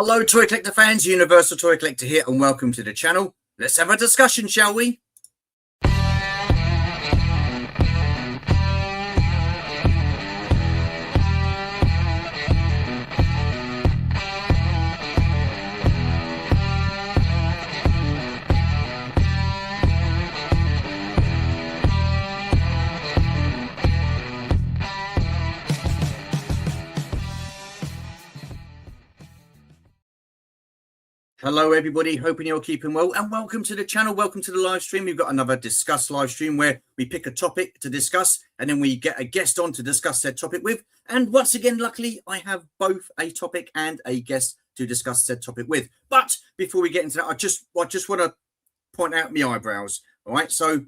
Hello, Toy Collector fans, Universal Toy Collector here, and welcome to the channel. Let's have a discussion, shall we? Hello everybody, hoping you're keeping well, and welcome to the channel, welcome to the live stream. We've got another discuss live stream where we pick a topic to discuss and then we get a guest on to discuss said topic with. And once again, luckily, I have both a topic and a guest to discuss said topic with. But before we get into that, I just want to point out my eyebrows. All right, so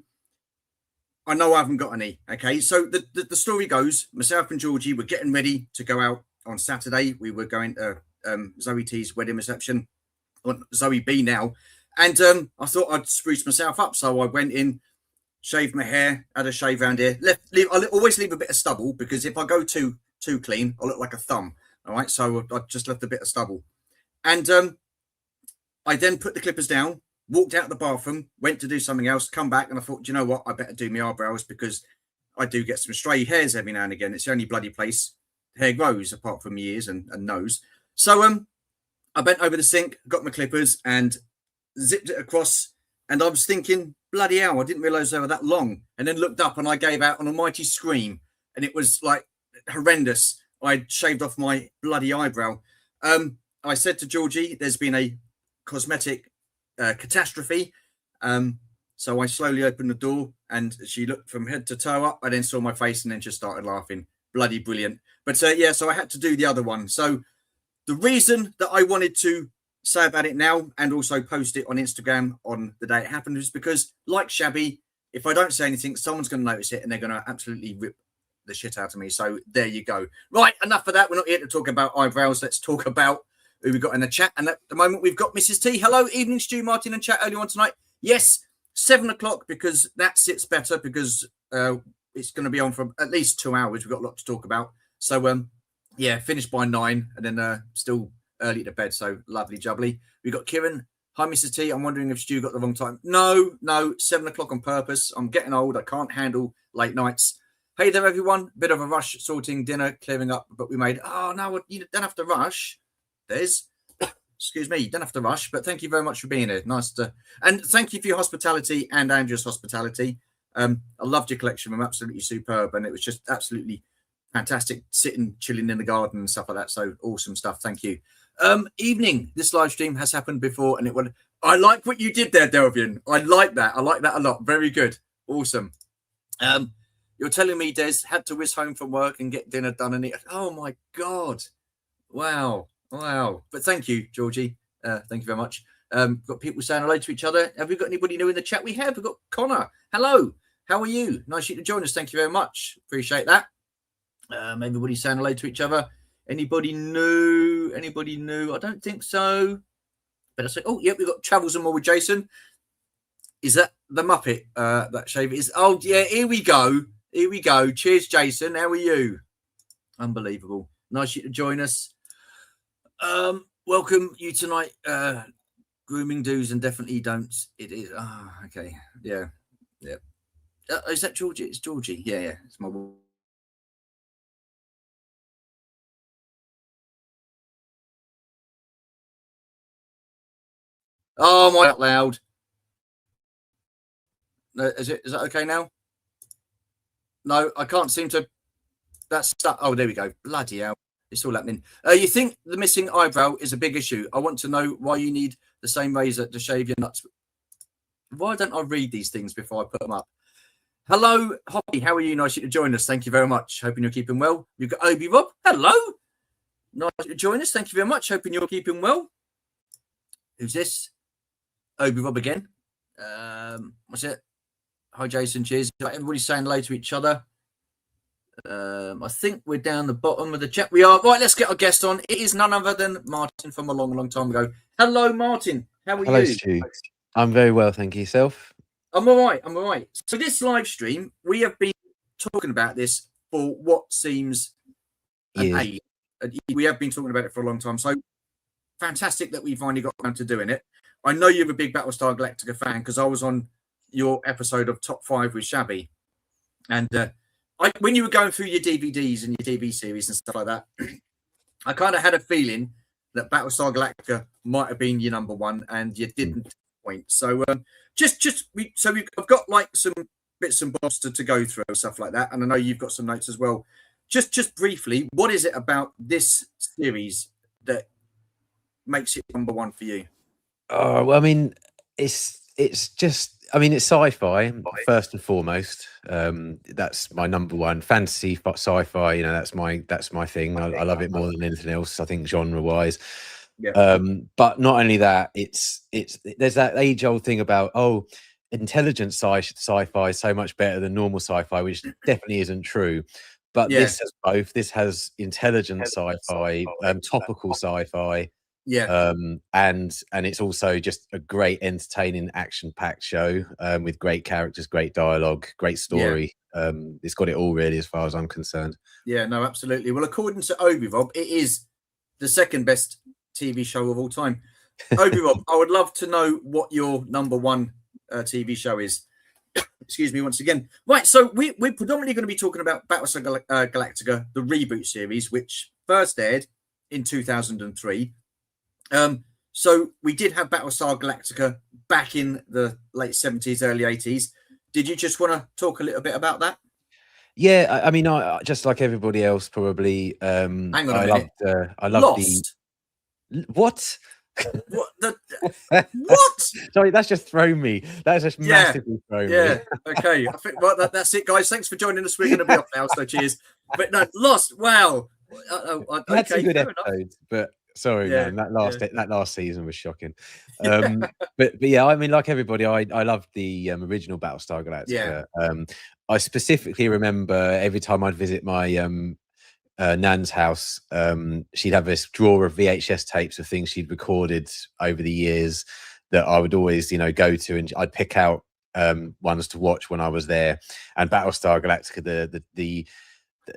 I know I haven't got any. Okay, so the story goes, myself and Georgie were getting ready to go out on Saturday. We were going to Zoe T's wedding reception. On Zoe B now, and I thought I'd spruce myself up, so I went in, shaved my hair, had a shave around here. I always leave a bit of stubble because if I go too clean, I look like a thumb. All right, so I just left a bit of stubble, and I then put the clippers down, walked out the bathroom, went to do something else, come back, and I thought, you know what, I better do my eyebrows because I do get some stray hairs every now and again. It's the only bloody place hair grows apart from my ears and nose. So I bent over the sink, got my clippers and zipped it across. And I was thinking, bloody hell, I didn't realize they were that long. And then looked up and I gave out an almighty scream. And it was like horrendous. I shaved off my bloody eyebrow. I said to Georgie, there's been a cosmetic catastrophe. So I slowly opened the door and she looked from head to toe up. I then saw my face and then just started laughing. Bloody brilliant. But yeah, so I had to do the other one. So the reason that I wanted to say about it now and also post it on Instagram on the day it happened is because, like Shabby, if I don't say anything, someone's going to notice it and they're going to absolutely rip the shit out of me. So there you go. Right, enough of that. We're not here to talk about eyebrows. Let's talk about who we've got in the chat. And at the moment, we've got Mrs. T. Hello, evening, Stu, Martin, and chat earlier on tonight. Yes, 7 o'clock because that sits better because it's going to be on for at least 2 hours. We've got a lot to talk about. So, yeah, finished by 9 and then still early to bed. So lovely jubbly. We got Kieran. Hi, Mrs. T. I'm wondering if Stu got the wrong time. No, 7 o'clock on purpose. I'm getting old. I can't handle late nights. Hey there, everyone. Bit of a rush sorting dinner, clearing up, but we made. Oh, no, you don't have to rush. There's, excuse me, you don't have to rush, but thank you very much for being here. Nice to, and thank you for your hospitality and Andrew's hospitality. I loved your collection. I'm absolutely superb. And it was just absolutely fantastic sitting, chilling in the garden and stuff like that. So awesome stuff. Thank you. Evening. This live stream has happened before and it would. I like what you did there, Delvian. I like that. I like that a lot. Very good. Awesome. You're telling me Des had to whiz home from work and get dinner done and eat. Oh my God. Wow. But thank you, Georgie. Thank you very much. Got people saying hello to each other. Have we got anybody new in the chat? We have. We've got Connor. Hello. How are you? Nice you to join us. Thank you very much. Appreciate that. Everybody's saying hello to each other. Anybody new? I don't think so. But I say, oh, yep, we've got Travels and More with Jason. Is that the Muppet? That shave is. Oh, yeah, here we go. Cheers, Jason. How are you? Unbelievable. Nice you to join us. Welcome you tonight. Grooming do's and definitely don'ts. It is. Oh, okay. Yeah. Is that Georgie? It's Georgie. Yeah. It's my. Oh, my, out loud. No, is that okay now? No, I can't seem to. That's stuck. Oh, there we go. Bloody hell. It's all happening. You think the missing eyebrow is a big issue? I want to know why you need the same razor to shave your nuts. Why don't I read these things before I put them up? Hello, Hoppy. How are you? Nice to join us. Thank you very much. Hoping you're keeping well. You've got Obi Rob. Hello. Nice to join us. Thank you very much. Hoping you're keeping well. Who's this? Obi Rob again. What's it? Hi, Jason. Cheers. Everybody's saying hello to each other. I think we're down the bottom of the chat. We are. Right, let's get our guest on. It is none other than Martin from a long time ago. Hello, Martin. How are you? Stu. I'm very well, thank you. Yourself? I'm all right. So this live stream, we have been talking about this for what seems an age. We have been talking about it for a long time. So fantastic that we finally got around to doing it. I know you're a big Battlestar Galactica fan because I was on your episode of Top 5 with Shabby. And when you were going through your DVDs and your TV series and stuff like that, I kind of had a feeling that Battlestar Galactica might have been your number one, and you didn't point. So I've got like some bits and bobs to go through and stuff like that, and I know you've got some notes as well. Just briefly, what is it about this series that makes it number one for you? Oh, well, I mean, it's just, I mean, it's sci-fi first and foremost. That's my number one. Fantasy, sci-fi, you know, that's my thing. I love it more than anything else, I think, genre-wise. Yeah. But not only that, it's there's that age-old thing about, oh, intelligent sci-fi is so much better than normal sci-fi, which definitely isn't true. But this has both. This has intelligent sci-fi, topical sci-fi. Yeah. And it's also just a great, entertaining, action-packed show with great characters, great dialogue, great story. It's got it all, really, as far as I'm concerned. Yeah, no, absolutely. Well, according to Obi Rob, it is the second best TV show of all time. Obi Rob, I would love to know what your number one TV show is. Excuse me once again. Right, so we're predominantly going to be talking about Battlestar Galactica, the reboot series, which first aired in 2003. So we did have Battlestar Galactica back in the late 70s, early 80s. Did you just want to talk a little bit about that? Yeah, I mean, I just like everybody else, probably. Hang on a minute. I loved Lost. What? What? Sorry, that's just thrown me. That's just massively thrown me. Yeah. Okay. I think that's it, guys. Thanks for joining us. We're going to be off now, so cheers. But no, Lost. Wow. That's a good episode, but sorry, man. That last season was shocking. But yeah, I mean, like everybody, I loved the original Battlestar Galactica. Yeah. I specifically remember every time I'd visit my Nan's house, she'd have this drawer of VHS tapes of things she'd recorded over the years that I would always, go to, and I'd pick out ones to watch when I was there. And Battlestar Galactica,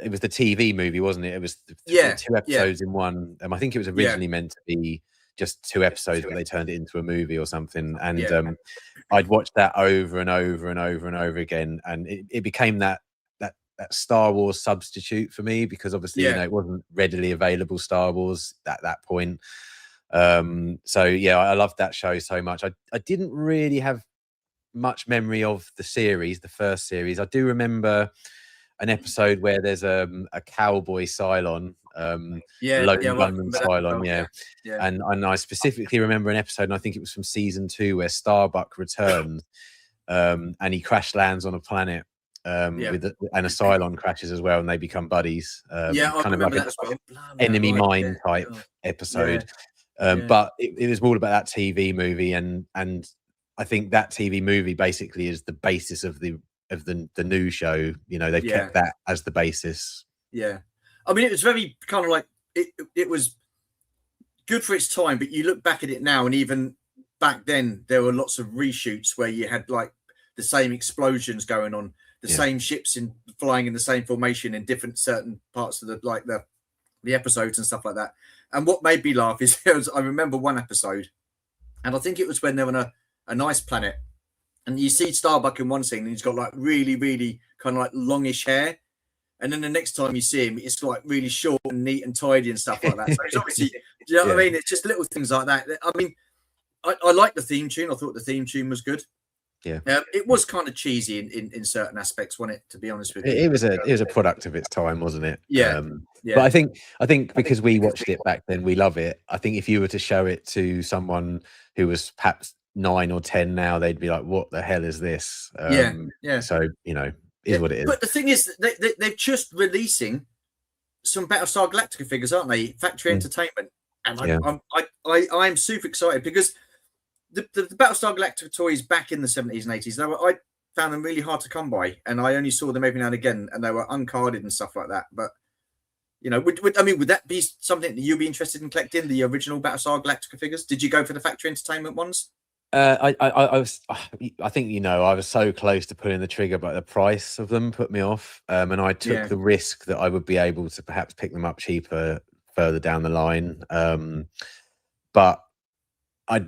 it was the TV movie, wasn't it? It was two episodes in one. I think it was originally meant to be just two episodes, but they turned it into a movie or something. And I'd watch that over and over and over and over again, and it became that Star Wars substitute for me, because obviously it wasn't readily available Star Wars at that point. So yeah, I loved that show so much. I didn't really have much memory of the series, the first series. I do remember an episode where there's a cowboy Cylon, lone gunman Cylon, and I specifically remember an episode, and I think it was from season 2, where Starbuck returns, and he crash lands on a planet, and a Cylon crashes as well, and they become buddies. Kind of like an enemy mine type episode. But it was all about that TV movie, and I think that TV movie basically is the basis of the new show. They've kept that as the basis. I mean, it was very kind of like it was good for its time, but you look back at it now, and even back then there were lots of reshoots where you had like the same explosions going on, the same ships flying in the same formation in different certain parts of the episodes and stuff like that. And what made me laugh is I remember one episode, and I think it was when they're on a nice planet, and you see Starbuck in one scene, and he's got like really, really kind of like longish hair. And then the next time you see him, it's like really short and neat and tidy and stuff like that. So it's obviously, do you know what I mean? It's just little things like that. I mean, I like the theme tune. I thought the theme tune was good. It was kind of cheesy in certain aspects, wasn't it? To be honest with you, it was a product of its time, wasn't it? But I think because we watched it back then, we love it. I think if you were to show it to someone who was perhaps 9 or 10 now, they'd be like, "What the hell is this?" So is what it is. But the thing is, they're just releasing some Battlestar Galactica figures, aren't they? Factory Entertainment, and I'm super excited because the Battlestar Galactica toys back in the 70s and 80s, I found them really hard to come by, and I only saw them every now and again, and they were uncarded and stuff like that. But would that be something that you'd be interested in collecting, the original Battlestar Galactica figures? Did you go for the Factory Entertainment ones? I think I was so close to pulling the trigger, but the price of them put me off, and I took the risk that I would be able to perhaps pick them up cheaper further down the line. but I'd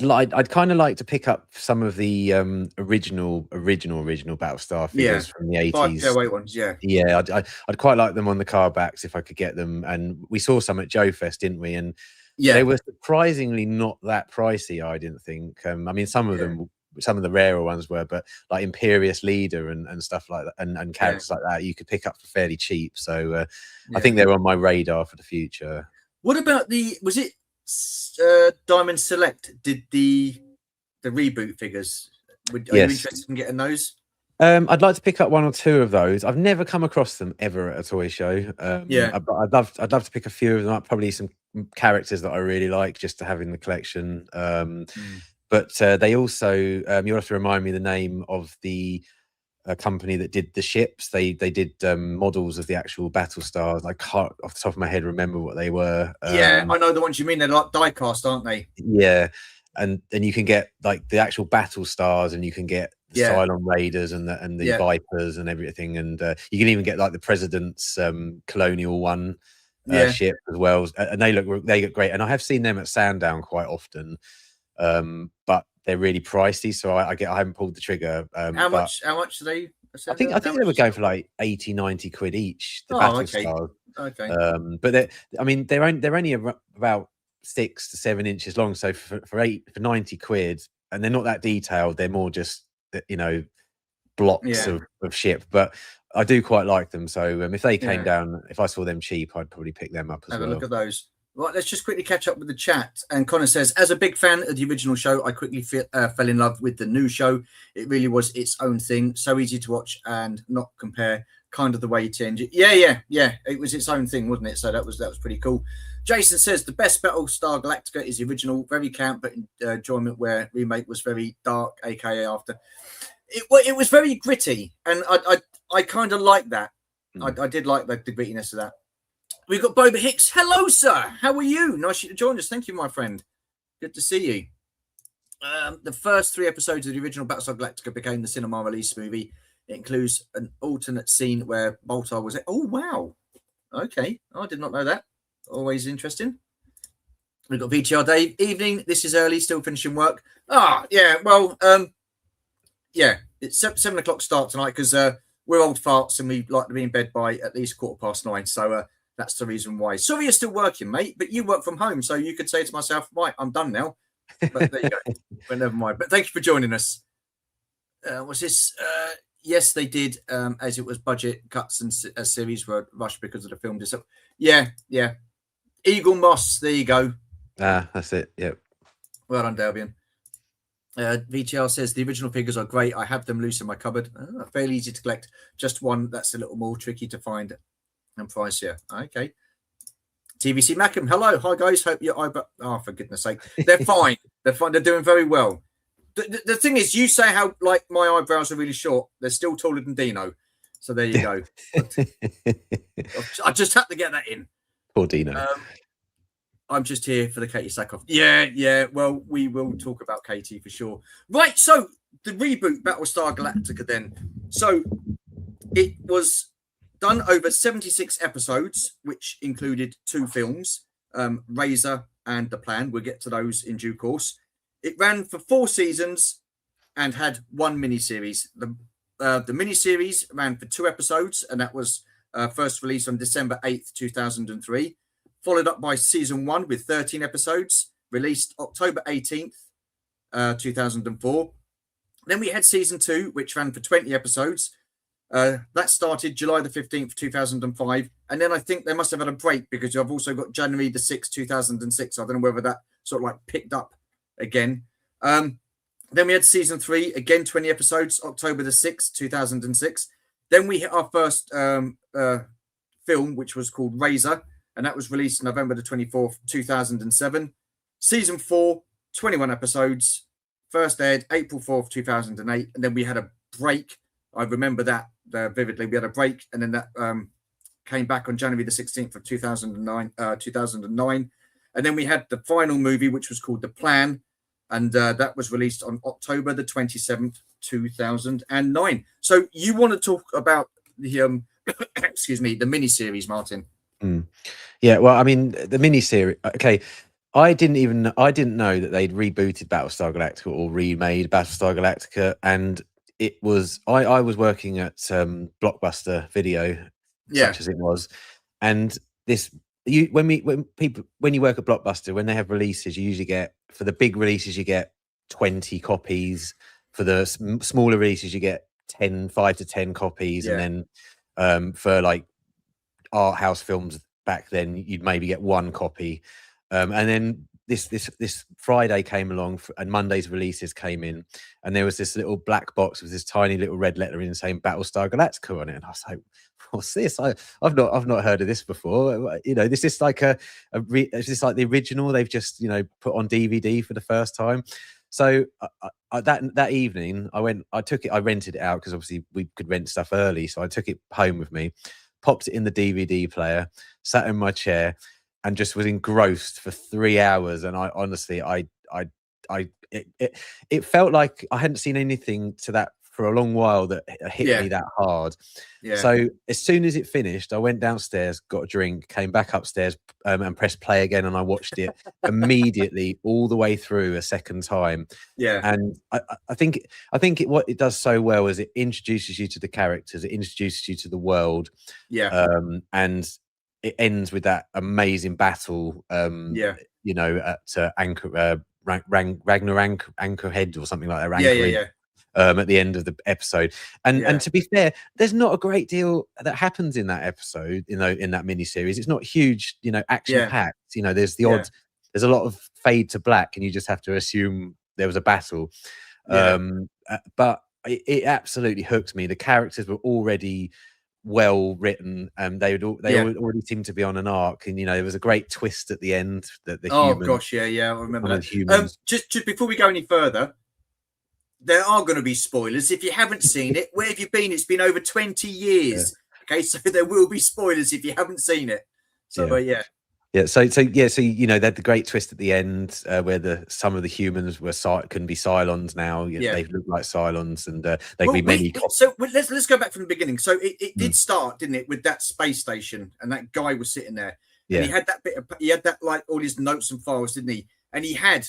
kind of like to pick up some of the original Battlestar figures from the 80s. 508 ones, yeah. Yeah, I'd quite like them on the car backs if I could get them. And we saw some at Joe Fest, didn't we? And they were surprisingly not that pricey, I didn't think. I mean, some of them, some of the rarer ones were, but like Imperious Leader and stuff like that, and characters like that, you could pick up for fairly cheap. So I think they're on my radar for the future. What about was it Diamond Select did the reboot figures? Are you interested in getting those? I'd like to pick up 1 or 2 of those. I've never come across them ever at a toy show. I'd love to pick a few of them up. Probably some characters that I really like just to have in the collection. But they also you'll have to remind me the name of the company that did the ships. They did models of the actual Battlestars. I can't off the top of my head remember what they were. I know the ones you mean. They're like die cast, aren't they? Yeah, and you can get like the actual Battlestars, and you can get the Cylon Raiders and the Vipers and everything, and you can even get like the President's Colonial One ship as well. And they look great. And I have seen them at Sandown quite often, but they're really pricey, so I haven't pulled the trigger. How much are they? I think they were going for like 80-90 quid each. The Battlestars. Okay. But they're only about 6 to 7 inches long. So for 90 quid, and they're not that detailed. They're more just blocks of ship. But I do quite like them. So if they came down, if I saw them cheap, I'd probably pick them up as well. Have a look at those. Right, let's just quickly catch up with the chat. And Connor says, as a big fan of the original show, I quickly fell in love with the new show. It really was its own thing. So easy to watch and not compare, kind of the way it ended. Yeah. It was its own thing, wasn't it? So that was pretty cool. Jason says, the best Battlestar Galactica is the original. Very camp, but enjoyment where remake was very dark, aka after. It was very gritty. And I kind of like that. I did like the grittiness of that. We've got Boba Hicks. Hello, sir. How are you? Nice to join us. Thank you, my friend. Good to see you. The first 3 episodes of the original Battlestar Galactica became the cinema release movie. It includes an alternate scene where Baltar was... Oh, wow. Okay. I did not know that. Always interesting. We've got VTR Dave. Evening. This is early. Still finishing work. Yeah. Well, it's 7 o'clock start tonight because we're old farts and we like to be in bed by at least 9:15. So... that's the reason why. Sorry you're still working, mate, but you work from home, so you could say to myself, right, I'm done now. But there you go. But never mind. But thank you for joining us. Was this? Yes, they did, as it was budget cuts and series were rushed because of the film. Yeah. Eagle Moss, there you go. That's it, yep. Well done, Delvian. VTL says, the original figures are great. I have them loose in my cupboard. Fairly easy to collect. Just one that's a little more tricky to find. And price, okay. TVC Mackham, hello, hi guys. Hope your eyebrow. Oh, for goodness sake, they're fine. They're fine. They're doing very well. The thing is, you say how like my eyebrows are really short. They're still taller than Dino. So there you go. I just had to get that in. Poor Dino. I'm just here for the Katie Sackhoff. Yeah. Well, we will talk about Katie for sure. Right. So the reboot Battlestar Galactica. Then, so it was done over 76 episodes, which included 2 films, Razor and The Plan. We'll get to those in due course. It ran for 4 seasons and had 1 miniseries. The miniseries ran for 2 episodes, and that was first released on December 8th, 2003, followed up by season 1 with 13 episodes, released October 18th, 2004. Then we had season 2, which ran for 20 episodes. That started July the 15th, 2005. And then I think they must have had a break because I've also got January the 6th, 2006. I don't know whether that sort of like picked up again. Then we had season 3, again, 20 episodes, October the 6th, 2006. Then we hit our first film, which was called Razor, and that was released November the 24th, 2007. Season 4, 21 episodes, first aired April 4th, 2008. And then we had a break. I remember that vividly. We had a break, and then that came back on January the 16th of 2009. And then we had the final movie, which was called The Plan, and that was released on October the 27th, 2009. So you want to talk about the excuse me, the miniseries, Martin? Yeah, well, I mean, the miniseries. Okay, I didn't know that they'd rebooted Battlestar Galactica or remade Battlestar Galactica, and it was I was working at Blockbuster Video, Yeah, such as it was, and this when you work at Blockbuster, when they have releases, you usually get, for the big releases you get 20 copies, for the smaller releases you get 5 to 10 copies, yeah, and then for like art house films back then you'd maybe get one copy, and then this Friday came along, and Monday's releases came in, and there was this little black box with this tiny little red lettering saying Battlestar Galactica on it, and I was like, what's this? I've not heard of this before. This is like is this like the original they've just put on DVD for the first time? So that evening I rented it out, because obviously we could rent stuff early, so I took it home with me, popped it in the DVD player, sat in my chair, and just was engrossed for 3 hours. And I honestly, it felt like I hadn't seen anything to that for a long while that hit me that hard. yeah. So as soon as it finished, I went downstairs, got a drink, came back upstairs, and pressed play again, and I watched it immediately all the way through a second time. Yeah. And I think what it does so well is it introduces you to the characters, it introduces you to the world. Yeah. And it ends with that amazing battle, Yeah. at Ragnar Anchorhead or something like that. Yeah. At the end of the episode, and to be fair, there's not a great deal that happens in that episode, in that miniseries. It's not huge, action packed. There's the odd, there's a lot of fade to black, and you just have to assume there was a battle. But it absolutely hooked me. The characters were already well written, and they already seemed to be on an arc, and there was a great twist at the end that the human, gosh, I remember that. Humans. Just before we go any further, there are going to be spoilers. If you haven't seen it, where have you been? It's been over 20 years. Okay, so there will be spoilers if you haven't seen it. So so they had the great twist at the end, where some of the humans can be Cylons now. They look like Cylons, and they can be many. So let's go back from the beginning. So it did start, didn't it, with that space station, and that guy was sitting there, and he had that like all his notes and files, didn't he? And he had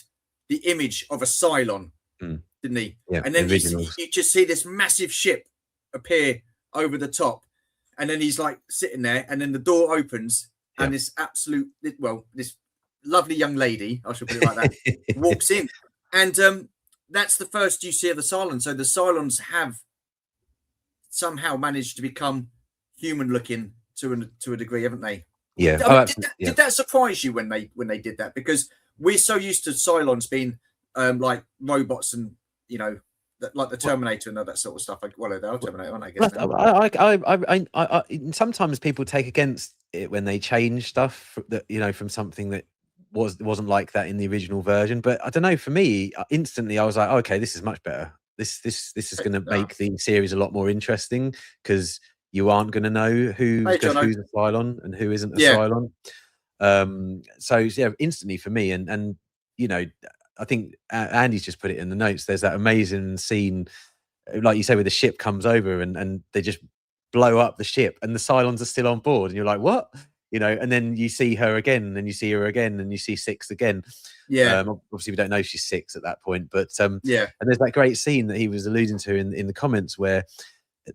the image of a Cylon, didn't he? Yeah, and then you just see this massive ship appear over the top, and then he's like sitting there, and then the door opens. And this lovely young lady, I should put it like that, walks in. And that's the first you see of the Cylons. So the Cylons have somehow managed to become human-looking to a degree, haven't they? Yeah. Did that surprise you when they did that? Because we're so used to Cylons being like robots and, like the Terminator and all that sort of stuff. Well, they're Terminator, aren't they? I sometimes people take against it when they change stuff that from something that wasn't like that in the original version. But I don't know. For me, instantly, I was like, okay, this is much better. This is going to make the series a lot more interesting, because you aren't going to know who's a Cylon and who isn't a Cylon. So instantly for me, and I think Andy's just put it in the notes. There's that amazing scene, like you say, where the ship comes over and they just blow up the ship, and the Cylons are still on board, and you're like, what? And then you see her again, and then you see her again, and you see Six again. Obviously we don't know she's Six at that point, but and there's that great scene that he was alluding to in the comments, where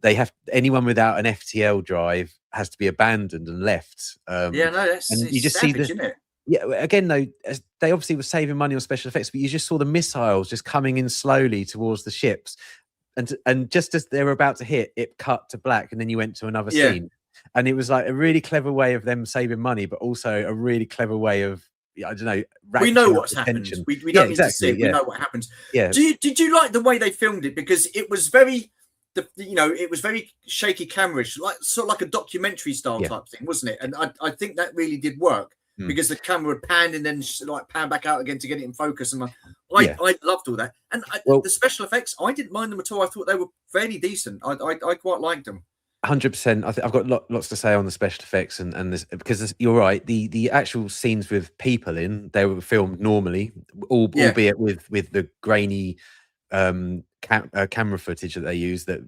they have anyone without an FTL drive has to be abandoned and left. And you just savage, see isn't it? Yeah, again though, they obviously were saving money on special effects, but you just saw the missiles just coming in slowly towards the ships, and just as they were about to hit, it cut to black, and then you went to another scene, and it was like a really clever way of them saving money, but also a really clever way of, I don't know, we know what's happened. We don't need to see it. We know what happens. Did you like the way they filmed it? Because it was very it was very shaky camera-ish, sort of like a documentary style type thing, wasn't it? And I think that really did work. Because the camera would pan and then like pan back out again to get it in focus, and I loved all that. And the special effects, I didn't mind them at all. I thought they were fairly decent. I quite liked them. 100%. I've got lots to say on the special effects and this, because you're right. The actual scenes with people they were filmed normally, albeit with the grainy camera footage that they used that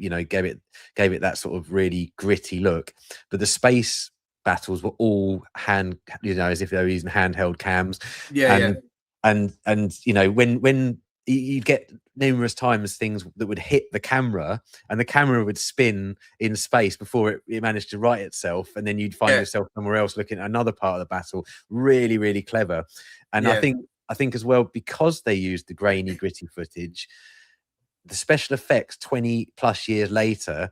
gave it that sort of really gritty look. But the space battles were all as if they were using handheld cams. Yeah, yeah, And you know, when you'd get numerous times things that would hit the camera and the camera would spin in space before it managed to right itself, and then you'd find yeah, yourself somewhere else looking at another part of the battle. Really, really clever. And yeah, I think as well, because they used the grainy, gritty footage, the special effects 20 plus years later,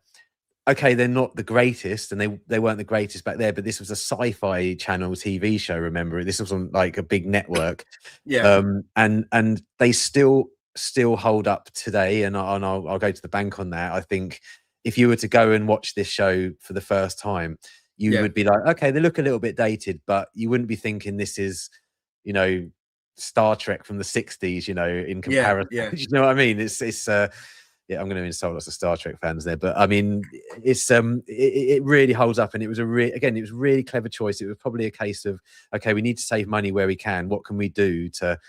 okay, they're not the greatest, and they weren't the greatest back there, but this was a sci-fi channel TV show, remember? This was on like a big network. yeah, And they still hold up today, and I'll go to the bank on that. I think if you were to go and watch this show for the first time, you yeah, would be like, okay, they look a little bit dated, but you wouldn't be thinking this is, you know, Star Trek from the 60s, you know, in yeah, comparison. yeah, You know what I mean? It's yeah, I'm going to insult lots of Star Trek fans there, but I mean, it really holds up, and it was it was a really clever choice. It was probably a case of, okay, we need to save money where we can. What can we do to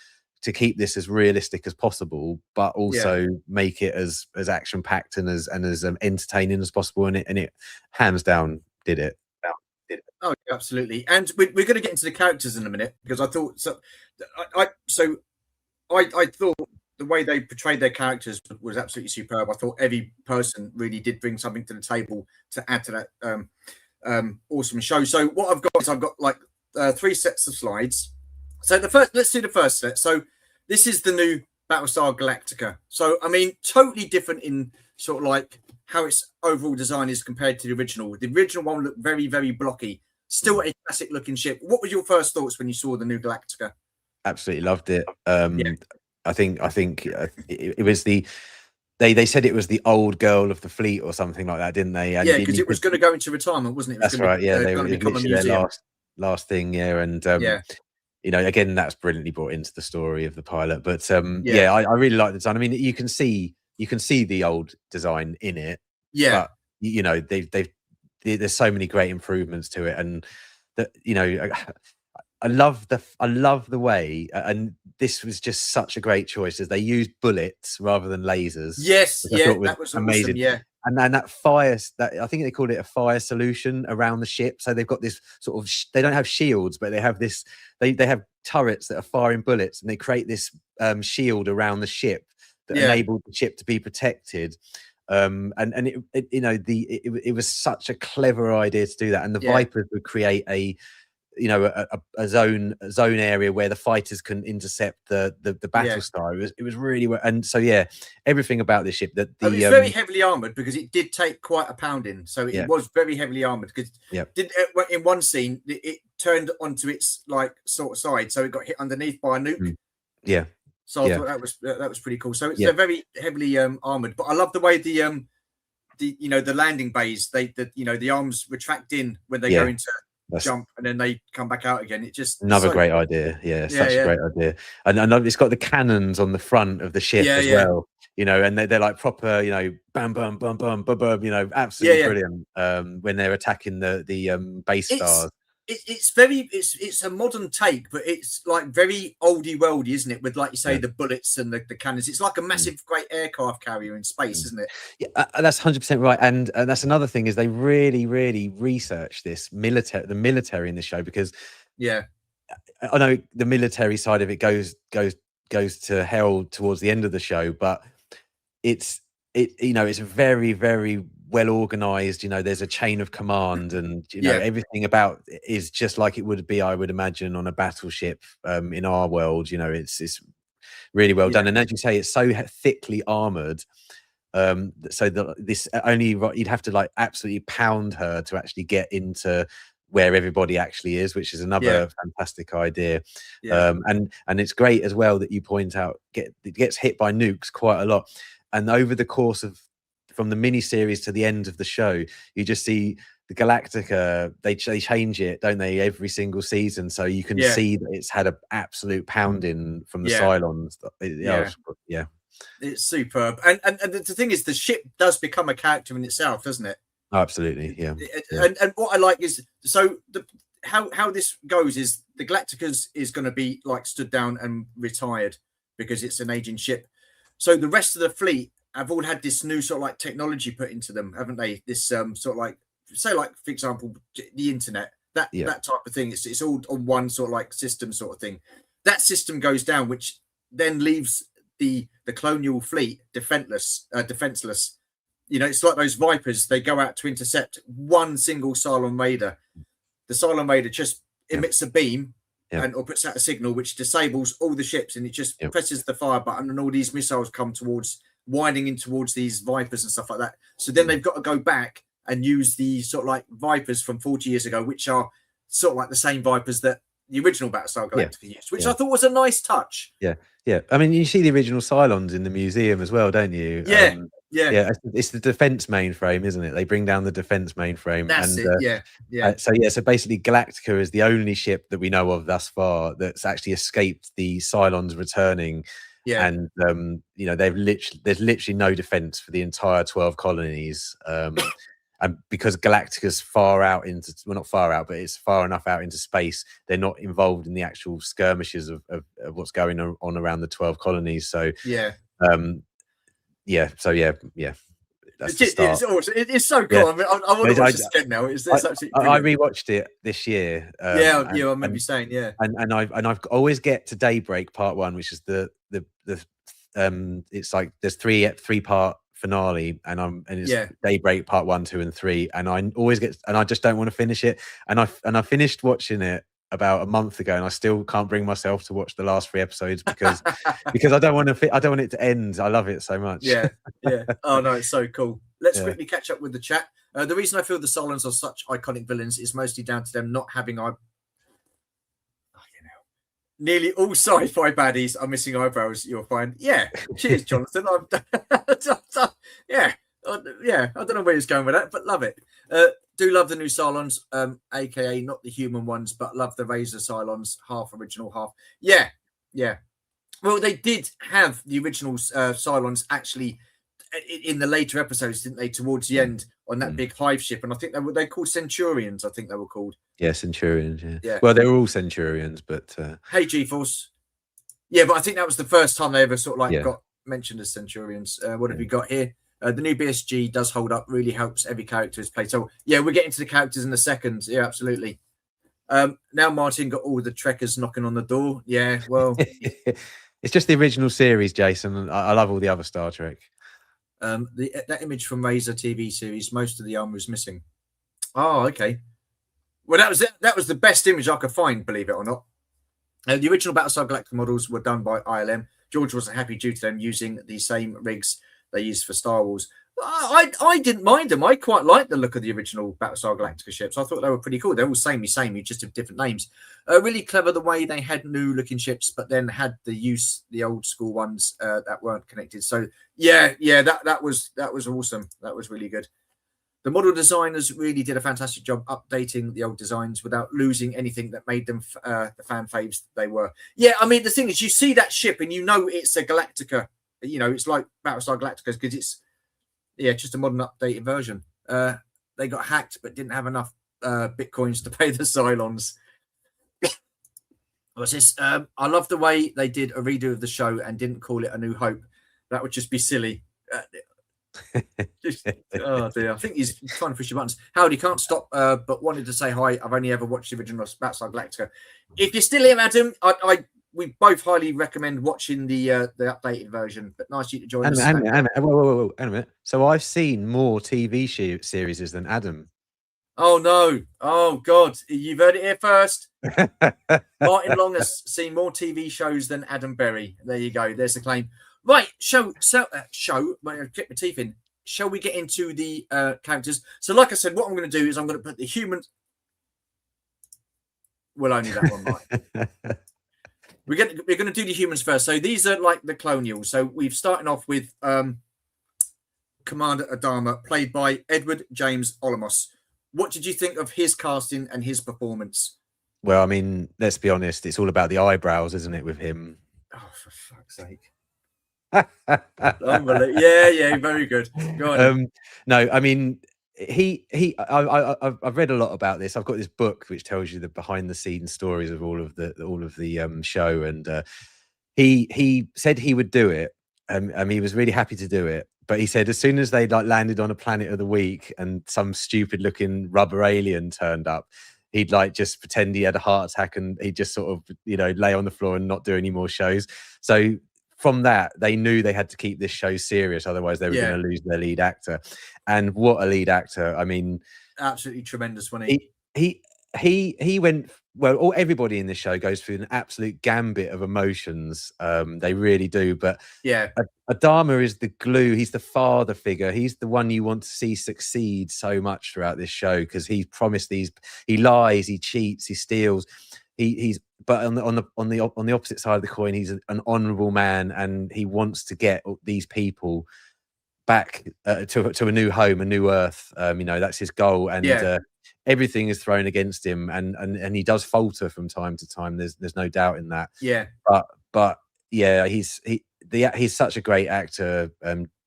keep this as realistic as possible, but yeah. also make it as action packed and as entertaining as possible? And it hands down did it. Oh, yeah, absolutely. And we're going to get into the characters in a minute, because I thought so. I thought the way they portrayed their characters was absolutely superb. I thought every person really did bring something to the table to add to that awesome show. So what I've got is I've got like 3 sets of slides. So let's do the first set. So this is the new Battlestar Galactica. So I mean, totally different in sort of like how its overall design is compared to the original. The original one looked very, very blocky. Still a classic looking ship. What were your first thoughts when you saw the new Galactica? Absolutely loved it. Yeah, I think it was they said it was the old girl of the fleet or something like that, didn't they? And yeah, because it was going to go into retirement, wasn't it? It was that's right. Yeah, they were going to become a literally their museum. last thing. Yeah, and Yeah, you know, again, that's brilliantly brought into the story of the pilot. But yeah, yeah, I really like the design. I mean, you can see the old design in it, yeah, but you know, there's so many great improvements to it, and that, you know, I love the way, and this was just such a great choice, as they used bullets rather than lasers, yes, which I yeah. thought was That was awesome. amazing. Yeah, And then that fire, that I think they called it a fire solution around the ship. So they've got this sort of, they don't have shields, but they have this, they have turrets that are firing bullets, and they create this shield around the ship that yeah, enabled the ship to be protected. And it you know, it was such a clever idea to do that. And the yeah, Vipers would create a zone area where the fighters can intercept the yeah. Battlestar. It was really well. And so yeah, everything about this ship, that It was very heavily armored, because it did take quite a pounding. So it yeah, was very heavily armored, because yeah, in one scene it turned onto its like sort of side, so it got hit underneath by a nuke. yeah, So I yeah, thought that was pretty cool. So yeah, they're very heavily armored, but I love the way the the landing bays, the arms retract in when they go yeah. into That's jump, and then they come back out again. It just another so great cool. idea. Yeah, Yeah, such a yeah, great idea. And it's got the cannons on the front of the ship yeah, as yeah, well. You know, and they're like proper, you know, bam, bam, bam, bam, bam, bam. You know, yeah, absolutely yeah. brilliant. When they're attacking the base It's stars. it's a modern take, but it's like very oldie worldy, isn't it? With, like you say, Yeah. the bullets and the cannons. It's like a massive, great aircraft carrier in space, isn't it? Yeah, that's 100% right. And that's another thing, is they really, really research the military in the show, because Yeah, I know the military side of it goes to hell towards the end of the show, but it's it's very, very well organized. You know, there's a chain of command, and you know, yeah, everything about it is just like it would be, I would imagine, on a battleship in our world. You know, it's really well yeah, done, and as you say, it's so thickly armored. So this only, you'd have to like absolutely pound her to actually get into where everybody actually is, which is yeah, another fantastic idea. yeah, And it's great as well that you point out, it gets hit by nukes quite a lot, and over the course of, from the mini series to the end of the show, you just see the Galactica, they change it, don't they, every single season, so you can yeah, see that it's had an absolute pounding from the yeah, Cylons. yeah. Yeah, It's superb, and the thing is, the ship does become a character in itself, doesn't it? absolutely, yeah, yeah. And what I like is, so how this goes is the Galacticas is going to be like stood down and retired, because it's an aging ship. So the rest of the fleet have all had this new sort of like technology put into them, haven't they? This sort of like, say, like, for example, the internet. that type of thing. It's all on one sort of like system sort of thing. That system goes down, which then leaves the colonial fleet defenseless. You know, it's like those Vipers. They go out to intercept one single Cylon Raider. The Cylon Raider just emits a beam or puts out a signal which disables all the ships, and it just presses the fire button, and all these missiles come winding in towards these Vipers and stuff like that. So then they've got to go back and use the sort of like Vipers from 40 years ago, which are sort of like the same Vipers that the original Battlestar Galactica used, which I thought was a nice touch. Yeah. I mean, you see the original Cylons in the museum as well, don't you? Yeah. It's the defense mainframe, isn't it? They bring down the defense mainframe. That's it. So basically, Galactica is the only ship that we know of thus far that's actually escaped the Cylons returning. Yeah. And you know, there's literally no defense for the entire 12 colonies. And because Galactica's far out into, well, not far out, but it's far enough out into space, they're not involved in the actual skirmishes of what's going on around the 12 colonies. So that's the start. It's awesome. It's so cool. I mean, I want to watch this again now. I rewatched it this year. I remember you saying, and I always get to Daybreak Part 1, which is the it's like there's three part finale, and it's Daybreak Part 1, 2, and 3, and I just don't want to finish it, and I finished watching it about a month ago, and I still can't bring myself to watch the last 3 episodes because I don't want it to end. I love it so much. Oh no, it's so cool. Let's quickly catch up with the chat. The reason I feel the Cylons are such iconic villains is mostly down to them not having nearly all sci-fi baddies are missing eyebrows. You'll find. Cheers, Jonathan. I don't know where he's going with that, but love it. Do love the new Cylons, aka not the human ones, but love the Razor Cylons, half original, half. Yeah. Well, they did have the original Cylons actually in the later episodes, didn't they? Towards the end on that big hive ship, and I think they're called Centurions. I think they were called. Yeah, Centurions. Yeah. Well, they were all Centurions, but hey, G-Force. Yeah, but I think that was the first time they ever sort of like got mentioned as Centurions. What have we got here? The new BSG does hold up, really helps every character is played. So, we're getting to the characters in a second. Yeah, absolutely. Now Martyn got all the trekkers knocking on the door. Yeah, well. It's just the original series, Jason. I love all the other Star Trek. That image from Razor TV series, most of the armor is missing. Oh, okay. Well, that was the best image I could find, believe it or not. The original Battlestar Galactica models were done by ILM. George wasn't happy due to them using the same rigs they used for Star Wars. I didn't mind them. I quite liked the look of the original Battlestar Galactica ships. I thought they were pretty cool. They're all samey, just have different names. Really clever the way they had new looking ships, but then had the old school ones that weren't connected. So that was awesome. That was really good. The model designers really did a fantastic job updating the old designs without losing anything that made them the fan faves they were. Yeah, I mean, the thing is, you see that ship and you know it's a Galactica. You know, it's like Battlestar Galactica because it's just a modern updated version. They got hacked but didn't have enough bitcoins to pay the Cylons. What's this? I love the way they did a redo of the show and didn't call it A New Hope. That would just be silly. Oh dear, I think he's trying to push your buttons. Howard, he can't stop but wanted to say hi. I've only ever watched the original Battlestar Galactica. If you're still here, Adam, we both highly recommend watching the updated version. But nice of you to join us. Hang a minute. So I've seen more TV series than Adam. Oh no! Oh God! You've heard it here first. Martyn Long has seen more TV shows than Adam Berry. There you go. There's the claim. Right, show. I'll clip my teeth in. Shall we get into the characters? So, like I said, what I'm going to do is I'm going to put the humans. Well, only that one, right? We're going to do the humans first. So these are like the colonials. So we've started off with Commander Adama, played by Edward James Olmos. What did you think of his casting and his performance? Well, I mean, let's be honest. It's all about the eyebrows, isn't it, with him? Oh, for fuck's sake. Yeah, very good. Go on. No, I mean, I've read a lot about this. I've got this book which tells you the behind the scenes stories of all of the show, and he said he would do it. He was really happy to do it, but he said as soon as they landed on a planet of the week and some stupid looking rubber alien turned up, he'd like just pretend he had a heart attack, and he'd just sort of, you know, lay on the floor and not do any more shows. So from that, they knew they had to keep this show serious, otherwise they were going to lose their lead actor. And what a lead actor! I mean, absolutely tremendous, wasn't he? He went well. Everybody in this show goes through an absolute gambit of emotions. They really do. But yeah, Adama is the glue. He's the father figure. He's the one you want to see succeed so much throughout this show, because he's promised these. He lies, he cheats, he steals. He's but on the opposite side of the coin, he's an honourable man, and he wants to get these people back to a new home, a new earth. You know, that's his goal, and everything is thrown against him, and he does falter from time to time. There's no doubt in that. Yeah, but yeah, he's such a great actor,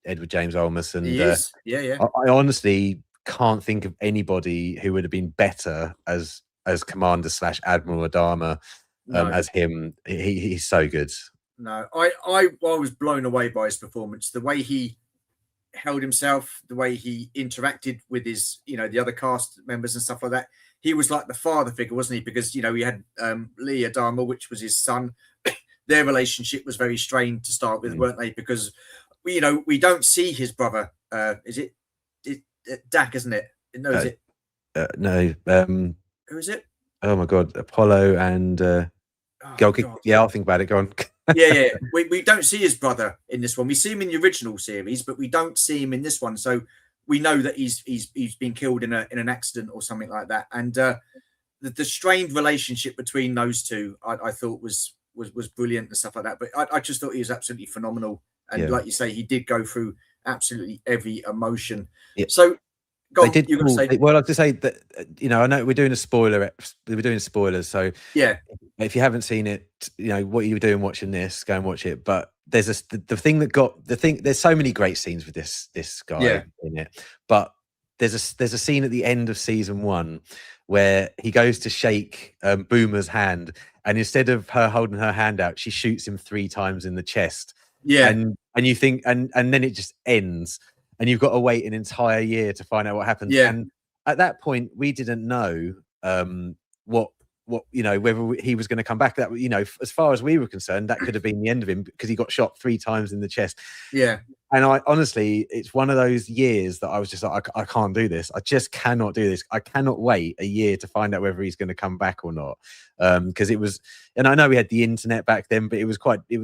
Edward James Olmos, and he is. I honestly can't think of anybody who would have been better as Commander / Admiral Adama as him. He's so good. No, I was blown away by his performance, the way he held himself, the way he interacted with his, you know, the other cast members and stuff like that. He was like the father figure, wasn't he? Because, you know, he had Lee Adama, which was his son. Their relationship was very strained to start with, weren't they? Because, you know, we don't see his brother. Is it Dak, isn't it? No, is it? No. Who is it? Oh my God, Apollo and yeah, I'll think about it. Go on. yeah. We don't see his brother in this one. We see him in the original series, but we don't see him in this one. So we know that he's been killed in an accident or something like that. And the strained relationship between those two, I thought was brilliant and stuff like that. But I just thought he was absolutely phenomenal. And like you say, he did go through absolutely every emotion. Yeah. So well, I have to say that, you know, I know we're doing spoilers, so yeah, if you haven't seen it, you know, what you're doing watching this, go and watch it. But there's there's so many great scenes with this guy in it, but there's a scene at the end of season 1 where he goes to shake Boomer's hand, and instead of her holding her hand out, she shoots him 3 times in the chest. And you think, and then it just ends, and you've got to wait an entire year to find out what happens. And at that point, we didn't know what you know, whether he was going to come back. That, you know, as far as we were concerned, that could have been the end of him, because he got shot 3 times in the chest. Yeah. And I honestly, it's one of those years that I was just like, I can't do this. I just cannot do this. I cannot wait a year to find out whether he's going to come back or not. Because it was, and I know we had the internet back then, but it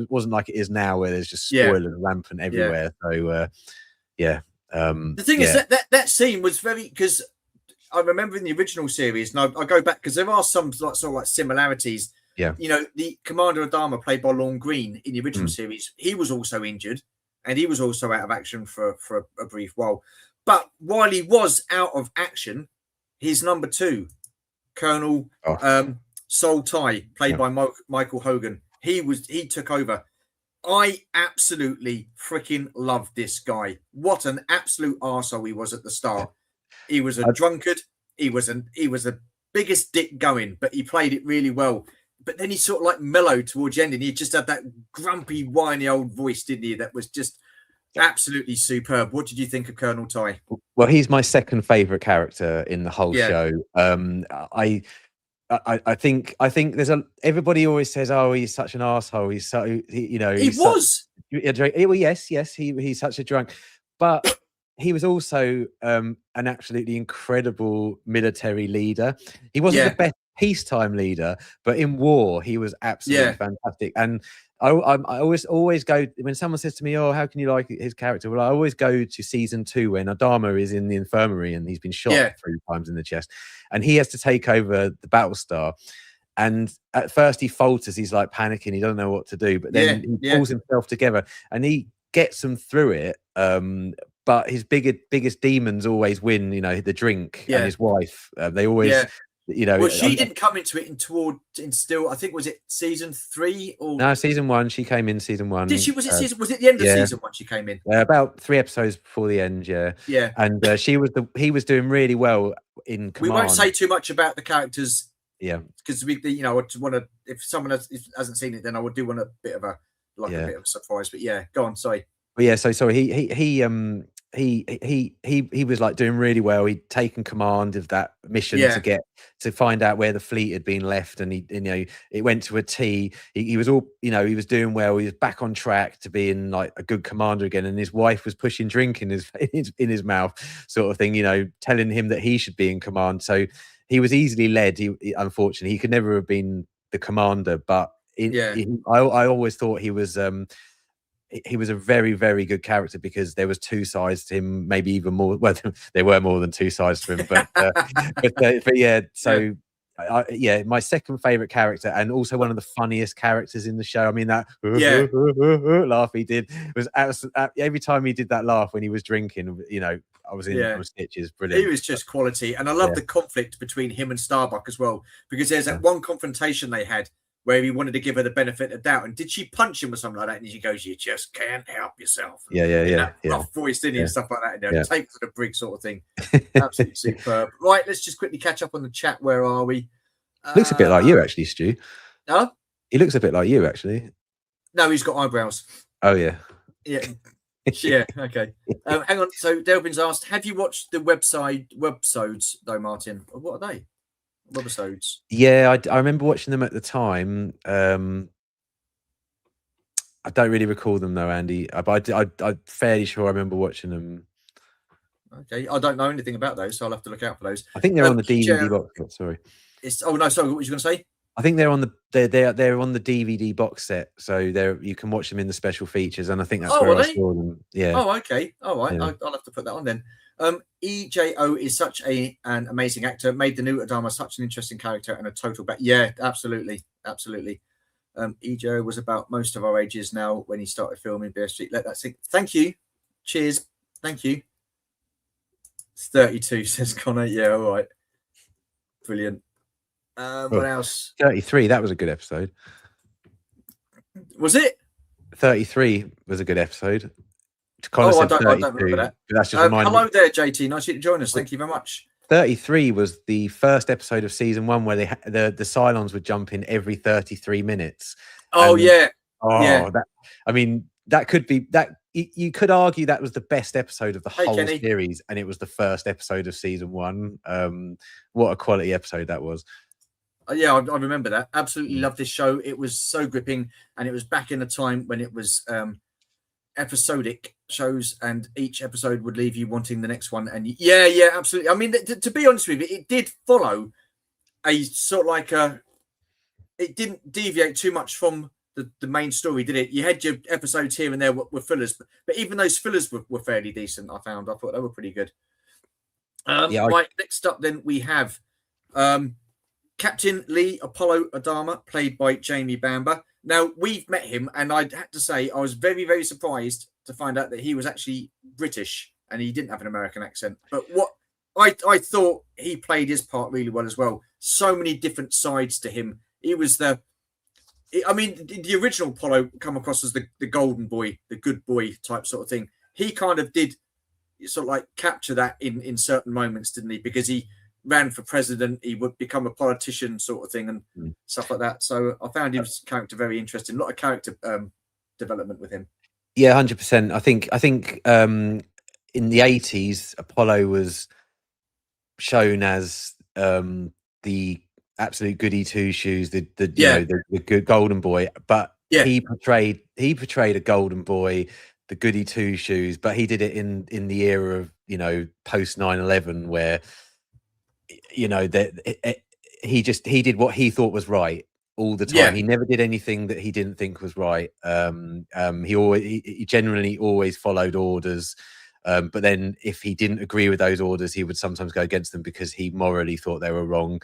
wasn't like it is now, where there's just spoilers rampant everywhere. So the thing is that scene was very, because I remember in the original series, and I go back because there are some sort of similarities. Yeah, you know, the Commander Adama, played by Lorne Green in the original series, he was also injured, and he was also out of action for a brief while. But while he was out of action, his number 2, Colonel Sol Tai, played by Michael Hogan, he took over. I absolutely freaking loved this guy. What an absolute arsehole he was at the start. He was a drunkard. He was the biggest dick going, but he played it really well. But then he sort of like mellowed towards the end, and he just had that grumpy, whiny old voice, didn't he? That was just absolutely superb. What did you think of Colonel Tai? Well, he's my second favorite character in the whole show. I think there's everybody always says, oh, he's such an arsehole. He's so, you know, he was. Yes, he's such a drunk, but he was also an absolutely incredible military leader. He wasn't the best peacetime leader, but in war he was absolutely fantastic. And I always go, when someone says to me, oh, how can you like his character? Well, I always go to season 2 when Adama is in the infirmary and he's been shot 3 times in the chest, and he has to take over the Battlestar. And at first he falters, he's like panicking, he doesn't know what to do, but then he pulls himself together and he gets them through it. But his biggest demons always win, you know, the drink and his wife. They always, you know. Well, she didn't come into it in still, I think, was it season 3 or no, season 1? She came in season 1. Did she? Was it the end of season 1 she came in? About 3 episodes before the end. Yeah. And he was doing really well in Command. We won't say too much about the characters. Yeah. Because you know, I want to, if someone hasn't seen it, then I would do want a bit of a bit of a surprise. But yeah, go on. Sorry. But yeah, so sorry. he was like doing really well. He'd taken command of that mission Yeah, to find out where the fleet had been left, and it went to a T. He was all, he was doing well. He was back on track to being like a good commander again, and his wife was pushing drink in his mouth, sort of thing, telling him that he should be in command. So he was easily led. Unfortunately, he could never have been the commander, but I always thought he was a very, very good character, because there was two sides to him, maybe even more. Well, there were more than two sides to him, but yeah. So, my second favorite character, and also one of the funniest characters in the show. I mean, that laugh he did was every time he did that laugh when he was drinking. I was in stitches. Brilliant. He was just quality, and I love the conflict between him and Starbuck as well, because there's that one confrontation they had where he wanted to give her the benefit of doubt. And did she punch him or something like that? And she goes, "You just can't help yourself." And that rough voice in and stuff like that. Take to the brig sort of thing. Absolutely superb. Right, let's just quickly catch up on the chat. Where are we? Looks a bit like you, actually, Stu. Huh? He looks a bit like you, actually. No, he's got eyebrows. Oh, yeah. Yeah. Yeah, okay. Hang on. So Delvin's asked, have you watched the webisodes though, Martin? What are they? Webisodes. Yeah, I remember watching them at the time. I don't really recall them though, Andy. But I'm fairly sure I remember watching them. Okay, I don't know anything about those, so I'll have to look out for those. I think they're on the DVD box set. Sorry. Sorry. What was you going to say? I think they're on the DVD box set, so you can watch them in the special features, and I think that's where I saw them. Yeah. Oh, okay. All right. Yeah. I'll have to put that on then. EJO is such an amazing actor. Made the new Adama such an interesting character and a total Yeah, absolutely. EJO was about most of our ages now when he started filming Bear Street. Let that sink. Thank you. Cheers. Thank you. It's 32, says Connor. Yeah, all right. Brilliant. What else? 33. That was a good episode. Was it? 33 was a good episode. I don't remember that. That's just hello there, JT. Nice to join us. Thank you very much. 33 was the first episode of season 1 where the Cylons would jump in every 33 minutes. Oh, yeah. That could be that. You could argue that was the best episode of the whole series, and it was the first episode of season 1. What a quality episode that was. Yeah, I remember that. Absolutely loved this show. It was so gripping, and it was back in a time when it was episodic shows, and each episode would leave you wanting the next one. And yeah, absolutely. I mean, to be honest with you, it did follow a sort of like it didn't deviate too much from the main story, did it? You had your episodes here and there were fillers, but even those fillers were fairly decent. I thought they were pretty good. Right, next up then we have Captain Lee Apollo Adama, played by Jamie Bamber. Now, we've met him, and I had to say I was very, very surprised to find out that he was actually British and he didn't have an American accent. But what I thought he played his part really well as well. So many different sides to him. He was the original Apollo come across as the golden boy, the good boy type sort of thing. He kind of did sort of like capture that in certain moments, didn't he? Because he ran for president, he would become a politician sort of thing and stuff like that. So I found his character very interesting. A lot of character development with him. Yeah, 100%. I think in the 80s, Apollo was shown as the absolute goody two shoes, the good golden boy. But he portrayed a golden boy, the goody two shoes. But he did it in the era of post 9/11, where he did what he thought was right all the time. Yeah. He never did anything that he didn't think was right. He generally always followed orders. But then if he didn't agree with those orders, he would sometimes go against them because he morally thought they were wrong.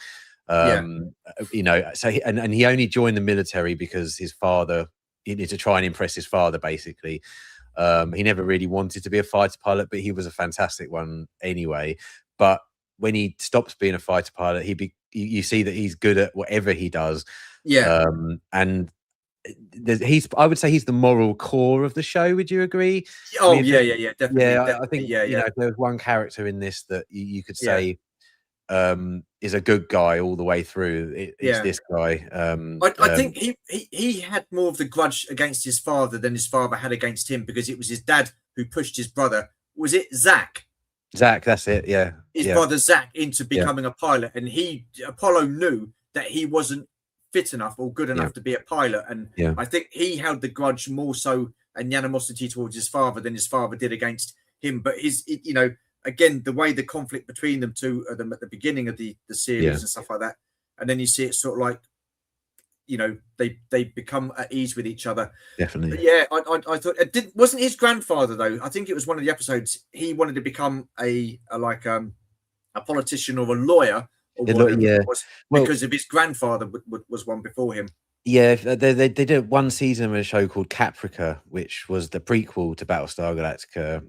So he only joined the military because his father, to try and impress his father, basically. He never really wanted to be a fighter pilot, but he was a fantastic one anyway. But when he stops being a fighter pilot, you see that he's good at whatever he does. Yeah. And I would say he's the moral core of the show. Would you agree? Oh, definitely. I think if there was one character in this that you could say is a good guy all the way through, it's this guy. I think he had more of the grudge against his father than his father had against him, because it was his dad who pushed his brother was it Zach? Zach, that's it. Yeah, His yeah, brother Zach into yeah, becoming a pilot, and Apollo knew that he wasn't fit enough or good yeah, enough to be a pilot, and yeah, I think he held the grudge more so and animosity towards his father than his father did against him. But again, the way the conflict between them two them at the beginning of the yeah, series and stuff like that, and then you see it sort of like they become at ease with each other. definitely. Yeah, I thought it didn't wasn't his grandfather though. I think it was one of the episodes he wanted to become a politician or a lawyer or whatever Yeah. it was Well, because of his grandfather was one before him. yeah, they did one season of a show called Caprica, which was the prequel to Battlestar Galactica.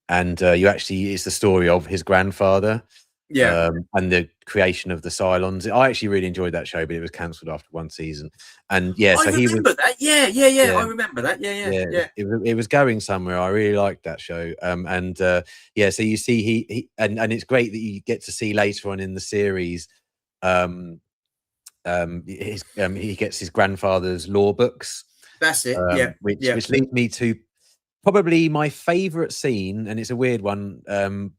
And you actually, it's the story of his grandfather, Yeah. and the creation of the Cylons. I actually really enjoyed that show, but it was cancelled after one season. And yeah, I so he was, remember that. Yeah. yeah, I remember that. yeah, Yeah. it was going somewhere. I really liked that show. And yeah, so you see, and it's great that you get to see later on in the series. He gets his grandfather's law books, That's it. Yeah. which leads me to probably my favorite scene, and it's a weird one,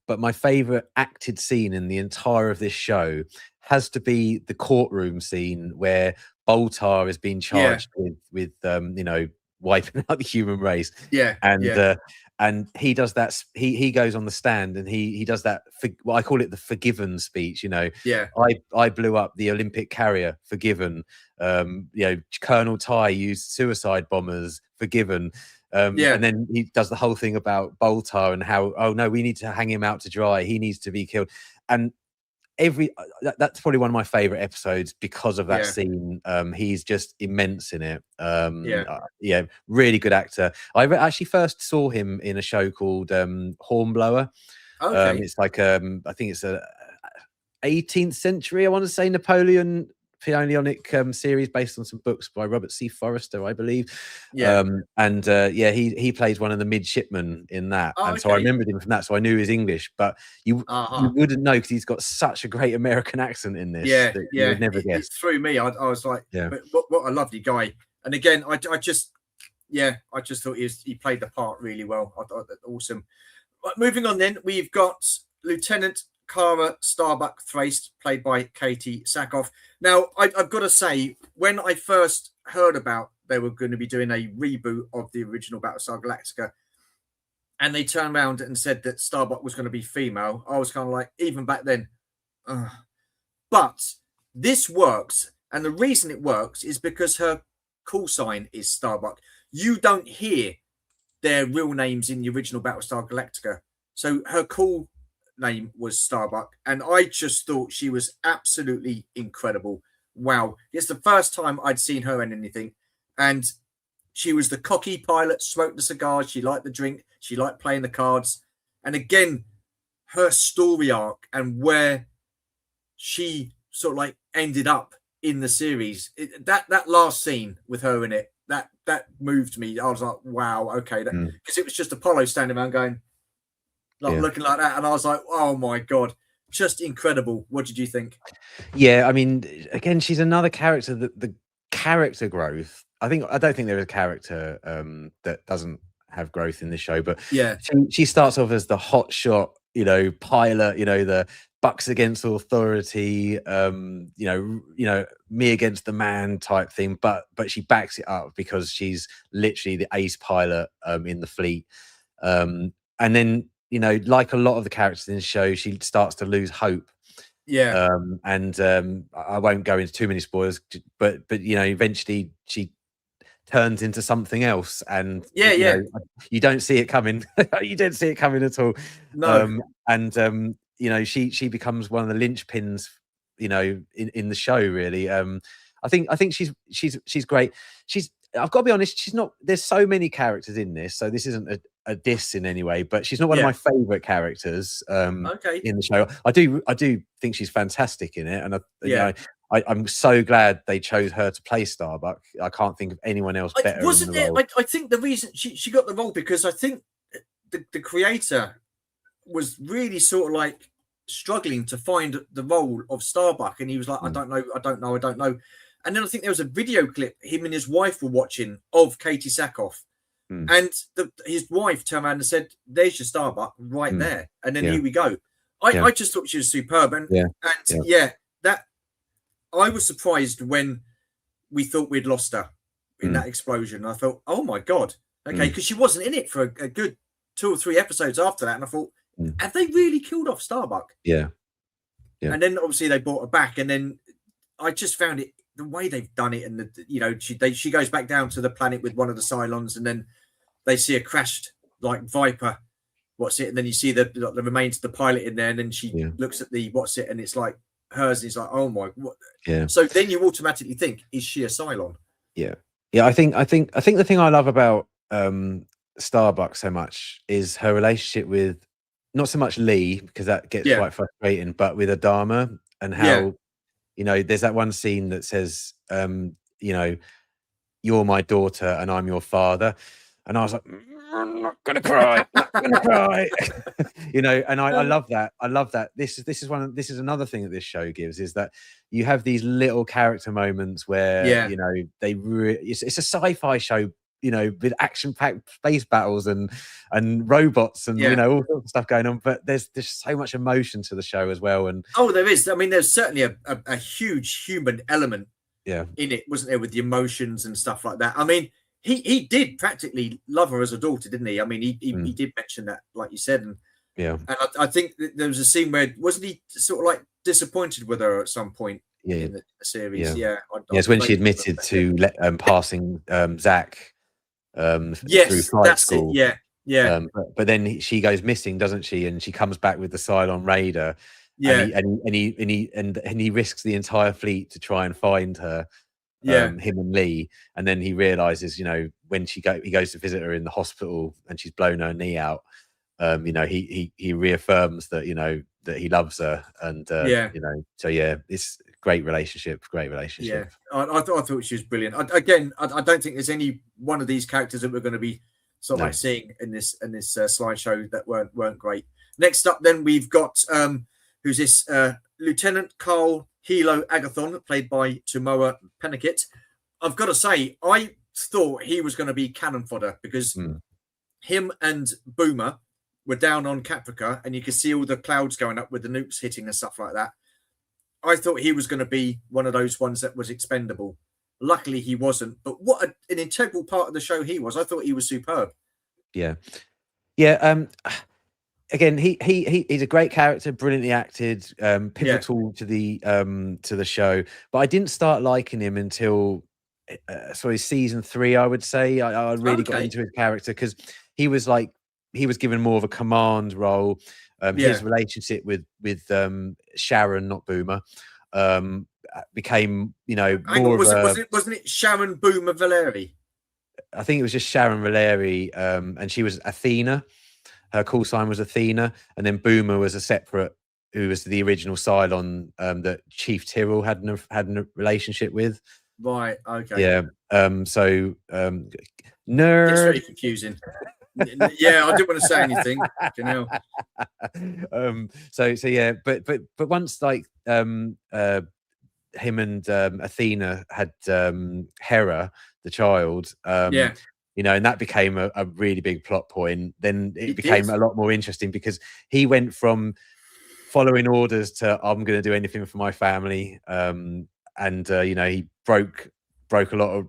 but my favorite acted scene in the entire of this show has to be the courtroom scene where Boltar is being charged with wiping out the human race, Yeah. and he does that. He goes on the stand and he does that. I call it the forgiven speech. Yeah. I blew up the Olympic carrier, forgiven. Colonel Ty used suicide bombers, forgiven. And then he does the whole thing about Boltar and how, oh no, we need to hang him out to dry. He needs to be killed. And that's probably one of my favorite episodes because of that scene. He's just immense in it. Yeah, really good actor. I actually first saw him in a show called Hornblower. Okay. It's like I think it's a 18th century, I want to say, Napoleonic series based on some books by Robert C. Forrester, I believe. Yeah. He plays one of the midshipmen in that, Oh, and so I okay. remembered him from that. So I knew his English, but you wouldn't know because he's got such a great American accent in this that you would never guess. It threw me. I was like, Yeah. but what a lovely guy. And again, I just thought he played the part really well. I thought that awesome. But moving on, then we've got Lieutenant Kara Starbuck Thrace, played by Katie Sackhoff. Now, I've got to say, when I first heard about they were going to be doing a reboot of the original Battlestar Galactica, and they turned around and said that Starbuck was going to be female, I was kind of like, even back then. But this works, and the reason it works is because her call sign is Starbuck. You don't hear their real names in the original Battlestar Galactica. So her call name was Starbuck, and I just thought she was absolutely incredible. Wow. It's the first time I'd seen her in anything, and she was the cocky pilot, smoked the cigars, she liked the drink, she liked playing the cards. And again, her story arc and where she sort of like ended up in the series, that last scene with her in it, that moved me. I was like, wow, okay, because it was just Apollo standing around going, looking like that, and I was like, oh my god, just incredible. What did you think? Yeah, I mean, again, she's another character that the character growth. I don't think there is a character that doesn't have growth in this show, but she starts off as the hotshot, pilot, the bucks against authority, me against the man type thing, but she backs it up because she's literally the ace pilot in the fleet, and then like a lot of the characters in the show, she starts to lose hope. I won't go into too many spoilers, but eventually she turns into something else, and you don't see it coming. You don't see it coming at all. No. She becomes one of the linchpins, in the show, really. I think she's great. I've got to be honest, she's not, there's so many characters in this, so this isn't a diss in any way, but she's not one of my favorite characters in the show. I do think she's fantastic in it, and I'm so glad they chose her to play Starbuck. I can't think of anyone else better. Wasn't there? I think the reason she got the role, because I think the creator was really sort of like struggling to find the role of Starbuck, and he was like, I don't know. And then I think there was a video clip him and his wife were watching of Katie Sackhoff, And his wife turned around and said, "There's your Starbuck right there." And then here we go. I just thought she was superb. And that I was surprised when we thought we'd lost her in that explosion. I thought, oh my God. Okay, because she wasn't in it for a good 2 or 3 episodes after that. And I thought, have they really killed off Starbuck? Yeah. And then obviously they brought her back. And then I just found it, the way they've done it. And, she goes back down to the planet with one of the Cylons, and then they see a crashed like Viper, and then you see the remains of the pilot in there, and then she looks at the and it's like hers, and it's like, oh my, what? Yeah. So then you automatically think, is she a Cylon? Yeah. I think the thing I love about Starbuck so much is her relationship with, not so much Lee, because that gets quite frustrating, but with Adama, and how there's that one scene that says, you're my daughter and I'm your father. And I was like, I'm not gonna cry, not gonna cry. And I love that. I love that. This is another thing that this show gives, is that you have these little character moments where it's a sci-fi show, with action-packed space battles and robots and all sorts of stuff going on. But there's so much emotion to the show as well. And there is. I mean, there's certainly a huge human element in it, wasn't there, with the emotions and stuff like that. I mean, he did practically love her as a daughter, didn't he? I mean, he did mention that, like you said, and I think there was a scene where, wasn't he sort of like disappointed with her at some point in the series? Yes, when she admitted to passing Zach through flight school. But then she goes missing, doesn't she? And she comes back with the Cylon Raider. And he risks the entire fleet to try and find her. Him and Lee, and then he realizes, when he goes to visit her in the hospital and she's blown her knee out, he reaffirms that that he loves her, and it's great relationship. I thought she was brilliant. I don't think there's any one of these characters that we're going to be sort of like seeing in this slideshow that weren't great. Next up, then we've got who's this Lieutenant Carl Hilo Agathon, played by Tumoa Pennikit. I've got to say, I thought he was going to be cannon fodder, because him and Boomer were down on Caprica, and you could see all the clouds going up with the nukes hitting and stuff like that. I thought he was going to be one of those ones that was expendable. Luckily, he wasn't. But what an integral part of the show he was. I thought he was superb. Yeah. Again, he's a great character, brilliantly acted, pivotal to the show. But I didn't start liking him until season 3. I would say I really got into his character, because he was given more of a command role. His relationship with Sharon, not Boomer, became more. Wasn't it Sharon Boomer Valeri? I think it was just Sharon Valeri, and she was Athena. Her call sign was Athena, and then Boomer was a separate, who was the original Cylon that Chief Tyrrell had a relationship with. Right. Okay. Yeah. So nerd. It's very confusing. I didn't want to say anything. But once him and Athena had Hera, the child. And that became a really big plot point. Then it became a lot more interesting, because he went from following orders to, I'm going to do anything for my family. He broke a lot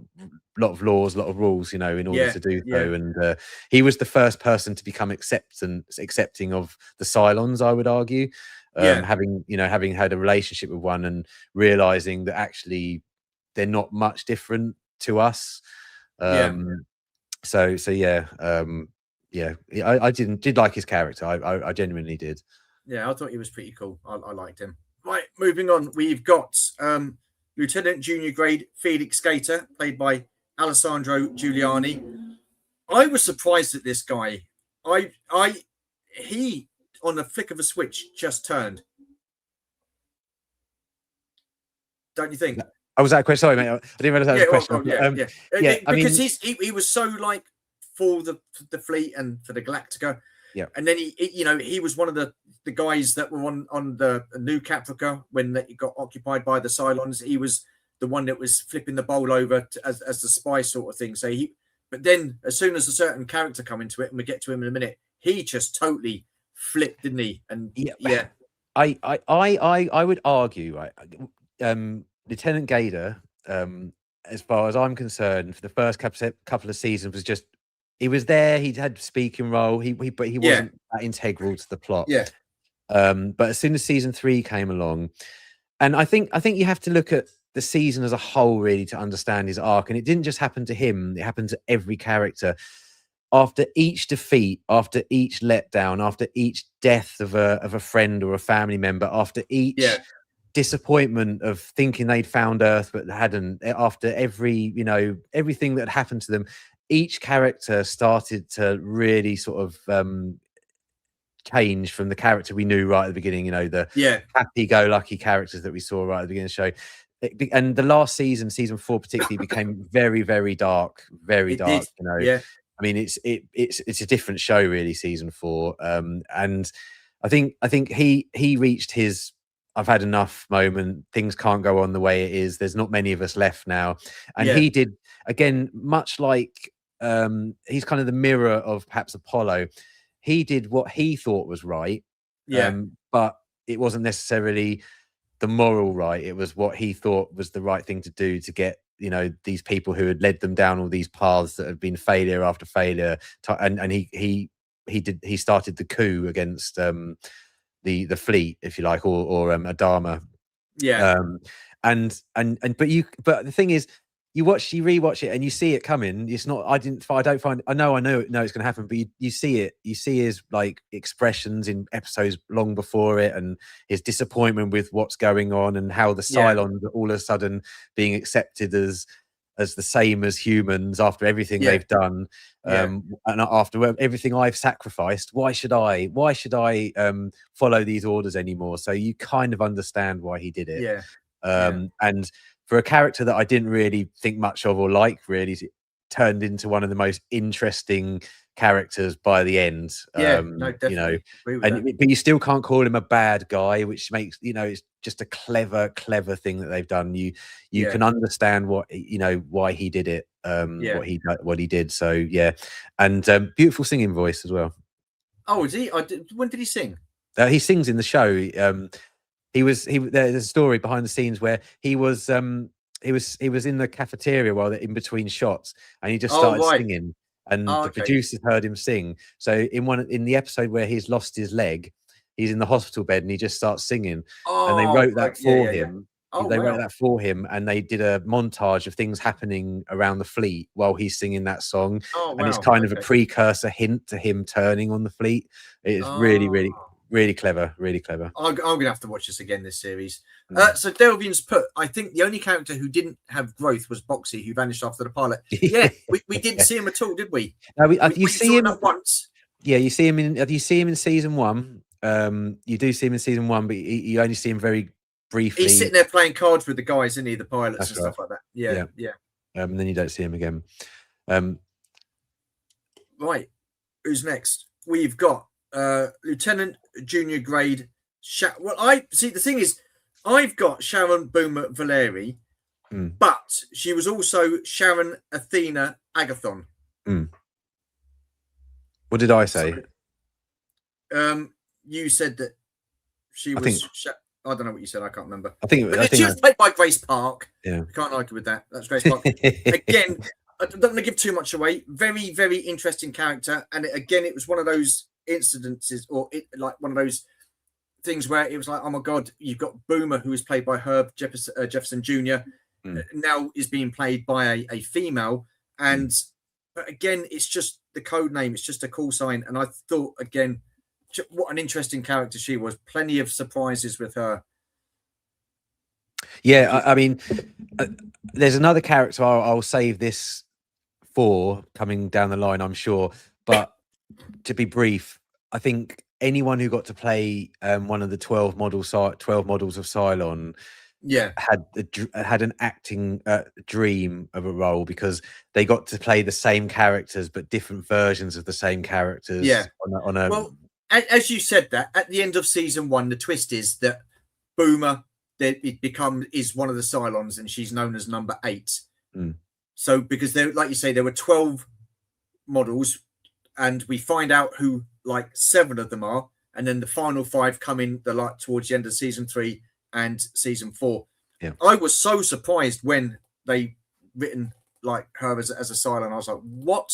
of laws, a lot of rules, in order to do so. And he was the first person to become accepting of the Cylons, I would argue. Having had a relationship with one and realizing that actually they're not much different to us. I did like his character. I genuinely did. I thought he was pretty cool. I liked him. Right, moving on, we've got Lieutenant Junior Grade Felix Gator, played by Alessandro Giuliani. I was surprised at this guy. He on the flick of a switch just turned. Don't you think? I was that question. Sorry, mate. I didn't realize that was a question. Because he was so like for the fleet and for the Galactica. Yeah. And then he was one of the guys that were on the new Caprica when it got occupied by the Cylons. He was the one that was flipping the bowl over as the spy sort of thing. So But then as soon as a certain character come into it, and we get to him in a minute, he just totally flipped, didn't he? And yeah. I would argue, right, Lieutenant Gator, as far as I'm concerned, for the first couple of seasons was just, he was there, he had speaking role, but he wasn't that integral to the plot. Yeah. But as soon as season 3 came along, and I think you have to look at the season as a whole really to understand his arc, and it didn't just happen to him; it happened to every character. After each defeat, after each letdown, after each death of a friend or a family member, after each disappointment of thinking they'd found Earth but hadn't, after everything that had happened to them, each character started to really sort of change from the character we knew right at the beginning, the happy-go-lucky characters that we saw right at the beginning of the show. And the last season 4 particularly, became very, very dark, very dark. I mean, it's a different show, really, season 4. And I think he reached his "I've had enough" moment. Things can't go on the way it is. There's not many of us left now. And he did, again, much like he's kind of the mirror of perhaps Apollo. He did what he thought was right, but it wasn't necessarily the moral right. It was what he thought was the right thing to do to get these people who had led them down all these paths that had been failure after failure, and he started the coup against the fleet, if you like, or Adama. But the thing is, you rewatch it and you see it coming. It's not, I know it's going to happen, but you see his like expressions in episodes long before it, and his disappointment with what's going on, and how the Cylons are all of a sudden being accepted as the same as humans after everything they've done, and after everything I've sacrificed. Why should I follow these orders anymore? So you kind of understand why he did it. And for a character that I didn't really think much of or like, really, it turned into one of the most interesting characters by the end. No, definitely. But you still can't call him a bad guy, which makes, it's just a clever thing that they've done. You can understand why he did it, what he did. So and beautiful singing voice as well. Oh, is he? When did he sing? He sings in the show. There's a story behind the scenes where he was in the cafeteria while they're in between shots, and he just started singing, and the producers heard him sing. So in the episode where he's lost his leg, he's in the hospital bed and he just starts singing, and they wrote that for him. They wrote that for him, and they did a montage of things happening around the fleet while he's singing that song. And it's kind of a precursor hint to him turning on the fleet. It is really clever, really clever. I'm gonna have to watch this again, this series. So Delvian's put, I think the only character who didn't have growth was Boxy, who vanished after the pilot. We didn't see him at all, did we? You see him once. You see him in season 1. You do see him in season 1, but you only see him very briefly. He's sitting there playing cards with the guys, isn't he? The pilots and stuff like that. Yeah. And then you don't see him again. Right. Who's next? We've got Lieutenant Junior Grade. The thing is, I've got Sharon Boomer Valeri, but she was also Sharon Athena Agathon. What did I say? You said that she was. I don't know what you said. I can't remember. She was played by Grace Park. Yeah, you can't argue with that. That's Grace Park. Again, I don't want to give too much away. Very, very interesting character, and it was one of those incidences, like one of those things where it was like, oh my god, you've got Boomer, who is played by Herb Jefferson Jr. Now is being played by a female, but again, it's just the code name. It's just a call sign, and I thought again, what an interesting character she was. Plenty of surprises with her. I mean, there's another character I'll save this for coming down the line, I'm sure. But to be brief, I think anyone who got to play one of the 12 models of Cylon had an acting dream of a role, because they got to play the same characters but different versions of the same characters. Well, as you said, that at the end of season 1, the twist is that Boomer is one of the Cylons, and she's known as number 8. So because like you say, there were 12 models, and we find out who like 7 of them are, and then the final 5 come in the like towards the end of season 3 and season 4. Yeah. I was so surprised when they written like her as a Cylon. I was like, what?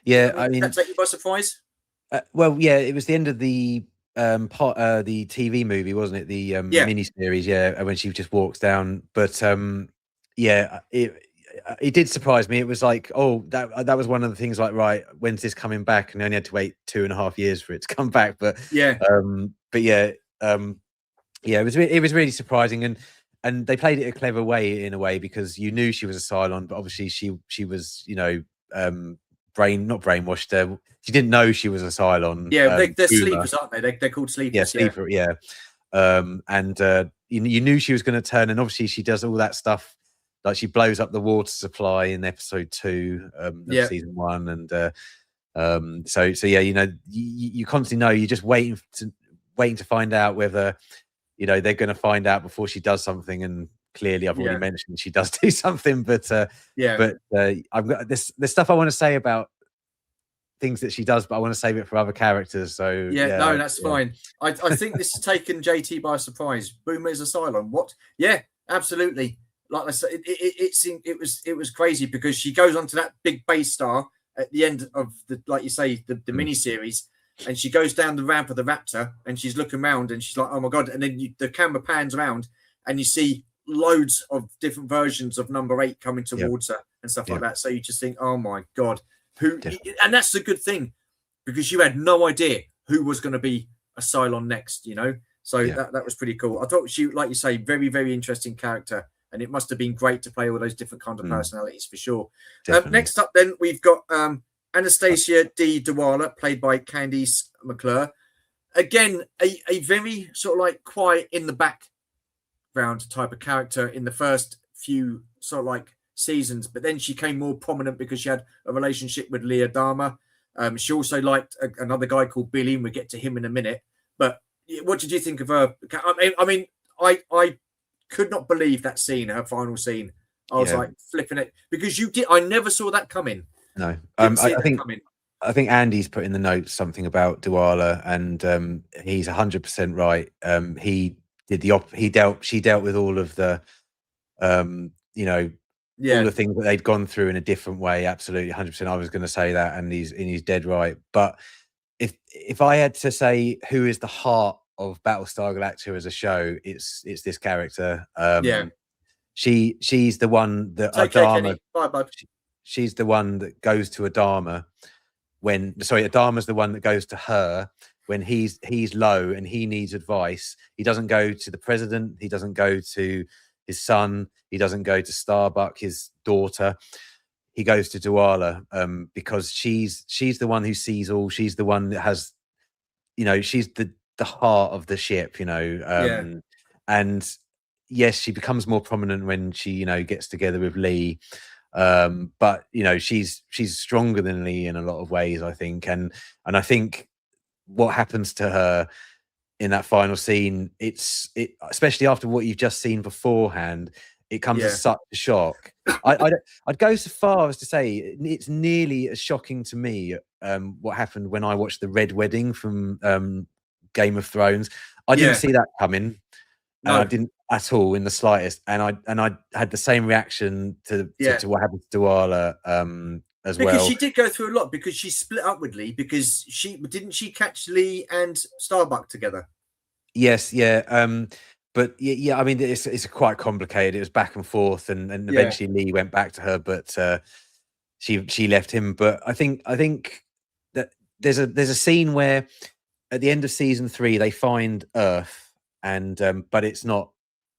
Yeah, I mean, did that take you by surprise? Well, yeah, it was the end of the the TV movie, wasn't it? The mini series, yeah, when she just walks down. But yeah, it did surprise me. It was like, oh, that was one of the things. Like, right, when's this coming back? And I only had to wait 2.5 years for it to come back. But yeah, yeah, yeah, it was really surprising, and they played it a clever way in a way, because you knew she was a Cylon, but obviously she was, you know, not brainwashed. She didn't know she was a Cylon. Yeah, they're sleepers, aren't they? They're called sleepers. Yeah, sleeper. Yeah. And you knew she was going to turn, and obviously she does all that stuff. Like, she blows up the water supply in episode 2 of season 1, and so yeah, you know, you constantly know, you're just waiting to find out whether, you know, they're going to find out before she does something. And clearly, I've already mentioned she does do something, but I've got this stuff I want to say about things that she does, but I want to save it for other characters. So no, that's fine. I think this has taken JT by surprise. Boomer is a Cylon. What? Yeah, absolutely. Like I said, it was crazy, because she goes onto that big base star at the end of the, like you say, the mini series, and she goes down the ramp of the Raptor, and she's looking around, and she's like, oh my god. And then the camera pans around, and you see loads of different versions of number 8 coming towards her and stuff like that. So you just think, oh my god, who? And that's the good thing, because you had no idea who was going to be a Cylon next, you know. So that was pretty cool. I thought she, like you say, very, very interesting character, and it must have been great to play all those different kinds of personalities, for sure. Next up, then, we've got Anastasia D. Dewala, played by Candice McClure. Again, a very sort of like quiet in the background type of character in the first few sort of like seasons, but then she came more prominent because she had a relationship with Leah Dharma. She also liked another guy called Billy, and we'll get to him in a minute. But what did you think of her? I mean, I could not believe that scene, her final scene. I was like flipping it, because I never saw that coming. No, I think Andy's put in the notes something about Dewala, and he's 100% right. She dealt with all of the, you know, all the things that they'd gone through in a different way. Absolutely, 100%. I was going to say that, and he's dead right. But if I had to say who is the heart of Battlestar Galactica as a show, it's this character. She's the one that Adama. Bye, bud. She's the one that goes to Adama Adama's the one that goes to her when he's low and he needs advice. He doesn't go to the president. He doesn't go to his son. He doesn't go to Starbuck, his daughter. He goes to Dewala, because she's the one who sees all. She's the one that has, you know, she's the heart of the ship, you know. And yes, she becomes more prominent when she, you know, gets together with Lee. But you know, she's stronger than Lee in a lot of ways, I think. And I think what happens to her in that final scene, especially after what you've just seen beforehand, it comes as such a shock. I'd go so far as to say it's nearly as shocking to me what happened when I watched the Red Wedding from Game of Thrones. I didn't see that coming. No. And I didn't at all in the slightest. And I had the same reaction to what happened to Dewala as well. Because she did go through a lot, because she split up with Lee, because she catch Lee and Starbuck together. Yes, but I mean, it's quite complicated. It was back and forth, and eventually Lee went back to her, but she left him. But I think that there's a scene where at the end of season 3 they find Earth, and but it's not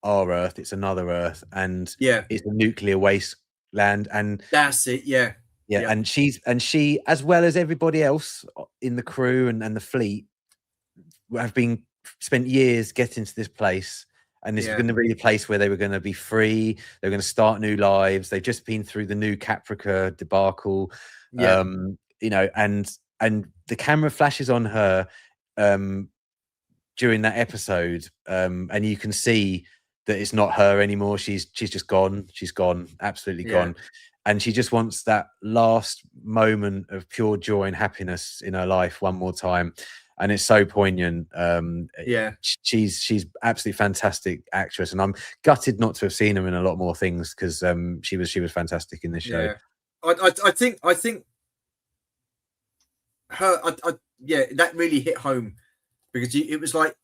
our Earth, it's another Earth, and it's a nuclear wasteland, and that's it. And she, as well as everybody else in the crew and the fleet, have been spent years getting to this place, and this is going to be a place where they were going to be free. They're going to start new lives. They've just been through the new Caprica debacle, you know, and the camera flashes on her during that episode, and you can see that it's not her anymore. She's just gone. She's gone, absolutely gone. and she just wants that last moment of pure joy and happiness in her life one more time. And it's so poignant. She's absolutely fantastic actress, and I'm gutted not to have seen her in a lot more things, because she was fantastic in this show. I think her that really hit home, because it was like,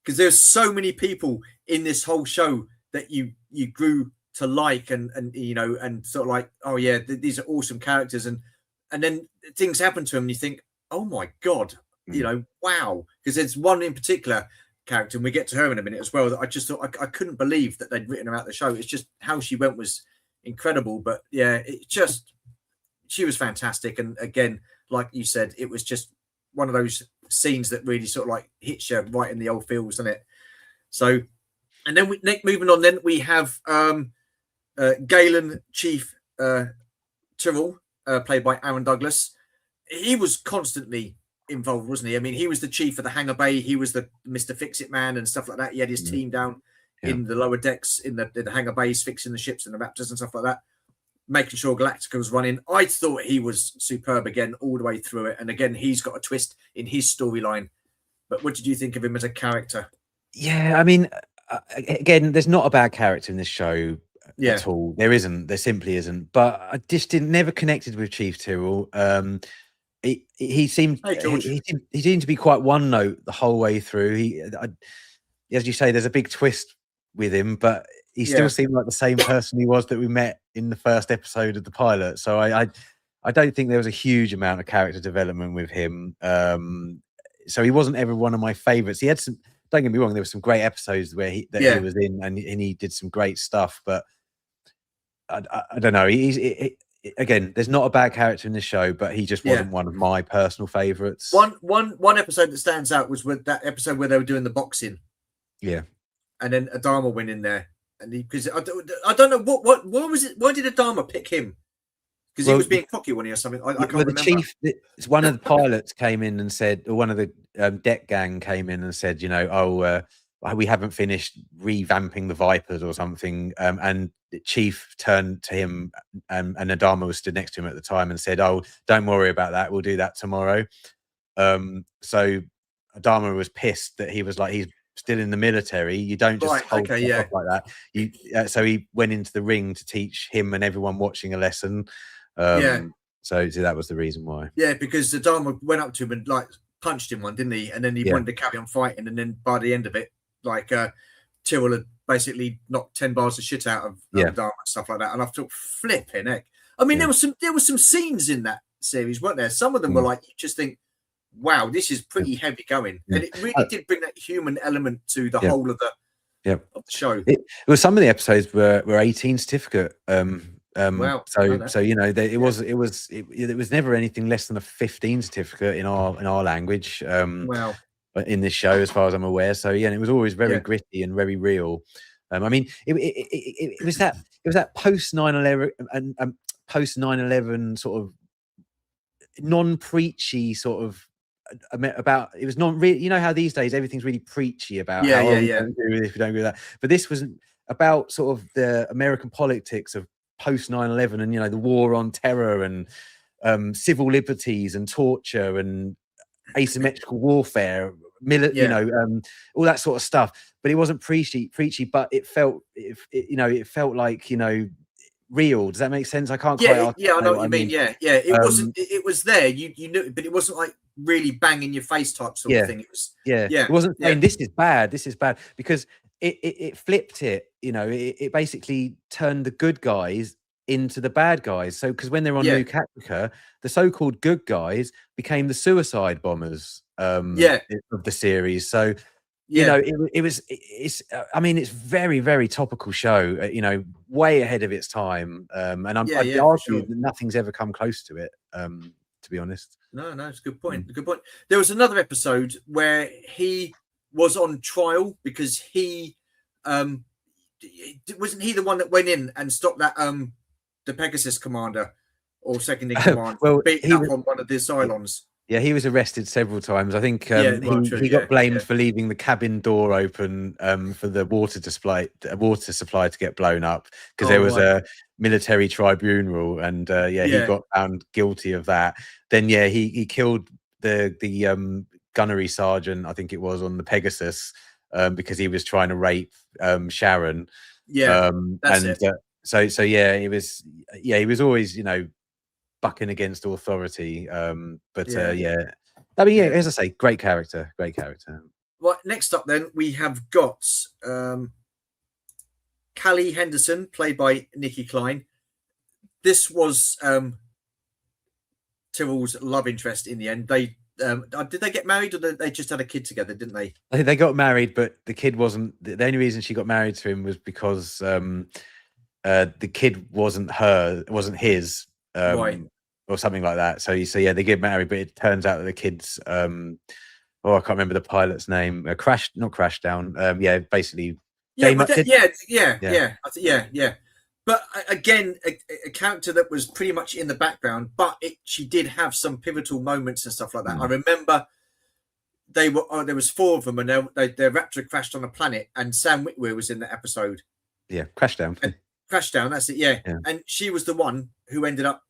because there's so many people in this whole show that you grew to like, and you know, and sort of like, oh yeah, these are awesome characters, and then things happen to them and you think, oh my god, you know, wow. Because there's one in particular character, and we get to her in a minute as well, that I just thought I couldn't believe that they'd written her out the show. It's just how she went was incredible. But yeah, she was fantastic. And again, like you said, it was just one of those scenes that really sort of like hits you right in the old feels, doesn't it? So, and then moving on, then we have Galen Chief Tyrrell, played by Aaron Douglas. He was constantly involved, wasn't he? I mean, he was the chief of the hangar bay. He was the Mr. Fix-It man and stuff like that. He had his team down in the lower decks, in the hangar bays, fixing the ships and the Raptors and stuff like that, making sure Galactica was running. I thought he was superb again all the way through it. And again, he's got a twist in his storyline. But what did you think of him as a character? Yeah, I mean, again, there's not a bad character in this show at all. There simply isn't. But I just never connected with Chief Tyrrell. He seemed he seemed to be quite one note the whole way through. As you say, there's a big twist with him, but he still seemed like the same person he was that we met in the first episode of the pilot. So I don't think there was a huge amount of character development with him. So he wasn't ever one of my favorites. He had some, don't get me wrong, there were some great episodes where he was in, and he did some great stuff, but I don't know. Again, there's not a bad character in this show, but he just wasn't one of my personal favorites. One episode that stands out was with that episode where they were doing the boxing. Yeah. And then Adama went in there, and because I don't know what was it? Why did Adama pick him? Because he was being cocky when he or something. I can't remember. The chief, one of the pilots came in and said, or one of the deck gang came in and said, you know, we haven't finished revamping the Vipers or something. And the chief turned to him, and Adama was stood next to him at the time, and said, "Oh, don't worry about that. We'll do that tomorrow." So Adama was pissed that he was like, he's still in the military. You don't just hold stuff like that. So he went into the ring to teach him and everyone watching a lesson. So that was the reason why. Yeah, because Adama went up to him and like punched him one, didn't he? And then he wanted to carry on fighting, and then by the end of it, like Tyrrell had basically knocked 10 bars of shit out of Adama and stuff like that. And I thought, flipping heck. I mean, there were some scenes in that series, weren't there? Some of them were like, you just think, wow, this is pretty heavy going. And it really did bring that human element to the whole of the show. Some of the episodes were 18 certificate. Wow. So you know, it was never anything less than a 15 certificate in our language. Wow. In this show, as far as I'm aware. So yeah, and it was always very gritty and very real. I mean, it was that post 9/11 and post 9/11 sort of non-preachy sort of about, it was not really, you know how these days everything's really preachy about we don't agree with this, we don't agree with that. But this was about sort of the American politics of post 9/11, and you know, the war on terror and civil liberties and torture and asymmetrical warfare, you know, all that sort of stuff. But it wasn't preachy, but it felt like, you know, real. Does that make sense? I can't quite I know what you mean. It wasn't, it was there, you knew, but it wasn't like really bang in your face type sort of thing. It was it wasn't saying this is bad, because it flipped it, you know. It basically turned the good guys into the bad guys. So because when they're on New Caprica, the so-called good guys became the suicide bombers of the series. So you know, it's I mean, it's very, very topical show, you know, way ahead of its time. And I'd argue that nothing's ever come close to it, to be honest. No, it's a good point. Good point. There was another episode where he was on trial because he wasn't he the one that went in and stopped that the Pegasus commander or second in command beating up on one of the Cylons. Yeah, he was arrested several times. I think Yeah, well, true. he got blamed Yeah. for leaving the cabin door open for the water supply to get blown up because there Oh, was right. a military tribunal, and yeah, he Yeah. got found guilty of that. Then yeah, he killed the gunnery sergeant, I think it was, on the Pegasus because he was trying to rape Sharon. Yeah. That's And it. so yeah, he was always, bucking against authority. But Yeah. yeah, I mean, yeah, Yeah. as I say, great character, great character. Right. Next up, then we have got Callie Henderson, played by Nikki Klein. This was Tyrrell's love interest in the end. They did they get married, or they just had a kid together, didn't they? I think they got married, but the kid wasn't. The only reason she got married to him was because the kid wasn't his, Right. or something like that. So yeah, they get married, but it turns out that the kid's I can't remember the pilot's name. Not crash down. Yeah, basically. Yeah, Came but up, did, yeah. yeah. But again, a character that was pretty much in the background, but she did have some pivotal moments and stuff like that. I remember there was 4 of them, and their Raptor crashed on a planet, and Sam Witwer was in the episode. Yeah, crash down. Crash down, that's it. Yeah, and she was the one who ended up,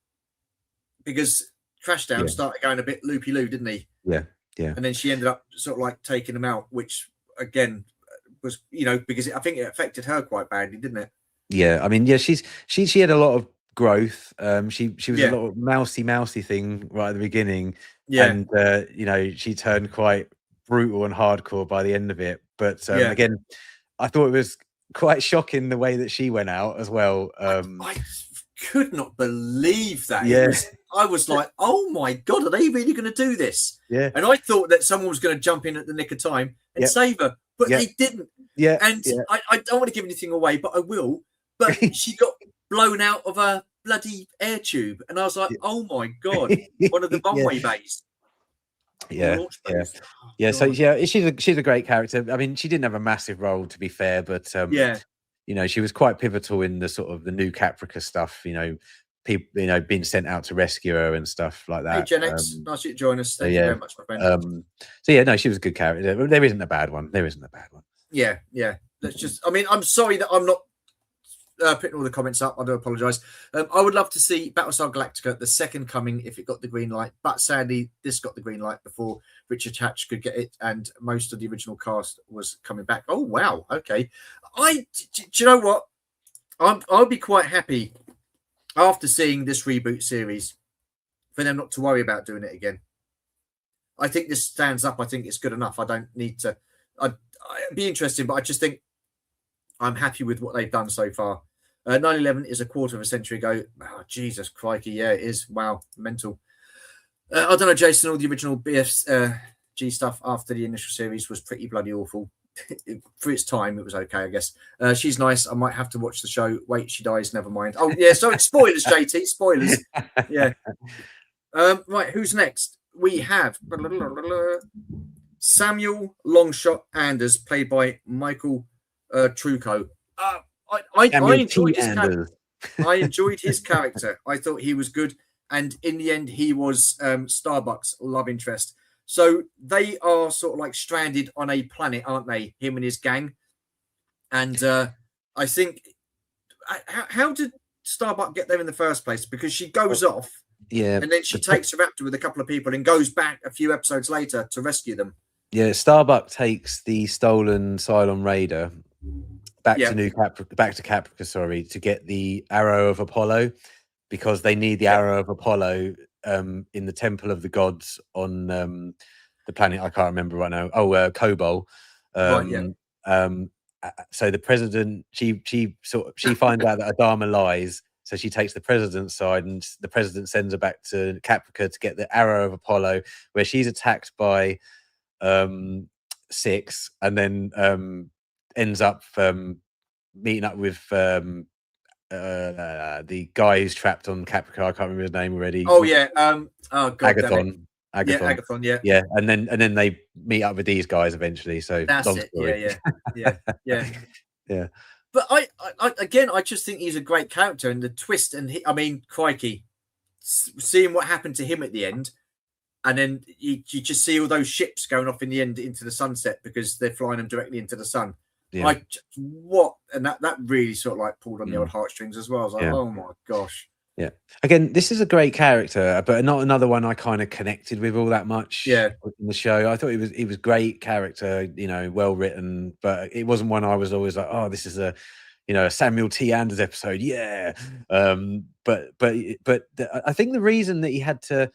because Crash down started going a bit loopy loo, didn't he? Yeah, yeah. And then she ended up sort of like taking him out, which again was, because I think it affected her quite badly, didn't it? Yeah, I mean, yeah, she had a lot of growth. She was a lot of mousy thing right at the beginning, and she turned quite brutal and hardcore by the end of it. But again, I thought it was quite shocking the way that she went out as well. I could not believe that. Yeah. I was like, oh my God, are they really going to do this? Yeah. And I thought that someone was going to jump in at the nick of time and save her, but they didn't. Yeah. And I don't want to give anything away, but I will. But she got blown out of a bloody air tube. And I was like, oh my God, one of the runway bays. Yeah. Yeah. So yeah, she's a great character. I mean, she didn't have a massive role, to be fair, but she was quite pivotal in the sort of the new Caprica stuff, people, being sent out to rescue her and stuff like that. Hey, Gen X, nice to join us. Thank you very much, my friend. So yeah, no, she was a good character. There isn't a bad one. Yeah. Let's just, I mean, I'm sorry that I'm not putting all the comments up. I do apologize. I would love to see Battlestar Galactica, the second coming, if it got the green light, but sadly this got the green light before Richard Hatch could get it, and most of the original cast was coming back. Oh wow, okay. Do you know what, I'll be quite happy after seeing this reboot series for them not to worry about doing it again. I think this stands up. I think it's good enough. I don't need to. I'd be interesting, but I just think I'm happy with what they've done so far. 9/11 is a quarter of a century ago. Oh, Jesus crikey, yeah, it is. Wow, mental. I don't know, Jason, all the original BFG stuff after the initial series was pretty bloody awful. For its time, it was okay, I guess. She's nice. I might have to watch the show. Wait, she dies. Never mind. Oh, yeah, so it's spoilers, JT. Spoilers. Yeah. Right, who's next? We have Samuel Longshot Anders, played by Michael Trucco. I enjoyed his character. I enjoyed his character. I thought he was good, and in the end, he was Starbuck's love interest. So they are sort of like stranded on a planet, aren't they? Him and his gang. And I think, how did Starbuck get there in the first place? Because she goes off, and then she takes a raptor with a couple of people and goes back a few episodes later to rescue them. Yeah, Starbuck takes the stolen Cylon Raider back to Caprica, sorry, to get the Arrow of Apollo, because they need the Arrow of Apollo in the Temple of the Gods on the planet I can't remember right now. Oh, Kobol. So the president, she finds out that Adama lies, so she takes the president's side, and the president sends her back to Caprica to get the Arrow of Apollo, where she's attacked by Six, and then ends up meeting up with the guy who's trapped on Caprica. I can't remember his name already. Oh yeah, oh God, Agathon. Yeah, Agathon. Yeah, and then they meet up with these guys eventually. So that's it. Story. Yeah. But I just think he's a great character, and the twist, and I mean, crikey, seeing what happened to him at the end, and then you just see all those ships going off in the end into the sunset because they're flying them directly into the sun. Yeah. And that really sort of like pulled on the old heartstrings as well. I was like, oh my gosh. Yeah. Again, this is a great character, but not another one I kind of connected with all that much. Yeah. In the show, I thought he was great character, well written, but it wasn't one I was always like, oh, this is a Samuel T. Anders episode. Yeah. But I think the reason that he had to,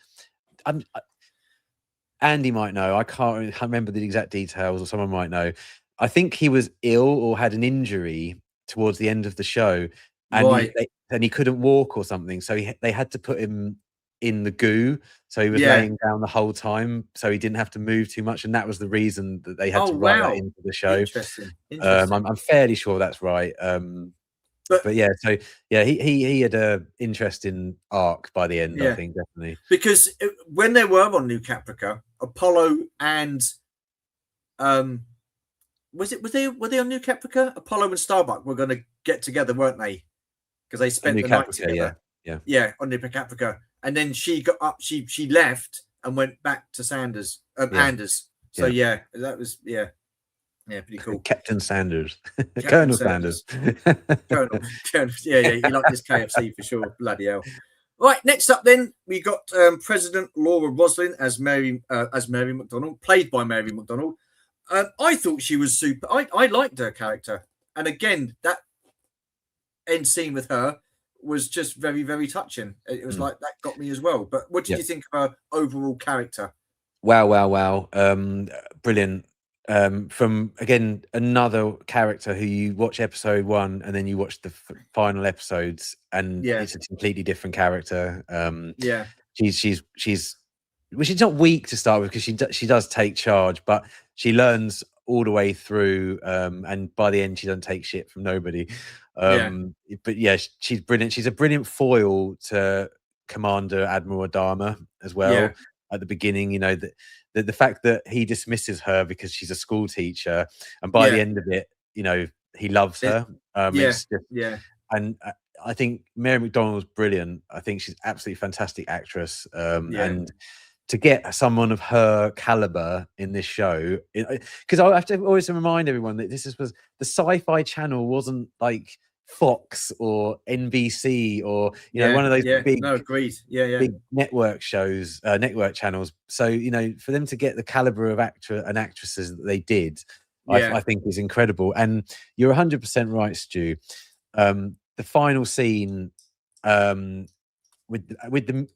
Andy might know, I can't remember the exact details, or someone might know. I think he was ill or had an injury towards the end of the show, and he couldn't walk or something. So they had to put him in the goo. So he was laying down the whole time, so he didn't have to move too much. And that was the reason that they had to write that into the show. Interesting. I'm fairly sure that's right. But yeah, so yeah, he had a interesting arc by the end. I think definitely, because when they were on New Caprica, Apollo and were they on New Caprica? Apollo and Starbuck were going to get together, weren't they? Because they spent the night together. Yeah, on New Caprica, and then she got up. She left and went back to Anders. So that was pretty cool. Captain Sanders, Colonel Sanders. Colonel. Yeah, he liked his KFC for sure. Bloody hell. Right, next up then we got President Laura Roslin as Mary McDonnell, played by Mary McDonnell. I thought she was super. I liked her character, and again that end scene with her was just very, very touching. It was like that got me as well. But what did you think of her overall character? Wow. Brilliant. From again another character who you watch episode 1 and then you watch the final episodes, and it's a completely different character. She's not weak to start with, because she does take charge, but she learns all the way through, and by the end she doesn't take shit from nobody. But yeah, she's brilliant. She's a brilliant foil to Commander Admiral Adama as well. At the beginning, the fact that he dismisses her because she's a school teacher, and by the end of it, he loves her. And I think Mary McDonnell's brilliant. I think she's absolutely fantastic actress. And to get someone of her caliber in this show, because I have to always remind everyone that this was the Sci-Fi Channel, wasn't like Fox or NBC or one of those big big network shows, network channels. So for them to get the caliber of actor and actresses that they did, I think is incredible. And you're 100% right, Stu. The final scene with the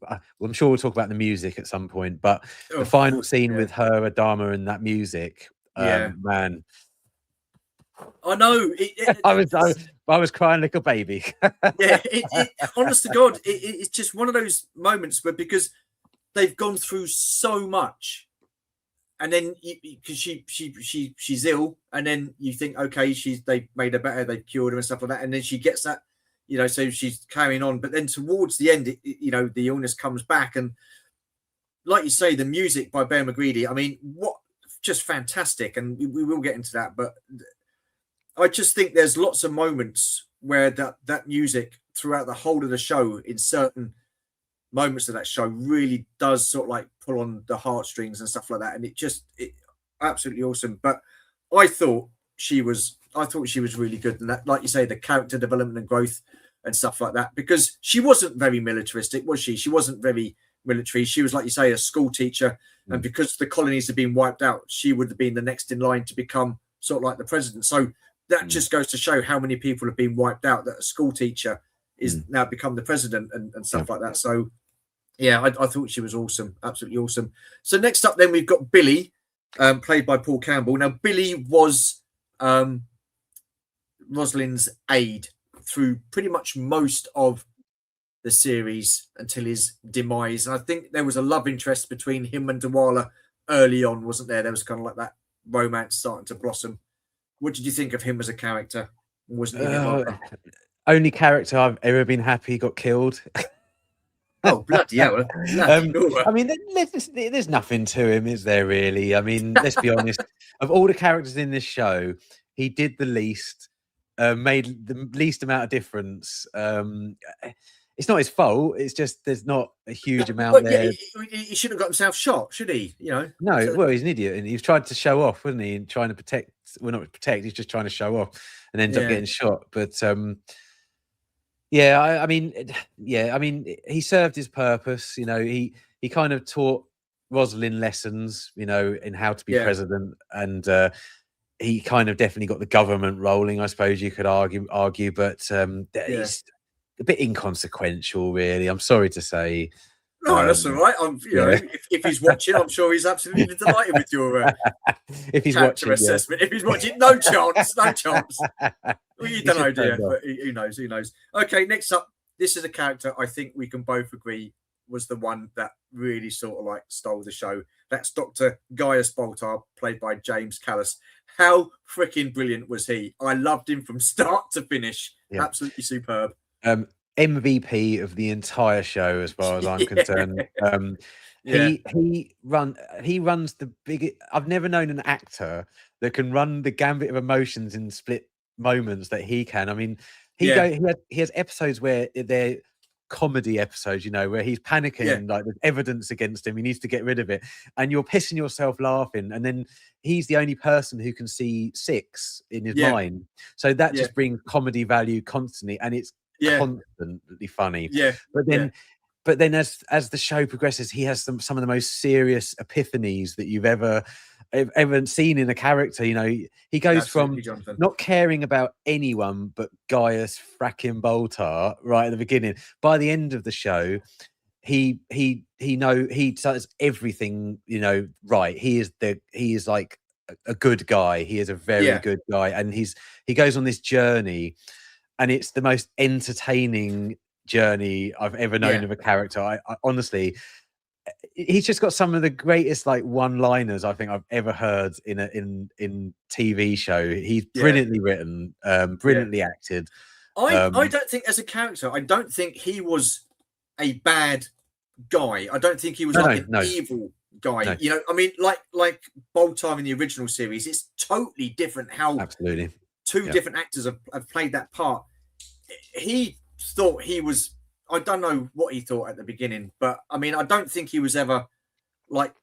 I'm sure we'll talk about the music at some point, but the final scene with her, Adama, and that music, man. I know. I was crying like a baby. Honest to God, it's just one of those moments where, because they've gone through so much, and then because she's ill, and then you think, okay, they made her better, they've cured her and stuff like that, and then she gets that, so she's carrying on. But then towards the end, the illness comes back, and like you say, the music by Bear McCready, I mean, what just fantastic, and we will get into that, but I just think there's lots of moments where that music throughout the whole of the show, in certain moments of that show, really does sort of like pull on the heartstrings and stuff like that. And it absolutely awesome. But I thought she was really good. And that, like you say, the character development and growth and stuff like that, because she wasn't very militaristic, was she? She wasn't very military. She was, like you say, a school teacher. And because the colonies had been wiped out, she would have been the next in line to become sort of like the president. So that just goes to show how many people have been wiped out, that a school teacher is now become the president and stuff like that. So, I thought she was awesome. Absolutely awesome. So next up then we've got Billy, played by Paul Campbell. Now, Billy was Rosalind's aide through pretty much most of the series until his demise. And I think there was a love interest between him and Dawala early on, wasn't there? There was kind of like that romance starting to blossom. What did you think of him as a character? Wasn't he only character I've ever been happy got killed? Oh, bloody hell. I mean, there's nothing to him, is there, really? I mean, let's be honest. Of all the characters in this show, he did the least, made the least amount of difference. it's not his fault. It's just there's not a huge amount Well, there. he shouldn't have got himself shot, should he? You know. No, So, well, he's an idiot, and he's tried to show off, wasn't he? And trying to protect, well, not protect. He's just trying to show off, and ends up getting shot. But yeah, I mean, yeah, I mean, he served his purpose. You know, he kind of taught Rosalind lessons, you know, in how to be president, and he kind of definitely got the government rolling, I suppose you could argue, but he's a bit inconsequential, really. I'm sorry to say. No, that's all right. You know, if he's watching, I'm sure he's absolutely delighted with your if he's character watching, assessment. If he's watching, no chance, no chance. Well, you don't know, dear, but who knows? Who knows? Okay, next up, this is a character I think we can both agree was the one that really sort of like stole the show. That's Dr. Gaius Baltar, played by James Callis. How freaking brilliant was he? I loved him from start to finish. Absolutely superb. MVP of the entire show, as far as I'm concerned. He runs the biggest. I've never known an actor that can run the gambit of emotions in split moments that he can. I mean, he has episodes where they're comedy episodes, you know, where he's panicking, like there's evidence against him, he needs to get rid of it, and you're pissing yourself laughing, and then he's the only person who can see 6 in his mind, so that just brings comedy value constantly, and it's constantly funny. But then as the show progresses, he has some of the most serious epiphanies that you've ever seen in a character. You know, he goes from not caring about anyone but Gaius fracking Baltar right at the beginning. By the end of the show, he does everything, you know, right. He is like a good guy. He is a very good guy, and he goes on this journey, and it's the most entertaining journey I've ever known of a character. I honestly, he's just got some of the greatest like one-liners I think I've ever heard in TV show. He's brilliantly written, brilliantly acted. I don't think as a character, I don't think he was a bad guy. I don't think he was an evil guy. No. You know, I mean, like Baltar in the original series, it's totally different how absolutely two different actors have played that part. He thought he was, I don't know what he thought at the beginning, but I mean, I don't think he was ever like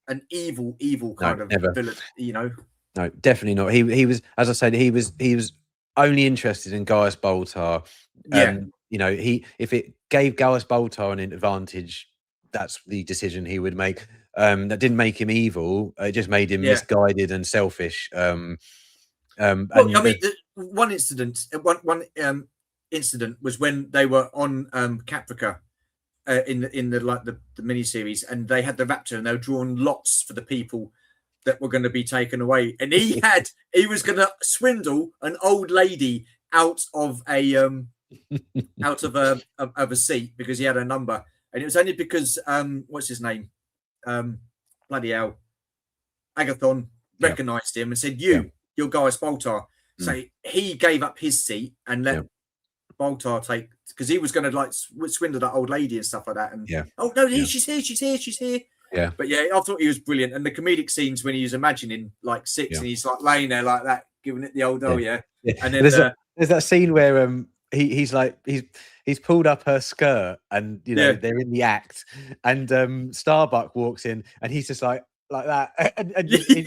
an evil kind of villain, you know. No, definitely not. He was, as I said, he was only interested in Gaius Baltar. You know, if it gave Gaius Baltar an advantage, that's the decision he would make. That didn't make him evil. It just made him misguided and selfish. Well, I mean, one incident was when they were on Caprica in the mini series, and they had the Raptor, and they were drawing lots for the people that were going to be taken away, and he was going to swindle an old lady out of a seat because he had a number, and it was only because what's his name, bloody hell, Agathon recognized him and said, "You're Gaius Baltar." So he gave up his seat and let Baltar take, because he was going to like swindle that old lady and stuff like that. And oh no, she's here. Yeah. But yeah, I thought he was brilliant. And the comedic scenes when he was imagining like 6 and he's like laying there like that, giving it the old And then there's that scene where he's pulled up her skirt, and you know they're in the act, and Starbuck walks in, and he's just like that, and he's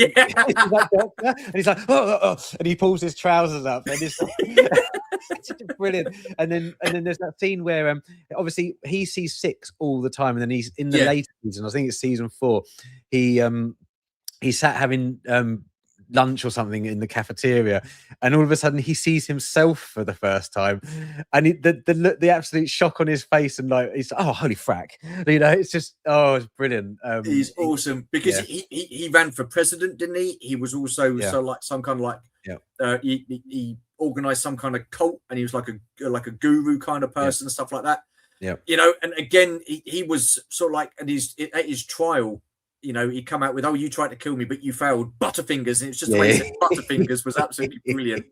like, Doctor? And he's like, oh, and he pulls his trousers up, and it's brilliant. And then there's that scene where obviously he sees 6 all the time, and then he's in the later season, I think it's season 4, he sat having lunch or something in the cafeteria, and all of a sudden he sees himself for the first time, and the absolute shock on his face, and like he's like, oh holy frack, you know, it's just it's brilliant. He's awesome because he ran for president, didn't he? He was also so like some kind of like he organized some kind of cult, and he was like a guru kind of person and stuff like that. You know, and again he was sort of like at his trial. You know, he come out with, "Oh, you tried to kill me, but you failed." Butterfingers, and it's just the way he said Butterfingers was absolutely brilliant.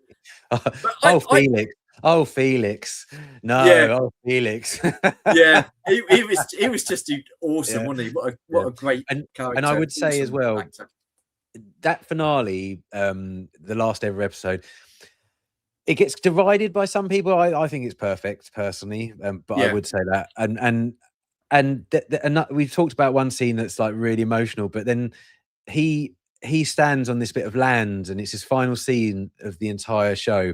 Felix, no, Felix. he was just awesome, wasn't he? What a great character. And I would say as well, actor. That finale, the last ever episode, it gets divided by some people. I think it's perfect personally, but I would say that. And we've talked about one scene that's like really emotional, but then he stands on this bit of land, and it's his final scene of the entire show.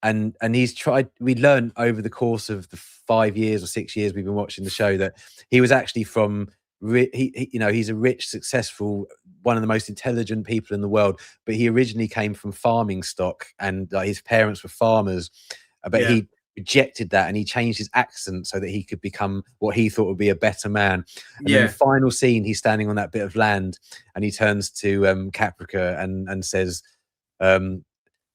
And he's tried. We learned over the course of the 5 years or 6 years we've been watching the show that he was actually from. He's a rich, successful, one of the most intelligent people in the world. But he originally came from farming stock, and his parents were farmers. But he rejected that, and he changed his accent so that he could become what he thought would be a better man. And then the final scene, he's standing on that bit of land, and he turns to Caprica and says,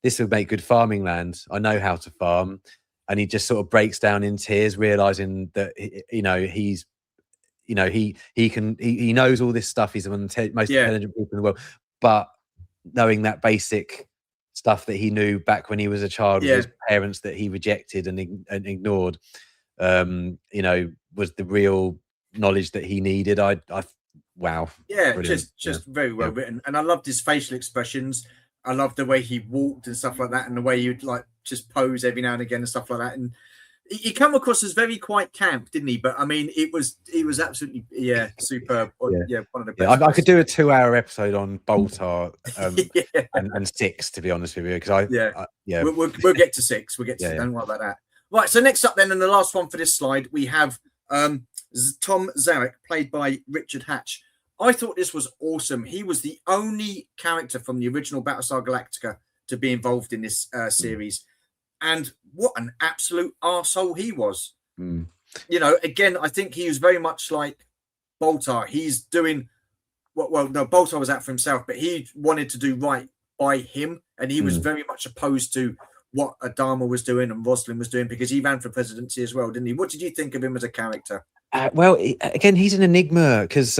"This would make good farming land. I know how to farm." And he just sort of breaks down in tears, realizing that he knows all this stuff. He's one of the most intelligent people in the world, but knowing that basic stuff that he knew back when he was a child with his parents that he rejected and ignored, was the real knowledge that he needed. Wow. Yeah, just very well written. And I loved his facial expressions. I loved the way he walked and stuff like that, and the way you'd like just pose every now and again and stuff like that. And he came across as very quite camp, didn't he? But I mean, he was absolutely superb. One of the best. I could do a 2-hour episode on Baltar and 6, to be honest with you, because we'll get to 6. We'll get to don't worry about that. Right. So next up, then, and the last one for this slide, we have Tom Zarek, played by Richard Hatch. I thought this was awesome. He was the only character from the original Battlestar Galactica to be involved in this series. And what an absolute arsehole he was. Again, I think he was very much like Baltar. He's doing Baltar was out for himself, but he wanted to do right by him. And he was very much opposed to what Adama was doing and Roslin was doing, because he ran for presidency as well, didn't he? What did you think of him as a character? Again, he's an enigma, because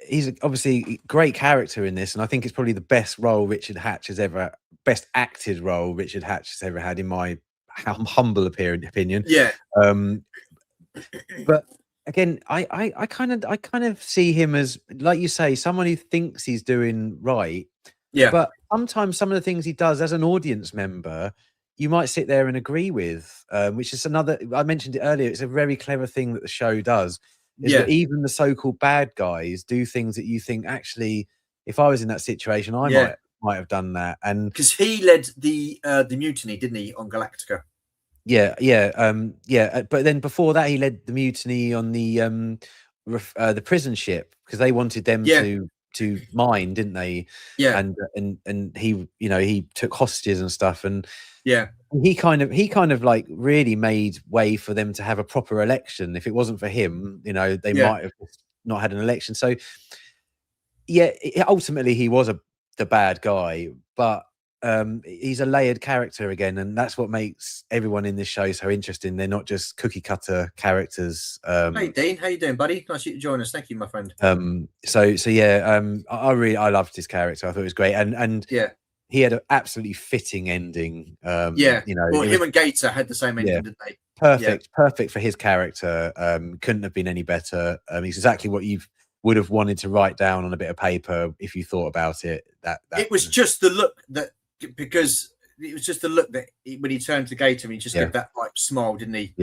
he's obviously a great character in this, and I think it's probably the best acted role Richard Hatch has ever had, in my humble opinion. But again, I kind of see him as, like you say, someone who thinks he's doing right. But sometimes some of the things he does as an audience member, you might sit there and agree with, which is another, I mentioned it earlier, it's a very clever thing that the show does, is that even the so-called bad guys do things that you think, actually, if I was in that situation, I might have done that. And because he led the mutiny, didn't he, on Galactica? But then before that, he led the mutiny on the prison ship, because they wanted them to mine, didn't they? And he took hostages and stuff, and he kind of like really made way for them to have a proper election. If it wasn't for him, they might have not had an election. So ultimately he was the bad guy, but he's a layered character again, and that's what makes everyone in this show so interesting. They're not just cookie cutter characters. Hey Dean, how you doing, buddy? Nice you to join us. Thank you, my friend. I loved his character. I thought it was great, and he had an absolutely fitting ending. Him and Gator had the same ending, didn't they? Perfect for his character. Couldn't have been any better. He's exactly what you would have wanted to write down on a bit of paper if you thought about it. It was just the look that, because it was just the look that when he turned to Gator, he just gave that like smile, didn't he?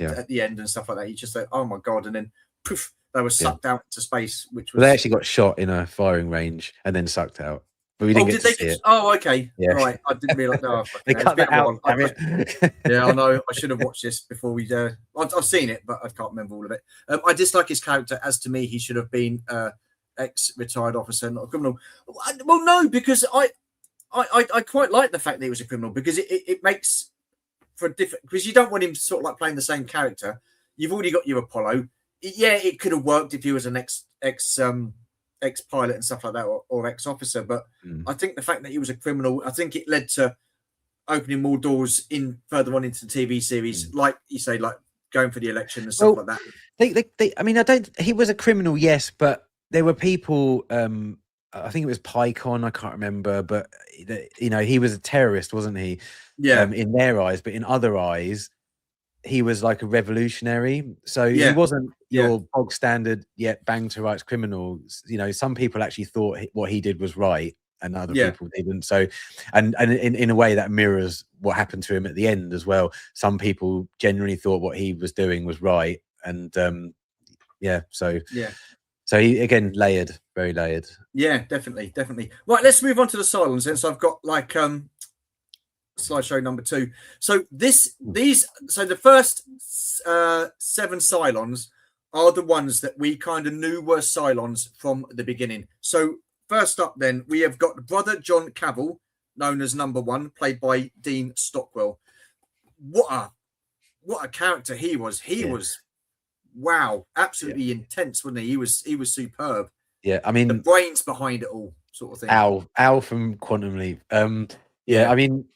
At the end and stuff like that. He just said, "Oh my god!" And then poof, they were sucked out into space. Which was they actually got shot in a firing range and then sucked out. But we didn't get to see it. Oh, okay. Yeah. Right. I didn't realise. No, they cut that out. I know. I should have watched this before we. I've seen it, but I can't remember all of it. I dislike his character. As to me, he should have been ex-retired officer, not a criminal. Well, no, because I quite like the fact that he was a criminal, because it makes for a different. Because you don't want him sort of like playing the same character. You've already got your Apollo. Yeah, it could have worked if he was an ex-pilot and stuff like that, or ex-officer, but I think the fact that he was a criminal, I think it led to opening more doors in further on into the TV series, like you say, like going for the election and stuff like that. He was a criminal, yes, but there were people, I think it was PyCon, I can't remember, but he was a terrorist, wasn't he? In their eyes, but in other eyes, he was like a revolutionary. So he wasn't your bog standard yet bang to rights criminal. Some people actually thought what he did was right. and other people didn't. So, and in a way that mirrors what happened to him at the end as well. Some people genuinely thought what he was doing was right, and so he again layered, very layered. Yeah, definitely. Right, let's move on to the Cylons then. So I've got like slideshow number 2. So the first 7 Cylons are the ones that we kind of knew were Cylons from the beginning. So first up then we have got brother John Cavill, known as Number 1, played by Dean Stockwell. What a character he was. He was wow, absolutely intense, wasn't he? He was superb. Yeah, I mean, the brains behind it all, sort of thing. Al from Quantum Leap. I mean,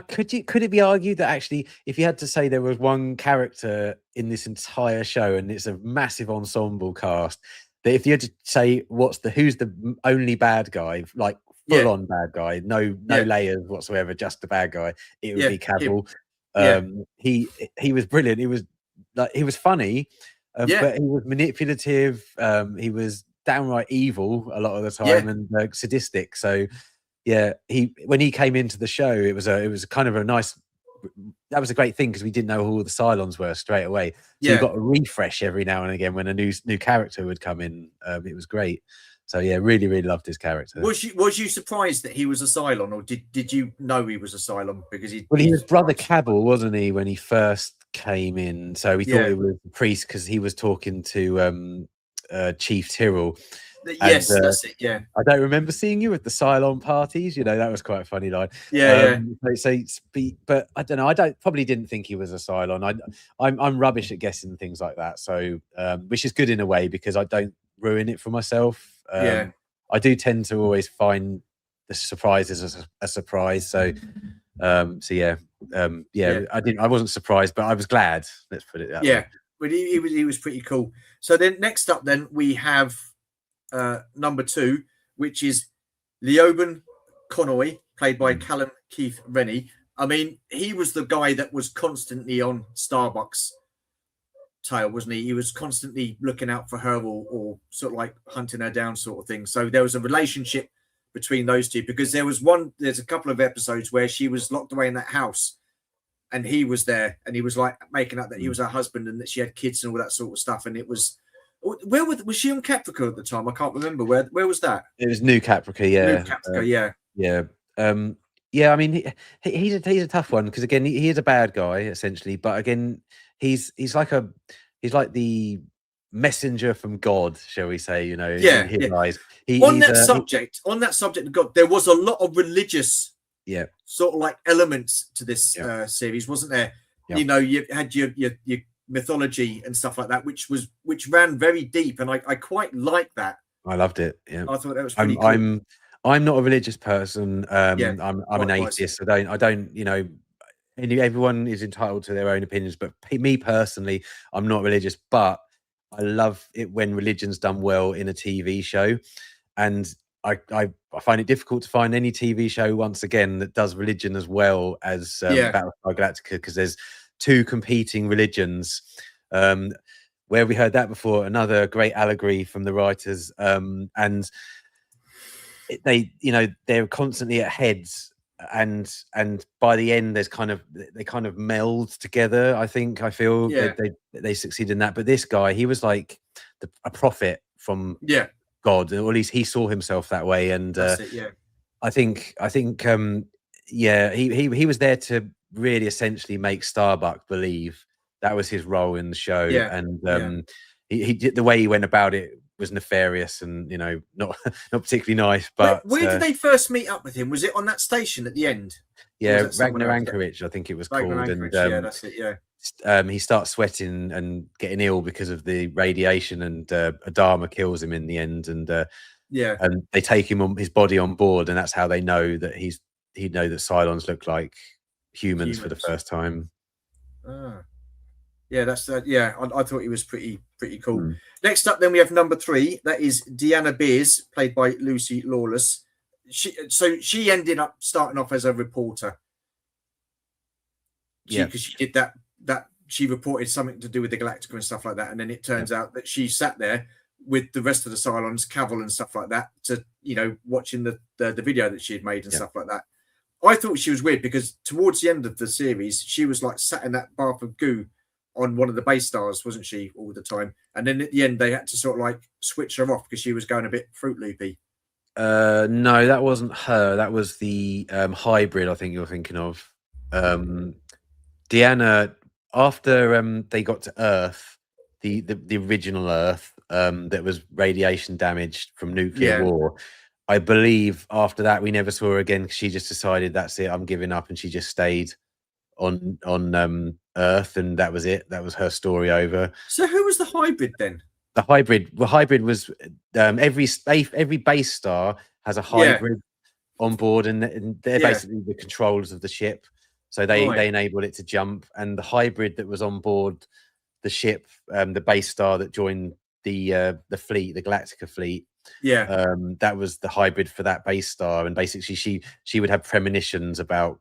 could it be argued that actually, if you had to say there was one character in this entire show, and it's a massive ensemble cast, that if you had to say who's the only bad guy, like full on bad guy, no layers whatsoever, just the bad guy, it would be Cavill. He was brilliant. He was funny, but he was manipulative. He was downright evil a lot of the time, and sadistic. So when he came into the show, it was kind of a nice. That was a great thing because we didn't know who all the Cylons were straight away. So you got a refresh every now and again when a new character would come in. It was great. So really, really loved his character. Was you surprised that he was a Cylon, or did you know he was a Cylon because he was brother Cavill, wasn't he, when he first came in? So we thought it was the priest because he was talking to Chief Tyrrell. Yes, that's it. Yeah, I don't remember seeing you at the Cylon parties. That was quite a funny line. But I don't know. I probably didn't think he was a Cylon. I'm rubbish at guessing things like that. So which is good in a way because I don't ruin it for myself. I do tend to always find the surprises a surprise. So I wasn't surprised, but I was glad. Let's put it that way. But he was pretty cool. So then next up, then we have number 2, which is Leoben Connoy, played by Callum Keith Rennie. I mean, he was the guy that was constantly on Starbucks' tail, wasn't he? He was constantly looking out for her or sort of like hunting her down, sort of thing. So there was a relationship between those two because there's a couple of episodes where she was locked away in that house and he was there and he was like making up that he was her husband and that she had kids and all that sort of stuff. And it was, was she on Caprica at the time? I can't remember. Where was that? It was New Caprica, New Caprica, I mean, he's a tough one because again, he is a bad guy essentially, but again, he's like the messenger from God, shall we say? In his eyes. On that subject of God, there was a lot of religious, sort of like elements to this series, wasn't there? Yeah. You had your mythology and stuff like that, which ran very deep, and I quite liked that. I loved it. Yeah, I thought that was pretty cool. I'm not a religious person. I'm an atheist. So I don't. Everyone is entitled to their own opinions, but me personally, I'm not religious. But I love it when religion's done well in a TV show, and I find it difficult to find any TV show once again that does religion as well as Battlestar Galactica, because there's 2 competing religions. Where we heard that before, another great allegory from the writers, and they're constantly at heads, and by the end they kind of meld together. I feel they succeed in that. But this guy, he was like a prophet from God, or at least he saw himself that way. And I think he was there to really essentially make Starbuck believe. That was his role in the show. He did, the way he went about it was nefarious and not particularly nice. But where did they first meet up with him? Was it on that station at the end? Ragnar Anchorage, I think it was called. And that's it. He starts sweating and getting ill because of the radiation, and Adama kills him in the end. And and they take his body on board, and that's how they know that he'd know that Cylons look like humans for the first time. That's I thought he was pretty cool. Next up, then we have number 3. That is Deanna Beers, played by Lucy Lawless. She ended up starting off as a reporter. Because she did that she reported something to do with the Galactica and stuff like that, and then it turns out that she sat there with the rest of the Cylons, Cavill and stuff like that, to watching the video that she had made and stuff like that. I thought she was weird because towards the end of the series, she was like sat in that bath of goo on one of the base stars, wasn't she, all the time? And then at the end, they had to sort of like switch her off because she was going a bit Fruit Loopy. No, that wasn't her. That was the hybrid. I think you're thinking of. Deanna, after they got to Earth, the original Earth that was radiation damaged from nuclear war. I believe after that we never saw her again. She just decided that's it. I'm giving up, and she just stayed on Earth, and that was it. That was her story over. So who was the hybrid then? The hybrid was every base star has a hybrid on board, and they're basically the controllers of the ship. So they enabled it to jump, and the hybrid that was on board the ship, the base star that joined the fleet, the Galactica fleet. That was the hybrid for that base star, and basically she would have premonitions about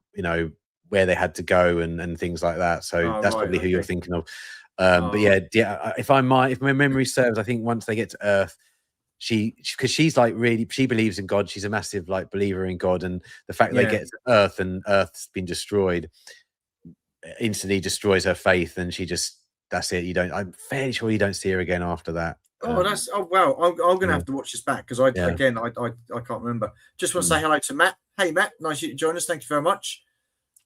where they had to go and things like that. So that's probably who you're thinking of. But if my memory serves, I think once they get to Earth, because she's like she believes in God. She's a massive like believer in God, and the fact they get to Earth and Earth's been destroyed instantly destroys her faith, and that's it. I'm fairly sure you don't see her again after that. Wow! I'm gonna have to watch this back because I can't remember. Just want to say hello to Matt. Hey Matt, nice you to join us. Thank you very much.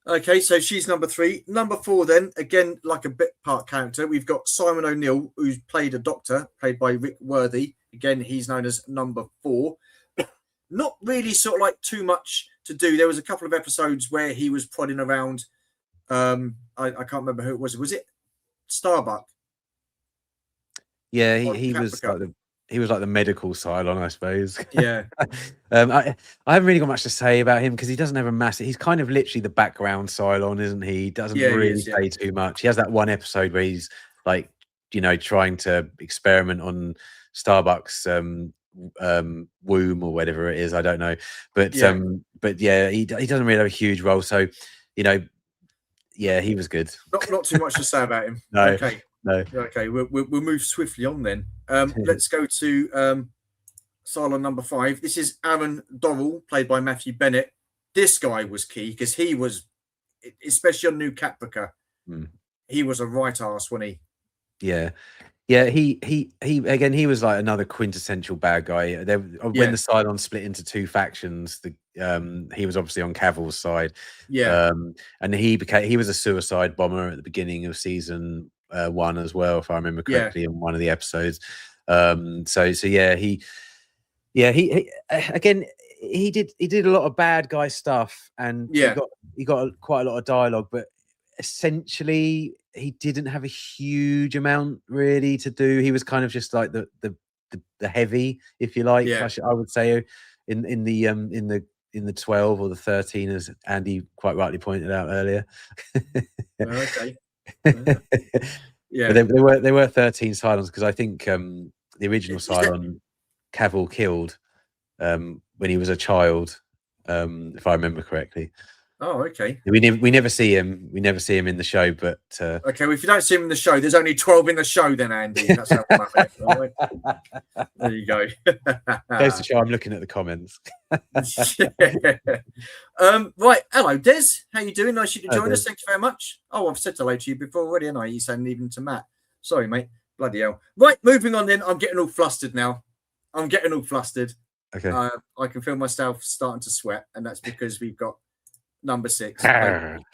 Okay, so she's number 3. Number 4, then again, like a bit part character, we've got Simon O'Neill, who's played a doctor, played by Rick Worthy. Again, he's known as number 4. Not really sort of like too much to do. There was a couple of episodes where he was prodding around. I can't remember who it was. Was it Starbuck? Yeah, he was like the medical Cylon, I suppose. Yeah. I haven't really got much to say about him because he doesn't have a massive. He's kind of literally the background Cylon, isn't he? He doesn't really say too much. He has that one episode where he's like, trying to experiment on Starbuck's womb or whatever it is. I don't know, but he doesn't really have a huge role. So, he was good. Not too much to say about him. No. Okay. No. Okay, we'll move swiftly on then. Let's go to Cylon number 5. This is Aaron Dorrell, played by Matthew Bennett. This guy was key because he was, especially on New Caprica, he was a right arse, wasn't he? Yeah. He was like another quintessential bad guy. When the Cylons split into 2 factions, he was obviously on Cavill's side. And he was a suicide bomber at the beginning of season 1 as well, if I remember correctly, in one of the episodes. He did a lot of bad guy stuff, and he got quite a lot of dialogue, but essentially he didn't have a huge amount really to do. He was kind of just like the heavy, if you like. I would say in the 12 or the 13, as Andy quite rightly pointed out earlier. Okay. But there were 13 Cylons, because I think the original Cylon Cavill killed when he was a child, if I remember correctly. Oh, okay. We never see him. We never see him in the show, but okay. Well, if you don't see him in the show, there's only 12 in the show, then, Andy. That's how I'm at it, right? There you go. Goes to show I'm looking at the comments. Right. Hello, Des. How you doing? Nice you to join us. Thank you very much. Oh, I've said hello to you before already, haven't I? You saying even to Matt. Sorry, mate. Bloody hell. Right. Moving on. Then I'm getting all flustered now. Okay. I can feel myself starting to sweat, and that's because we've got number 6. Tricia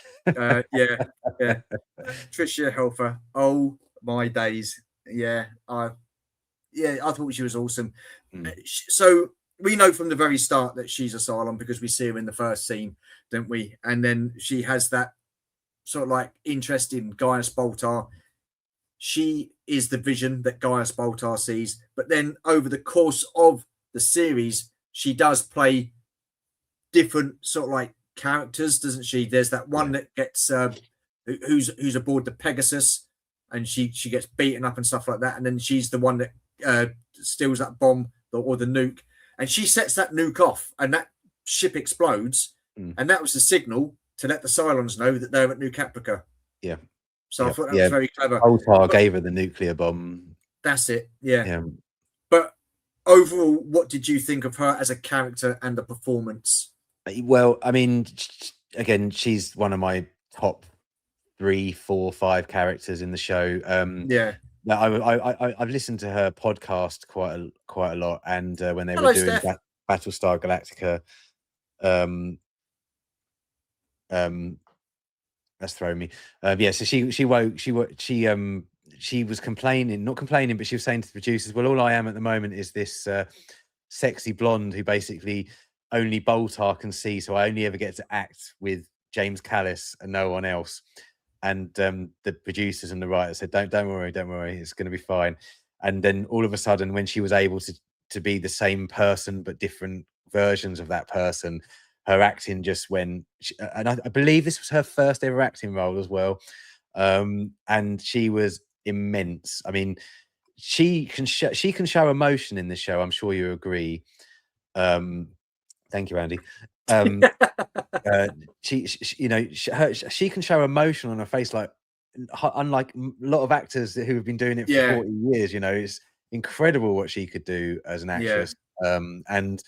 Helfer. Oh my days. I thought she was awesome. So we know from the very start that she's a Cylon because we see her in the first scene, don't we? And then she has that sort of like interest in Gaius Baltar. She is the vision that Gaius Baltar sees, but then over the course of the series, she does play different sort of like characters, doesn't she? There's that one that gets who's aboard the Pegasus, and she gets beaten up and stuff like that, and then she's the one that steals that bomb or the nuke, and she sets that nuke off, and that ship explodes, and that was the signal to let the Cylons know that they're at New Caprica. So I thought that was very clever. Baltar gave her the nuclear bomb. That's it. overall, what did you think of her as a character and the performance? Well, I mean, again, she's one of my top 3, 4, 5 characters in the show. Yeah. I've listened to her podcast quite a lot, and when they were Hello, doing Steph. Battlestar Galactica, um, that's thrown me. Yeah, so she was complaining, not complaining, but she was saying to the producers, "Well, all I am at the moment is this sexy blonde who basically only Boltar can see, so I only ever get to act with James Callis and no one else." And the producers and the writers said, don't worry, it's going to be fine." And then all of a sudden, when she was able to be the same person but different versions of that person, her acting just went. And I believe this was her first ever acting role as well, and she was immense. I mean, she can show emotion in this show. I'm sure you agree. Thank you, Andy. She can show emotion on her face, like unlike a lot of actors who have been doing it for 40 years. It's incredible what she could do as an actress. And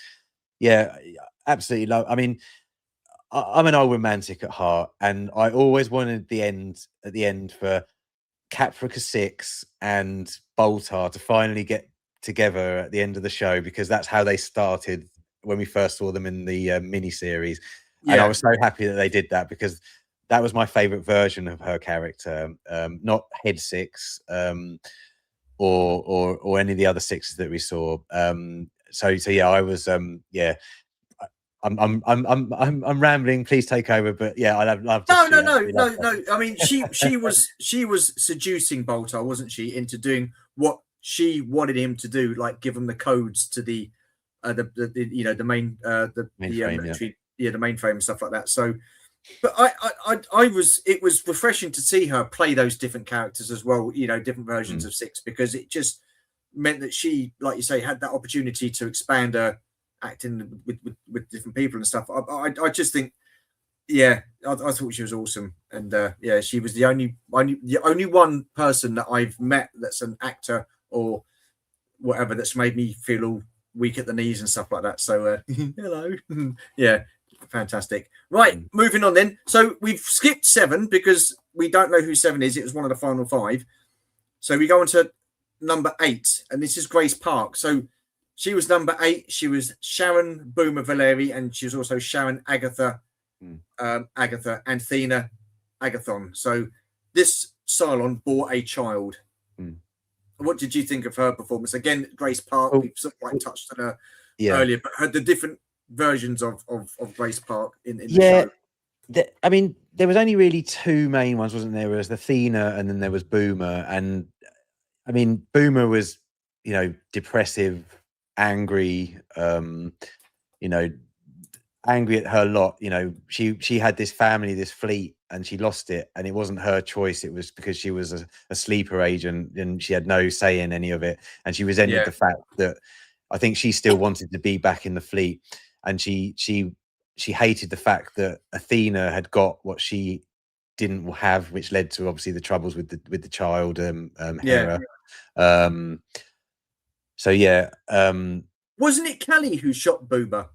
yeah, absolutely love. I mean, I'm an old romantic at heart, and I always wanted at the end for Caprica 6 and Boltar to finally get together at the end of the show, because that's how they started when we first saw them in the mini series. And I was so happy that they did that, because that was my favorite version of her character, not Head 6 or any of the other 6s that we saw. So yeah, I was I'm rambling. Please take over. But yeah, I love. No. I mean, she was seducing Boltar, wasn't she, into doing what she wanted him to do, like give him the codes to the main military, the mainframe and stuff like that. So, but it was refreshing to see her play those different characters as well, different versions of 6, because it just meant that she, like you say, had that opportunity to expand her acting with different people and stuff. I just think, I thought she was awesome, and she was the only one person that I've met that's an actor or whatever that's made me feel all weak at the knees and stuff like that. So hello. Yeah, fantastic. Right, moving on then. So we've skipped 7 because we don't know who 7 is. It was one of the final 5. So we go on to number 8, and this is Grace Park. So she was number 8. She was Sharon Boomer Valeri, and she was also Sharon Agatha Anthena Agathon. So this Cylon bore a child. What did you think of her performance? Again, Grace Park, we've sort of like touched on her earlier, but had the different versions of Grace Park in the show. I mean, there was only really 2 main ones, wasn't there? There was Athena, and then there was Boomer. And I mean, Boomer was, depressive, angry, angry at her lot. She had this family, this fleet, and she lost it, and it wasn't her choice. It was because she was a sleeper agent, and she had no say in any of it. And she resented the fact that, I think she still wanted to be back in the fleet, and she hated the fact that Athena had got what she didn't have, which led to obviously the troubles with the child, Hera. Wasn't it Callie who shot Boomer?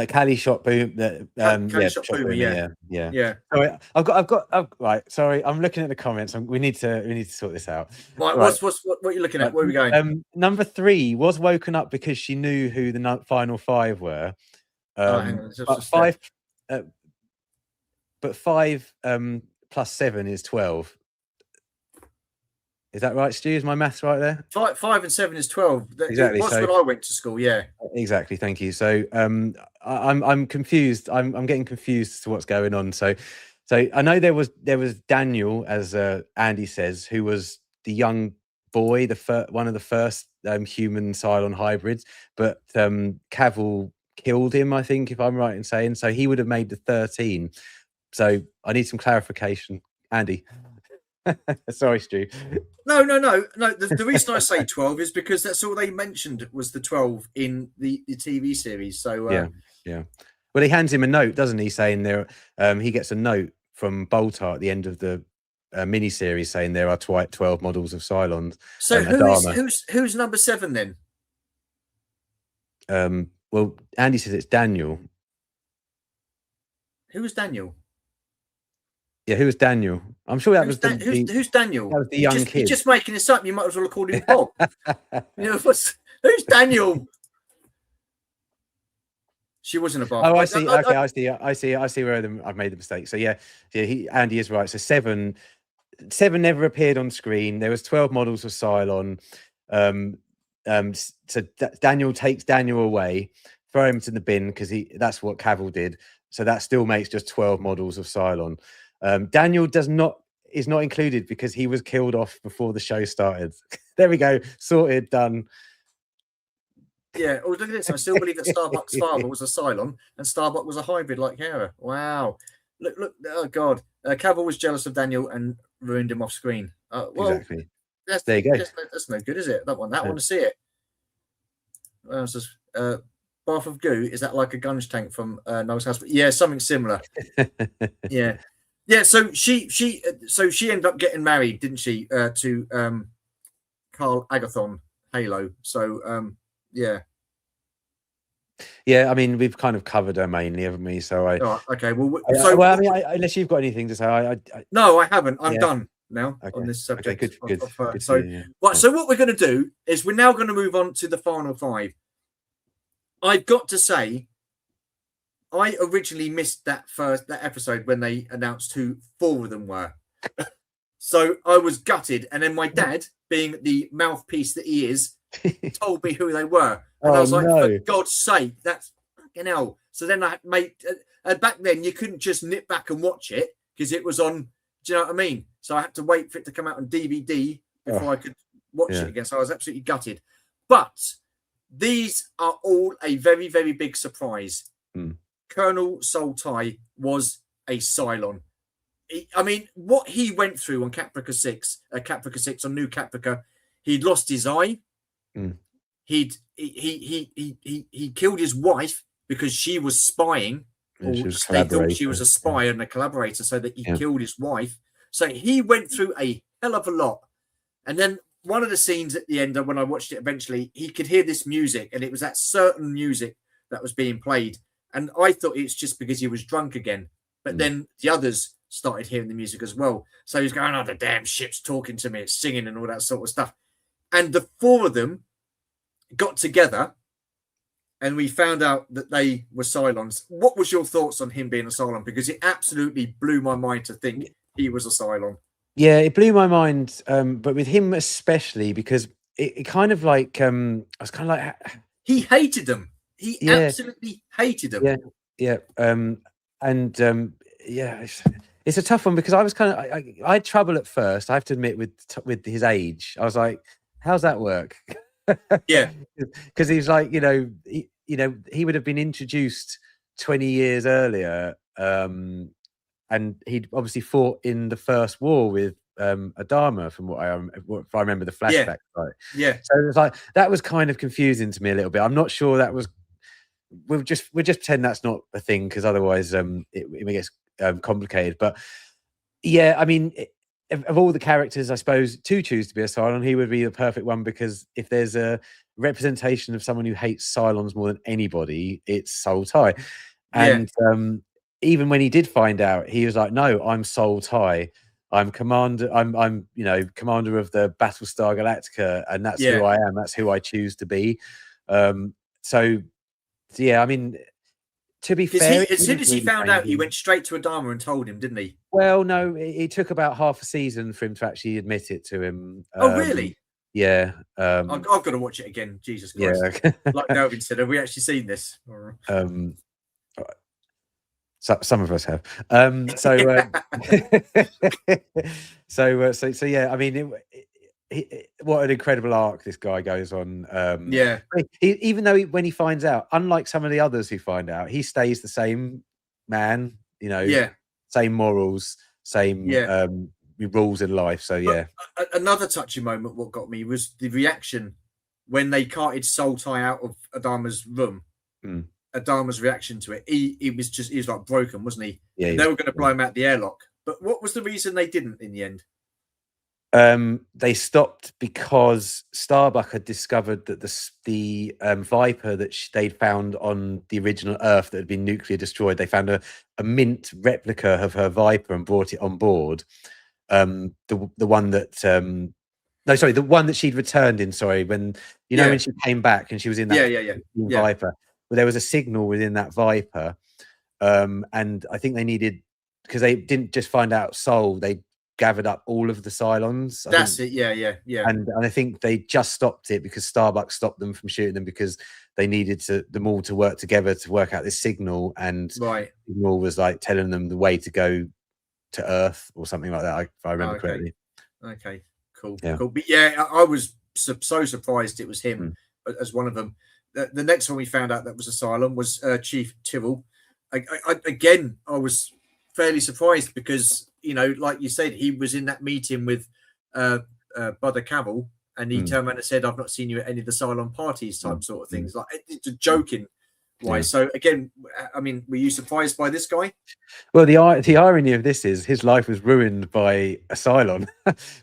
Callie shot Boom. Shot Boomer. Yeah. Sorry, I've got. Right. Sorry, I'm looking at the comments. We need to sort this out. Right. What are you looking at? Where are we going? Number 3 was woken up because she knew who the final 5 were. But 5. But 5 plus 7 is 12. Is that right, Stu? Is my maths right there? 5 and 7 is 12. Exactly. It was when I went to school. Yeah. Exactly. Thank you. So I'm confused. I'm getting confused as to what's going on. So I know there was Daniel, as Andy says, who was the young boy, one of the first human Cylon hybrids, but Cavill killed him, I think, if I'm right in saying. So he would have made the 13. So I need some clarification, Andy. Sorry, Stu. No. The reason I say 12 is because that's all they mentioned was the 12 in the TV series. So yeah. Well, he hands him a note, doesn't he, saying there? He gets a note from Boltar at the end of the mini-series saying there are 12 models of Cylons. So who's number 7 then? Well, Andy says it's Daniel. Who was Daniel? Yeah, who was Daniel? I'm sure that was who's Daniel? That was the young kid. You're just making this up. You might as well have called him Bob. Who's Daniel? She wasn't a Bob. Oh, I see. Okay, I see where I've made the mistake. So yeah, Andy is right. So seven never appeared on screen. There was 12 models of Cylon. So Daniel takes Daniel away, throw him to the bin because that's what Cavill did. So that still makes just 12 models of Cylon. Daniel is not included because he was killed off before the show started. There we go, sorted, done. Yeah. Oh, look at this! I still believe that Starbuck's father was a Cylon and Starbuck was a hybrid like Hera. Wow. Look! Oh God, Cavill was jealous of Daniel and ruined him off screen. Well, exactly. There you go. That's no good, is it? That one. I want to see it. Bath of Goo. Is that like a gunge tank from Noah's House? Yeah, something similar. Yeah. So she ended up getting married, didn't she? To Carl Agathon Halo. So yeah. Yeah, I mean, we've kind of covered her mainly, haven't we? So okay. Well, I mean, unless you've got anything to say, no, I haven't. I'm done now on this subject. Okay, good. So what we're going to do is we're now going to move on to the final five. I've got to say, I originally missed that episode when they announced who 4 of them were. So I was gutted, and then my dad, being the mouthpiece that he is, told me who they were, and I was like, "For God's sake, that's fucking hell!" So then I made. Back then, you couldn't just nip back and watch it because it was on. Do you know what I mean? So I had to wait for it to come out on DVD before I could watch it again. So I was absolutely gutted. But these are all a very, very big surprise. Colonel Soltai was a Cylon. I mean, what he went through on Caprica 6 on New Caprica, he'd lost his eye. He killed his wife because she was spying. Or they thought she was a spy and a collaborator, so that he killed his wife. So he went through a hell of a lot. And then one of the scenes at the end, when I watched it eventually, he could hear this music, and it was that certain music that was being played. And I thought it's just because he was drunk again. But then the others started hearing the music as well. So he's going, "Oh, the damn ship's talking to me, it's singing," and all that sort of stuff. And the 4 of them got together, and we found out that they were Cylons. What was your thoughts on him being a Cylon? Because it absolutely blew my mind to think he was a Cylon. Yeah, it blew my mind, but with him especially, because it kind of like I was kind of like, he hated them. He absolutely hated them. It's a tough one because I was kind of I had trouble at first. I have to admit with his age. I was like, how's that work? Yeah, because he's like, he would have been introduced 20 years earlier, and he'd obviously fought in the first war with Adama, from if I remember the flashback. Right? Yeah. So it was like that was kind of confusing to me a little bit. I'm not sure that was. We'll just pretend that's not a thing, because otherwise it gets complicated. But yeah, I mean, of all the characters, I suppose, to choose to be a Cylon, he would be the perfect one, because if there's a representation of someone who hates Cylons more than anybody, it's Soltai. And even when he did find out, he was like, "No, I'm Soltai. I'm commander. I'm commander of the Battlestar Galactica, and that's who I am. That's who I choose to be." So yeah, I mean, to be fair, as soon as he found out, he went straight to Adama and told him, didn't he? Well, no, it took about half a season for him to actually admit it to him. Oh, really? Yeah. I've got to watch it again. Jesus Christ! Yeah. Like Melvin said, have we actually seen this? Some of us have. So yeah. I mean, what an incredible arc this guy goes on. Even though when he finds out, unlike some of the others who find out, he stays the same man. Same morals, same rules in life. So yeah. But another touching moment, what got me, was the reaction when they carted Soltai out of Adama's room. Adama's reaction to it. He was like broken, wasn't he? Yeah. And they were going to blow him out the airlock. But what was the reason they didn't in the end? They stopped because Starbuck had discovered that the Viper that they'd found on the original Earth that had been nuclear destroyed, they found a mint replica of her Viper and brought it on board. The one that no, sorry, the one that she'd returned in. Sorry, when when she came back and she was in that Viper. Well, there was a signal within that Viper, and I think they needed, because they didn't just find out Soul, they gathered up all of the Cylons. That's it. Yeah. And I think they just stopped it because Starbuck stopped them from shooting them because they needed them all to work together to work out this signal, and right. The signal was like telling them the way to go to Earth or something like that, if I remember correctly. Okay, cool. Yeah. Cool. But yeah, I was so surprised it was him as one of them. The next one we found out that was a Cylon was Chief Tyrrell. Again, I was fairly surprised because, like you said, he was in that meeting with Brother Cavill, and he turned around and said, "I've not seen you at any of the Cylon parties," type sort of things. Like, it's a joking. Why? Yeah. So again, I mean, were you surprised by this guy? Well, the irony of this is his life was ruined by a Cylon.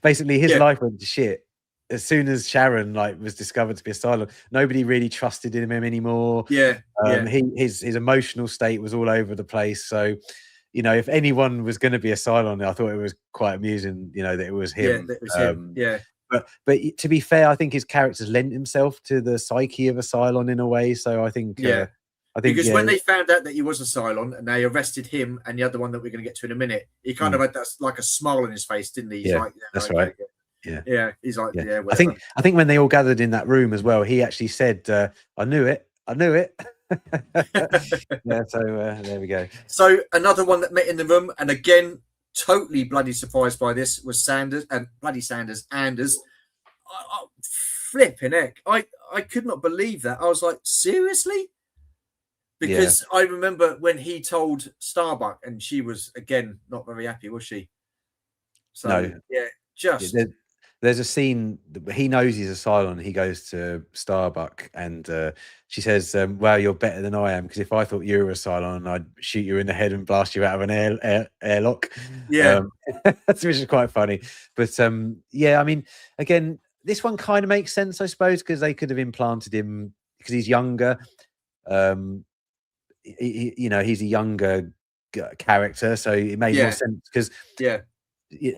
Basically, his life went to shit as soon as Sharon was discovered to be a Cylon. Nobody really trusted in him anymore. His emotional state was all over the place. So, if anyone was going to be a Cylon, I thought it was quite amusing. That it was him. Yeah, that was him. Yeah. But to be fair, I think his character's lent himself to the psyche of a Cylon in a way. So I think because when they found out that he was a Cylon and they arrested him and the other one that we're going to get to in a minute, he kind of had that like a smile on his face, didn't he? He's like, that's right. Yeah. He's like, I think when they all gathered in that room as well, he actually said, "I knew it. I knew it." Yeah. So there we go. So another one that met in the room, and again, totally bloody surprised by this, was Sanders and Anders. Flipping heck! I could not believe that. I was like, seriously? Because I remember when he told Starbuck, and she was, again, not very happy, was she? So, no. There's a scene, he knows he's a Cylon. He goes to Starbuck and she says, "Well, you're better than I am, because if I thought you were a Cylon, I'd shoot you in the head and blast you out of an airlock." Yeah. Which is quite funny. But I mean, again, this one kind of makes sense, I suppose, because they could have implanted him because he's younger. He's a younger character, so it made more sense because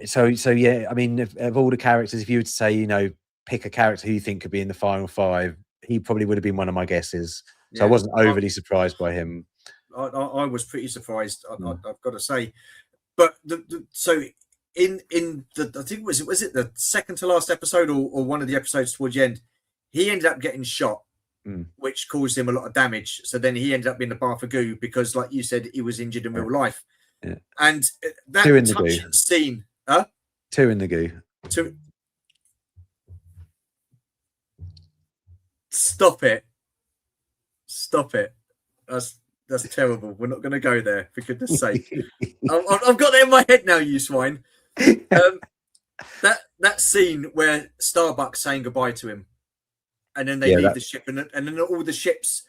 so I mean, of all the characters, if you would say, pick a character who you think could be in the final 5, he probably would have been one of my guesses. So I wasn't overly surprised by him. I was pretty surprised, I've got to say. But so in the, I think was it the second to last episode or one of the episodes towards the end, he ended up getting shot. Which caused him a lot of damage. So then he ended up in the bar for goo because, like you said, he was injured in real life. Yeah. And that touching scene, 2 in the goo. Stop it! That's terrible. We're not going to go there, for goodness' sake. I've got that in my head now, you swine. That scene where Starbuck's saying goodbye to him. And then they leave the ship, and then all the ships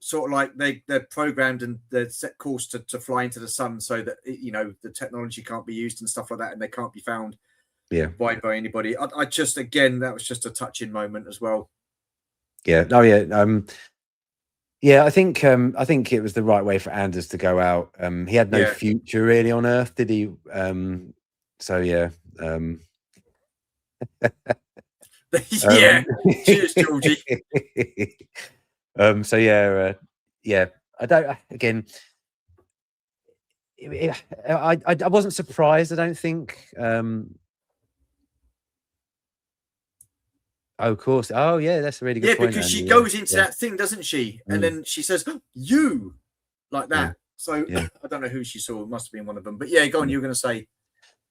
sort of like they're programmed and they're set course to fly into the sun, so that the technology can't be used and stuff like that, and they can't be found by anybody. I just, again, that was just a touching moment as well. I think it was the right way for Anders to go out. He had no future really on Earth, did he? Cheers, Georgie. I don't. Again, I wasn't surprised. I don't think. Of course. Oh yeah, that's a really good point. Yeah, because she goes into that thing, doesn't she? And then she says, "Oh, you," like that. So I don't know who she saw. It must have been one of them. But go on. You were going to say.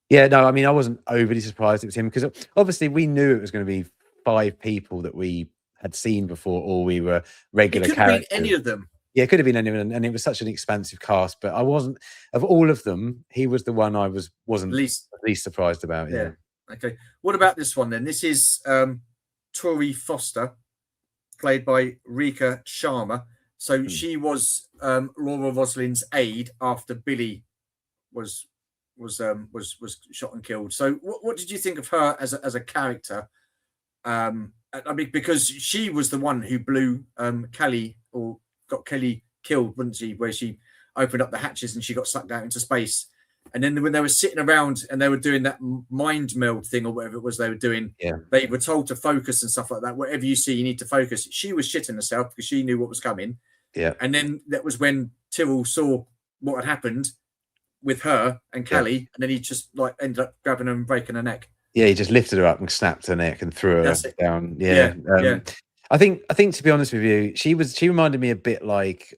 Yeah, no, I mean, I wasn't overly surprised it was him because obviously we knew it was going to be 5 people that we had seen before, or we were regular characters. Been any of them. Yeah, it could have been any of them, and it was such an expansive cast. But I wasn't, of all of them, he was the one I wasn't least surprised about. Yeah. Okay. What about this one then? This is Tori Foster, played by Rika Sharma. So she was Laura Rosling's aide after Billy was was shot and killed. So what did you think of her as a character? I mean, because she was the one who blew Kelly, or got Kelly killed, wasn't she? Where she opened up the hatches and she got sucked out into space. And then when they were sitting around and they were doing that mind meld thing or whatever it was they were doing, they were told to focus and stuff like that. Whatever you see, you need to focus. She was shitting herself because she knew what was coming. Yeah. And then that was when Tyrrell saw what had happened with her and Kelly, and then he just like ended up grabbing her and breaking her neck. Yeah, he just lifted her up and snapped her neck and threw her down. Yeah. I think to be honest with you, she reminded me a bit like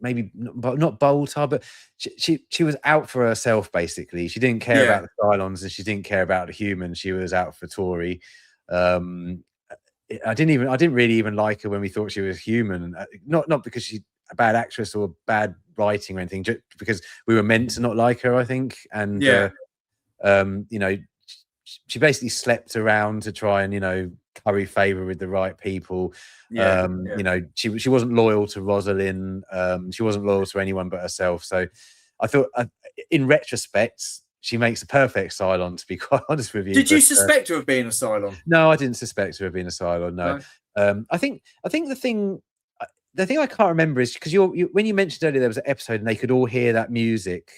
maybe not Boltar, but she was out for herself basically. She didn't care about the Cylons and she didn't care about the humans. She was out for Tori. I didn't really even like her when we thought she was human. Not because she's a bad actress or bad writing or anything, just because we were meant to not like her, I think. And you know, she basically slept around to try and curry favor with the right people. You know, she wasn't loyal to Rosalind. She wasn't loyal to anyone but herself. So I thought, in retrospect, she makes a perfect Cylon, to be quite honest with you. Did you suspect her of being a Cylon? No, I didn't suspect her of being a Cylon. No. I think the thing I can't remember is because when you mentioned earlier there was an episode and they could all hear that music.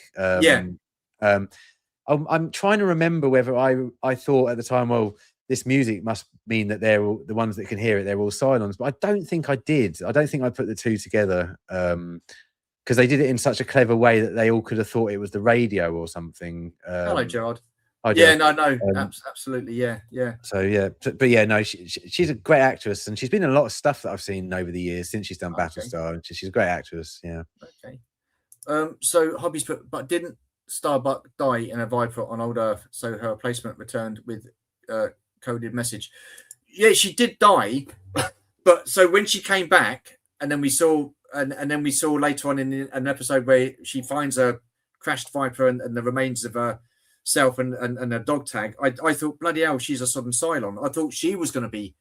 I'm trying to remember whether I thought at the time, well, this music must mean that they're all, the ones that can hear it, they're all Cylons. But I don't think I did. I don't think I put the two together because they did it in such a clever way that they all could have thought it was the radio or something. Hello, Gerard. No, absolutely, yeah. So yeah, but yeah, no, she's a great actress, and she's been in a lot of stuff that I've seen over the years since she's done Battlestar. And she's a great actress. Yeah. Okay. So hobbies, but didn't Starbuck die in a Viper on Old Earth? So her replacement returned with coded message. Yeah, she did die, but so when she came back, and then we saw, and then we saw later on in an episode where she finds a crashed Viper and the remains of her self and a dog tag. I thought, bloody hell, she's a sudden Cylon. I thought she was going to be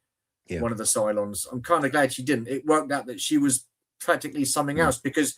one of the Cylons. I'm kind of glad she didn't. It worked out that she was practically something else, because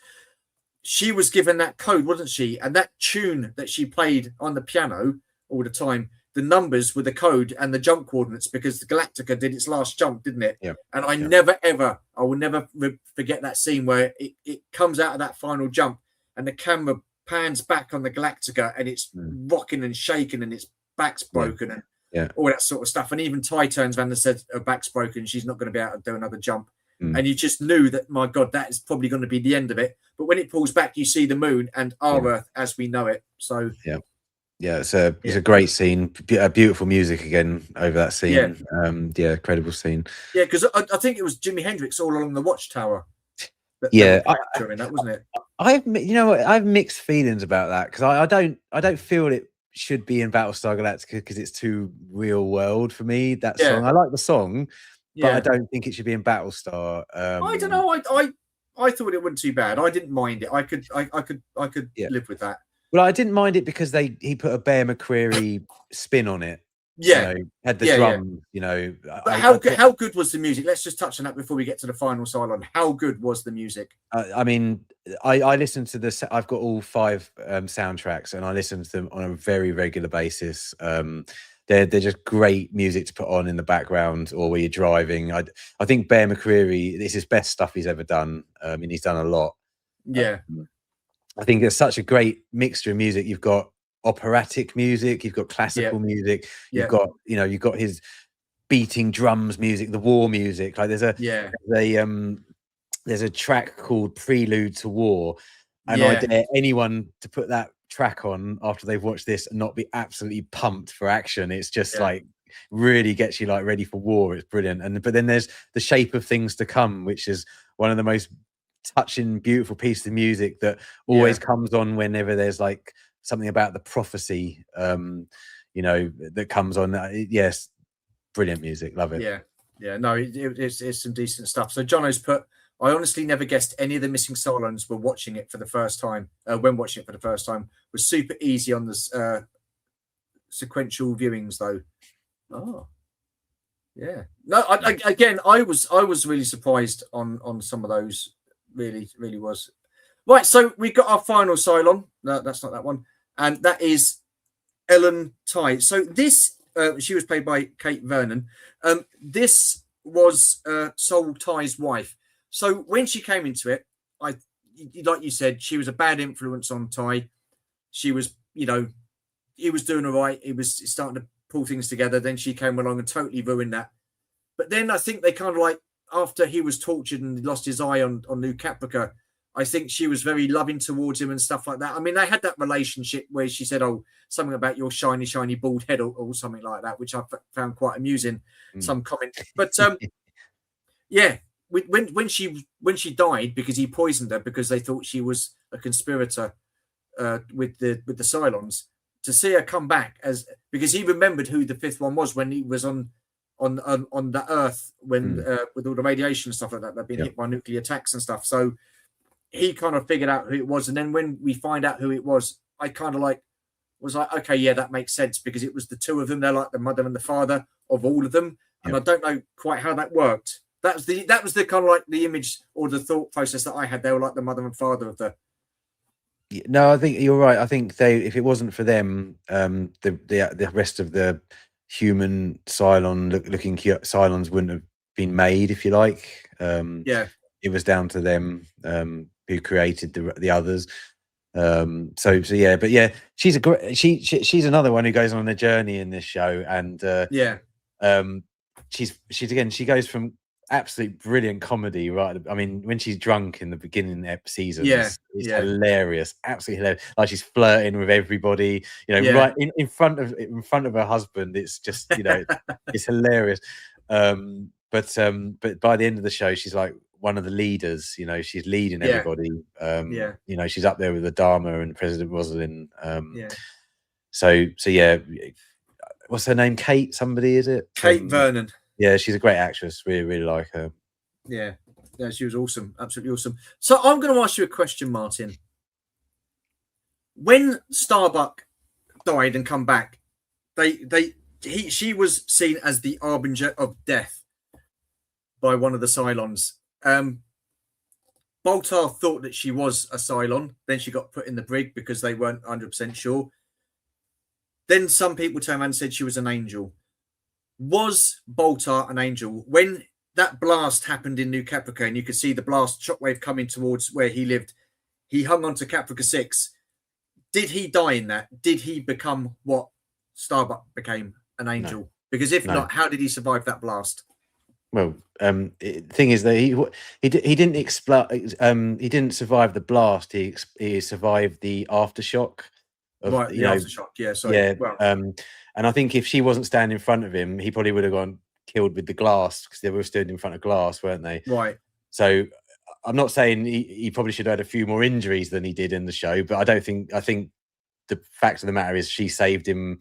she was given that code, wasn't she? And that tune that she played on the piano all the time, the numbers were the code and the jump coordinates, because the Galactica did its last jump, didn't it? Yeah. And I will never forget that scene where it comes out of that final jump and the camera pans back on the Galactica and it's rocking and shaking and its back's broken and all that sort of stuff. And even Ty turns around and said her back's broken, she's not going to be able to do another jump. And you just knew that, my God, that is probably going to be the end of it. But when it pulls back, you see the moon and our Earth as we know it. So it's a great scene. Beautiful music again over that scene. Incredible scene. Yeah, because I think it was Jimi Hendrix all along the Watchtower. That wasn't it? I have mixed feelings about that, because I don't feel it should be in Battlestar Galactica because it's too real world for me. That song, I like the song, but I don't think it should be in Battlestar. I don't know. I thought it wasn't too bad. I didn't mind it. I could live with that. Well, I didn't mind it because he put a Bear McCreary spin on it. Yeah, had the drums. But how good was the music? Let's just touch on that before we get to the final Cylon. How good was the music? I mean, I listened to I've got all 5 soundtracks, and I listen to them on a very regular basis. They're just great music to put on in the background or where you're driving. I think Bear McCreary, this is best stuff he's ever done. I mean, he's done a lot. Yeah. I think it's such a great mixture of music. You've got operatic music, you've got classical music, you've got his beating drums music, the war music. Like there's a track called Prelude to War, and I dare anyone to put that track on after they've watched this and not be absolutely pumped for action. It's just like really gets you like ready for war. It's brilliant. But then there's The Shape of Things to Come, which is one of the most touching, beautiful pieces of music that always comes on whenever there's like something about the prophecy that comes on. Yes, brilliant music, love it. No, it's some decent stuff. So Jono's put, I honestly never guessed any of the missing Cylons were watching it for the first time. When watching it for the first time, was super easy on the sequential viewings though. No, I was really surprised on some of those. Really was. Right, so we've got our final Cylon. No, that's not that one. And that is Ellen Tighe. So this, she was played by Kate Vernon. This was Sol Tighe's wife. So when she came into it, like you said, she was a bad influence on Tighe. She was, you know, he was doing all right. He was starting to pull things together. Then she came along and totally ruined that. But then I think they kind of like, after he was tortured and lost his eye on New Caprica, I think she was very loving towards him and stuff like that. I mean, they had that relationship where she said, "Oh, something about your shiny, shiny bald head," or something like that, which I found quite amusing. Some comment, but yeah, when she died because he poisoned her because they thought she was a conspirator with the Cylons. To see her come back as because he remembered who the fifth one was when he was on the Earth when with all the radiation and stuff like that, they've been hit by nuclear attacks and stuff. So he kind of figured out who it was, and then when we find out who it was, I kind of was like, okay, yeah, that makes sense because it was the two of them. They're like the mother and the father of all of them, and I don't know quite how that worked. That was the kind of like the image or the thought process that I had. They were like the mother and father of the. No, I think you're right. I think if it wasn't for them, the rest of the human Cylon looking Cylons wouldn't have been made, if you like. It was down to them who created the others. So yeah, but yeah, she's a great. She's another one who goes on a journey in this show, and she goes from absolute brilliant comedy, right? I mean, when she's drunk in the beginning seasons, it's hilarious, absolutely hilarious. Like she's flirting with everybody, you know, right in front of her husband. It's just, you know, it's hilarious. But by the end of the show, she's like one of the leaders. You know, she's leading everybody. You know, she's up there with the Dharma and President Rosalind. So yeah, what's her name? Kate somebody, is it? Kate Vernon. Yeah, she's a great actress. Really like her. Yeah, she was awesome, absolutely awesome. So I'm going to ask you a question, Martyn. When Starbuck died and come back, she was seen as the harbinger of death by one of the Cylons. Boltar thought that she was a Cylon. Then she got put in the brig because they weren't 100% sure. Then some people turned around and said she was an angel. Was Boltar an angel? When that blast happened in New Caprica and you could see the blast shockwave coming towards where he lived, he hung on to Caprica 6. Did he die in that? Did he become what Starbuck became, an angel? No. Because if not, how did he survive that blast? Well, the thing is that he didn't explode. He didn't survive the blast. He survived the aftershock. Aftershock. Yeah. Sorry. Yeah. Well. And I think if she wasn't standing in front of him, he probably would have gone killed with the glass because they were stood in front of glass, weren't they? Right. So I'm not saying he probably should have had a few more injuries than he did in the show, but I think the fact of the matter is she saved him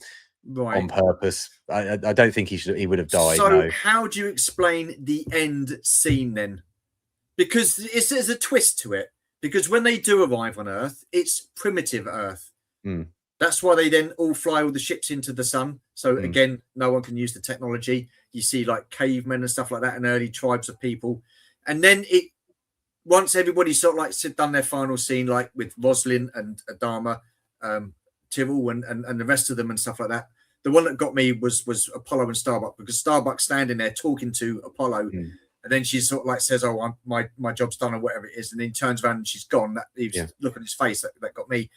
on purpose. I don't think he would have died. So how do you explain the end scene then? Because there's a twist to it. Because when they do arrive on Earth, it's primitive Earth. That's why they then all fly all the ships into the sun. So again, no one can use the technology. You see like cavemen and stuff like that and early tribes of people. And then once everybody's sort of like done their final scene, like with Rosalind and Adama, Tyrrell and the rest of them and stuff like that. The one that got me was Apollo and Starbuck, because Starbuck's standing there talking to Apollo, and then she sort of like says, "Oh, my job's done," or whatever it is, and then turns around and she's gone. Look on his face that got me.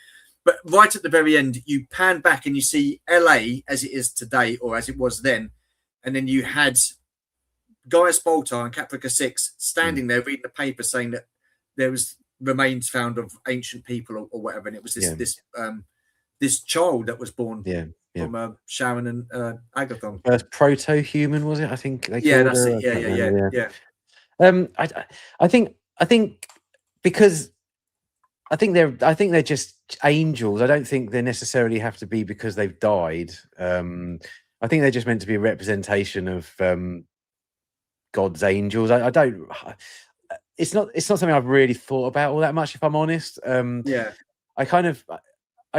But right at the very end, you pan back and you see LA as it is today, or as it was then, and then you had Gaius Boltar and Caprica 6 standing there reading the paper saying that there was remains found of ancient people or whatever, and it was this child that was born from Sharon and Agathon. First proto-human, was it? I think they that's her. it. Yeah. I think because I think they're just angels. I don't think they necessarily have to be because they've died. I think they're just meant to be a representation of God's angels. I don't. It's not something I've really thought about all that much, if I'm honest. I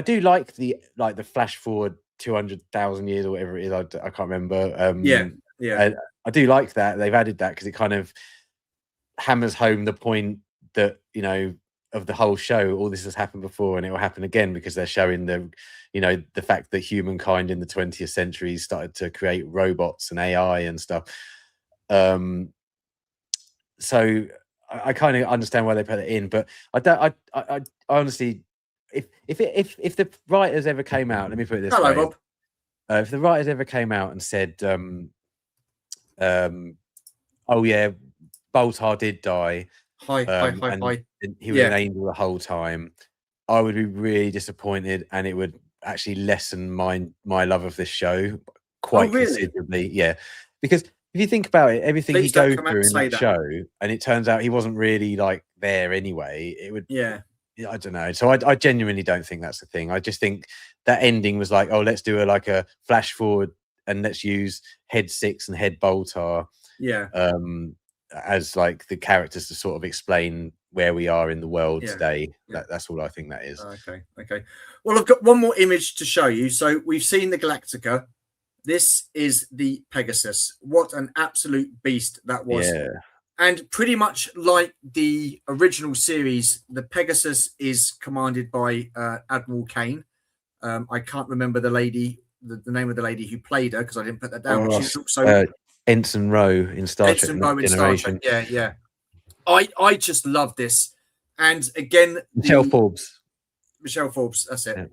do like the flash forward 200,000 years or whatever it is. I can't remember. I do like that they've added that because it kind of hammers home the point that, you know, of the whole show, all this has happened before and it will happen again, because they're showing the fact that humankind in the 20th century started to create robots and AI and stuff. So I kind of understand why they put it in, but I don't. I honestly, if the writers ever came out, let me put it this Hello, way: Rob. if the writers ever came out and said, "Oh yeah, Boltar did die, Hi. and he was an Yeah, angel the whole time," I would be really disappointed, and it would actually lessen my love of this show oh quite really? considerably. Yeah, because if you think about it, everything he Please don't goes come out through and in say that that. show, and it turns out he wasn't really like there anyway, it would. Yeah, I don't know. So I genuinely don't think that's the thing. I just think that ending was like, oh, let's do a flash forward and let's use Head Six and Head Boltar yeah, as like the characters to sort of explain where we are in the world yeah, today. yeah. That's all I think that is. Okay, okay. Well, I've got one more image to show you. So we've seen the Galactica. This is the Pegasus. What an absolute beast that was. Yeah. And pretty much like the original series, the Pegasus is commanded by Admiral Kane. I can't remember the name of the lady who played her because I didn't put that down. But she was also Ensign Rowe in Star Trek: Ensign Next Rowe in Star Trek. Generation. Yeah, yeah. I just love this. And again, Michelle Forbes. Michelle Forbes, that's it. Yeah.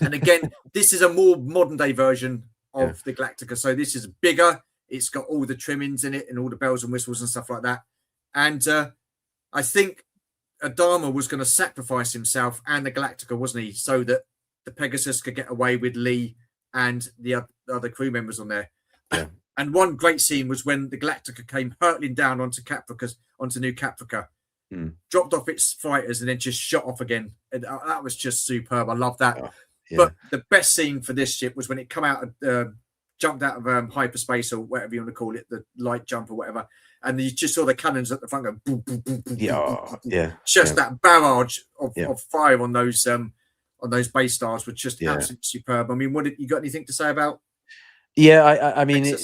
And again, this is a more modern day version of the Galactica. So this is bigger. It's got all the trimmings in it and all the bells and whistles and stuff like that. And I think Adama was going to sacrifice himself and the Galactica, wasn't he? So that the Pegasus could get away with Lee and the other crew members on there. Yeah. And one great scene was when the Galactica came hurtling down onto New Caprica, dropped off its fighters and then just shot off again. And that was just superb. I love that. Oh, yeah. But the best scene for this ship was when it come out of jumped out of hyperspace or whatever you want to call it, the light jump or whatever, and you just saw the cannons at the front go boom, boom, boom, boom, Yeah, boom, boom, boom. yeah. Just that barrage of fire on those base stars was just absolutely superb. I mean, you got anything to say about? Yeah, I mean,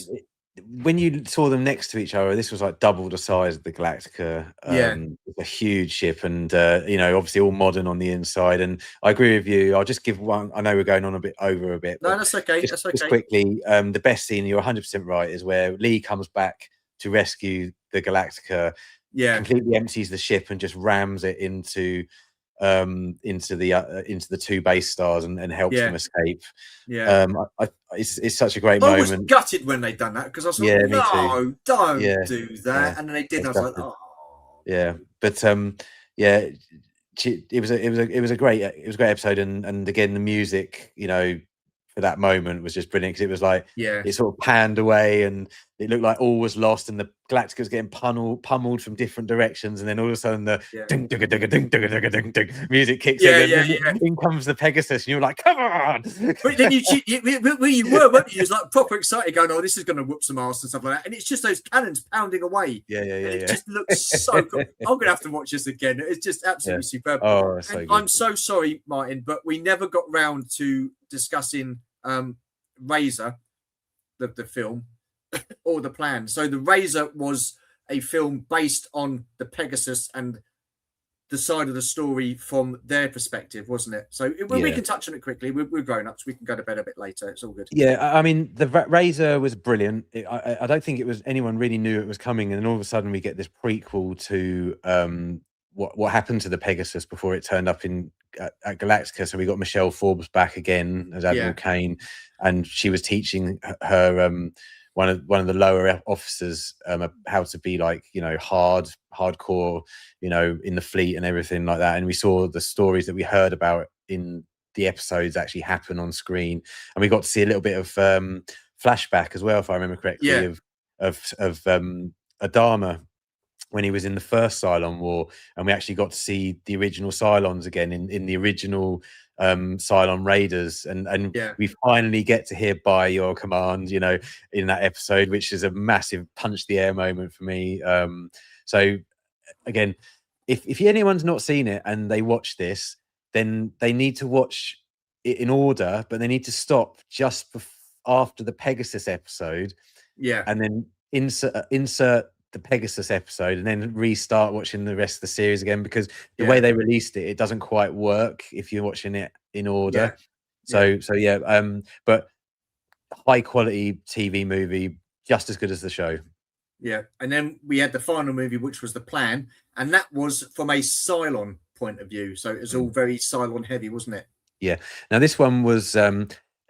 when you saw them next to each other, this was like double the size of the Galactica. It's a huge ship, and obviously all modern on the inside. And I agree with you. I'll just give one. I know we're going on a bit. No, that's okay. Just quickly, the best scene, you're 100% right, is where Lee comes back to rescue the Galactica. Yeah, completely empties the ship and just rams it into the two base stars and helps them escape. It's such a great moment. I was gutted when they done that because I thought, no, don't do that, and then they did. And I was like, oh, yeah, but it was a great episode, and again the music, for that moment was just brilliant, because it was like it sort of panned away and it looked like all was lost and the Galactica was getting pummeled from different directions, and then all of a sudden the ding, ding, ding, ding, ding, ding, ding, music kicks in, and in comes the Pegasus, and you're like, come on! But then you weren't you? You was like proper excited, going, "Oh, this is going to whoop some ass and stuff like that." And it's just those cannons pounding away. It just looks so cool. I'm going to have to watch this again. It's just absolutely superb. Oh, so good. I'm so sorry, Martin, but we never got round to discussing Razor, the film, or the plan. So the Razor was a film based on the Pegasus and the side of the story from their perspective, wasn't it? So we can touch on it quickly. We're grown ups. We can go to bed a bit later. It's all good. Yeah, I mean, the Razor was brilliant. I don't think it was anyone really knew it was coming, and then all of a sudden we get this prequel to what happened to the Pegasus before it turned up at Galactica. So we got Michelle Forbes back again as Admiral Kane, and she was teaching her one of the lower officers how to be like, hardcore, in the fleet and everything like that. And we saw the stories that we heard about in the episodes actually happen on screen, and we got to see a little bit of flashback as well, if I remember correctly, of Adama when he was in the first Cylon War, and we actually got to see the original Cylons again in the original Cylon Raiders, and we finally get to hear "By Your Command," in that episode, which is a massive punch the air moment for me. So again, if anyone's not seen it and they watch this, then they need to watch it in order, but they need to stop just after the Pegasus episode, and then insert the Pegasus episode and then restart watching the rest of the series again, because the way they released it, it doesn't quite work if you're watching it in order. So but high quality TV movie, just as good as the show. Yeah, and then we had the final movie, which was The Plan, and that was from a Cylon point of view. So it was all very Cylon heavy, wasn't it? Yeah. Now this one was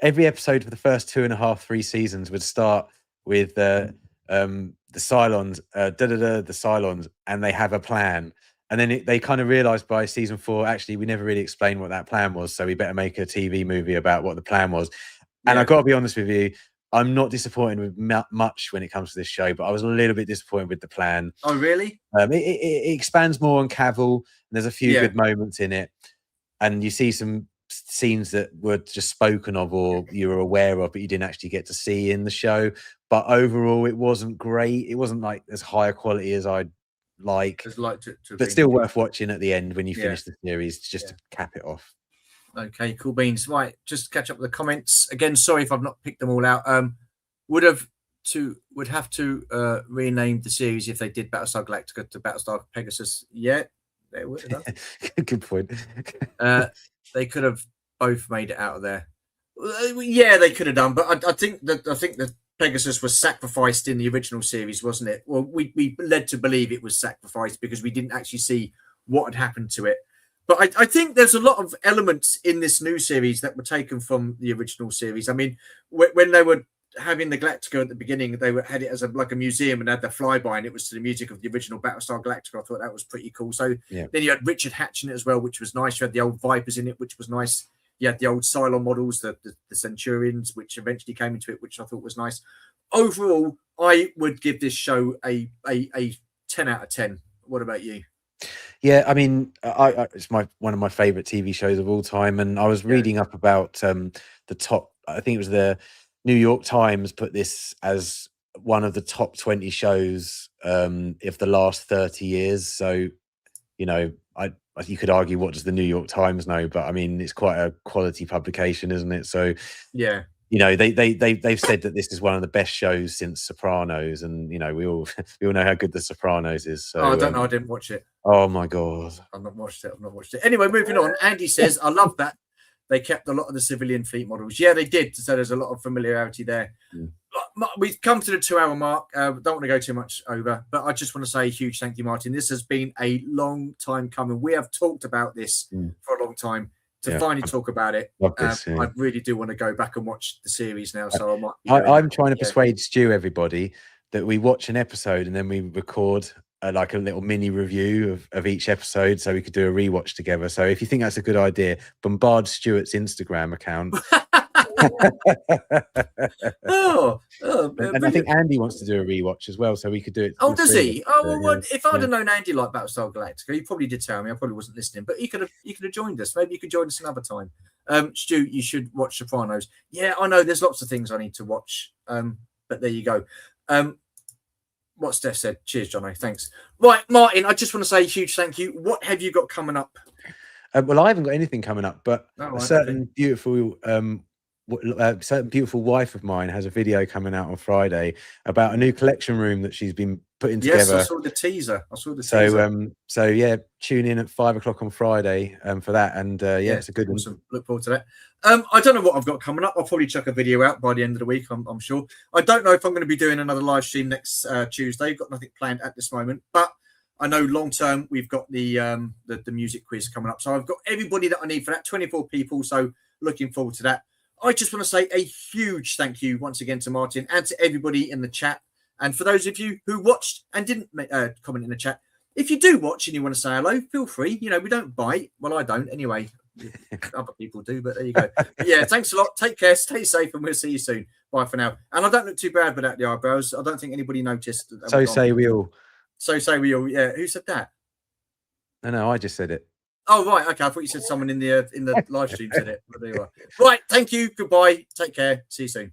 every episode for the first 2.5-3 seasons would start with the Cylons, the Cylons, and they have a plan. And then they kind of realized by season 4, actually, we never really explained what that plan was. So we better make a TV movie about what the plan was. And I've got to be honest with you, I'm not disappointed with much when it comes to this show, but I was a little bit disappointed with the plan. Oh, really? It expands more on Cavill, and there's a few good moments in it. And you see some scenes that were just spoken of or you were aware of, but you didn't actually get to see in the show. But overall, it wasn't great. It wasn't like as high quality as I'd like. But still worth watching at the end when you finish the series, just to cap it off. Okay, cool beans. Right, just to catch up with the comments again. Sorry if I've not picked them all out. Would have to rename the series if they did Battlestar Galactica to Battlestar Pegasus. Yeah, they would have done. Good point. They could have both made it out of there. Yeah, they could have done, but I think that Pegasus was sacrificed in the original series, wasn't it? Well, we led to believe it was sacrificed because we didn't actually see what had happened to it. But I think there's a lot of elements in this new series that were taken from the original series. I mean, when they were having the Galactica at the beginning, they had it as like a museum and had the flyby, and it was to the music of the original Battlestar Galactica. I thought that was pretty cool. So then you had Richard Hatch in it as well, which was nice. You had the old Vipers in it, which was nice. You had the old Cylon models, the Centurions, which eventually came into it, which I thought was nice. Overall, I would give this show a 10 out of 10. What about you? Yeah, I mean, it's one of my favorite TV shows of all time, and I was reading up about the top. I think it was the New York Times put this as one of the top 20 shows of the last 30 years. So, you know, you could argue, what does the New York Times know? But I mean, it's quite a quality publication, isn't it? So yeah, you know, they've said that this is one of the best shows since Sopranos, and you know, we all know how good the Sopranos is. So I don't know, I didn't watch it. Oh my god, I've not watched it. Anyway, moving on. Andy says, I love that they kept a lot of the civilian fleet models. Yeah, they did. So there's a lot of familiarity there. We've come to the 2-hour mark. Don't want to go too much over, but I just want to say a huge thank you, Martyn. This has been a long time coming. We have talked about this for a long time. To finally talk about it, I really do want to go back and watch the series now. So I'm trying to persuade Stu, everybody, that we watch an episode and then we record like a little mini review of each episode, so we could do a rewatch together. So if you think that's a good idea, bombard Stuart's Instagram account. And I think Andy wants to do a rewatch as well, so we could do it. Oh, does he? Oh, well, if I'd have known Andy liked Battlestar Galactica, he probably did tell me. I probably wasn't listening, but he could have joined us. Maybe you could join us another time. Stu, you should watch Sopranos. Yeah, I know there's lots of things I need to watch, but there you go. What Steph said. Cheers, Jono. Thanks. Right, Martyn, I just want to say a huge thank you. What have you got coming up? Well, I haven't got anything coming up, but a certain beautiful wife of mine has a video coming out on Friday about a new collection room that she's been putting together. Yes, I saw the teaser. So yeah, tune in at 5 o'clock on Friday for that. And it's a good awesome one. Look forward to that. I don't know what I've got coming up. I'll probably chuck a video out by the end of the week, I'm sure. I don't know if I'm going to be doing another live stream next Tuesday. I've got nothing planned at this moment, but I know long term we've got the music quiz coming up. So I've got everybody that I need for that, 24 people. So looking forward to that. I just want to say a huge thank you once again to Martyn and to everybody in the chat. And for those of you who watched and didn't comment in the chat, if you do watch and you want to say hello, feel free. You know, we don't bite. Well, I don't anyway. Other people do, but there you go. But yeah, thanks a lot. Take care. Stay safe, and we'll see you soon. Bye for now. And I don't look too bad without the eyebrows. I don't think anybody noticed. So say we all. So say we all. Yeah. Who said that? No, I just said it. Oh, right. Okay. I thought you said someone in the live stream said it. But there you are. Right. Thank you. Goodbye. Take care. See you soon.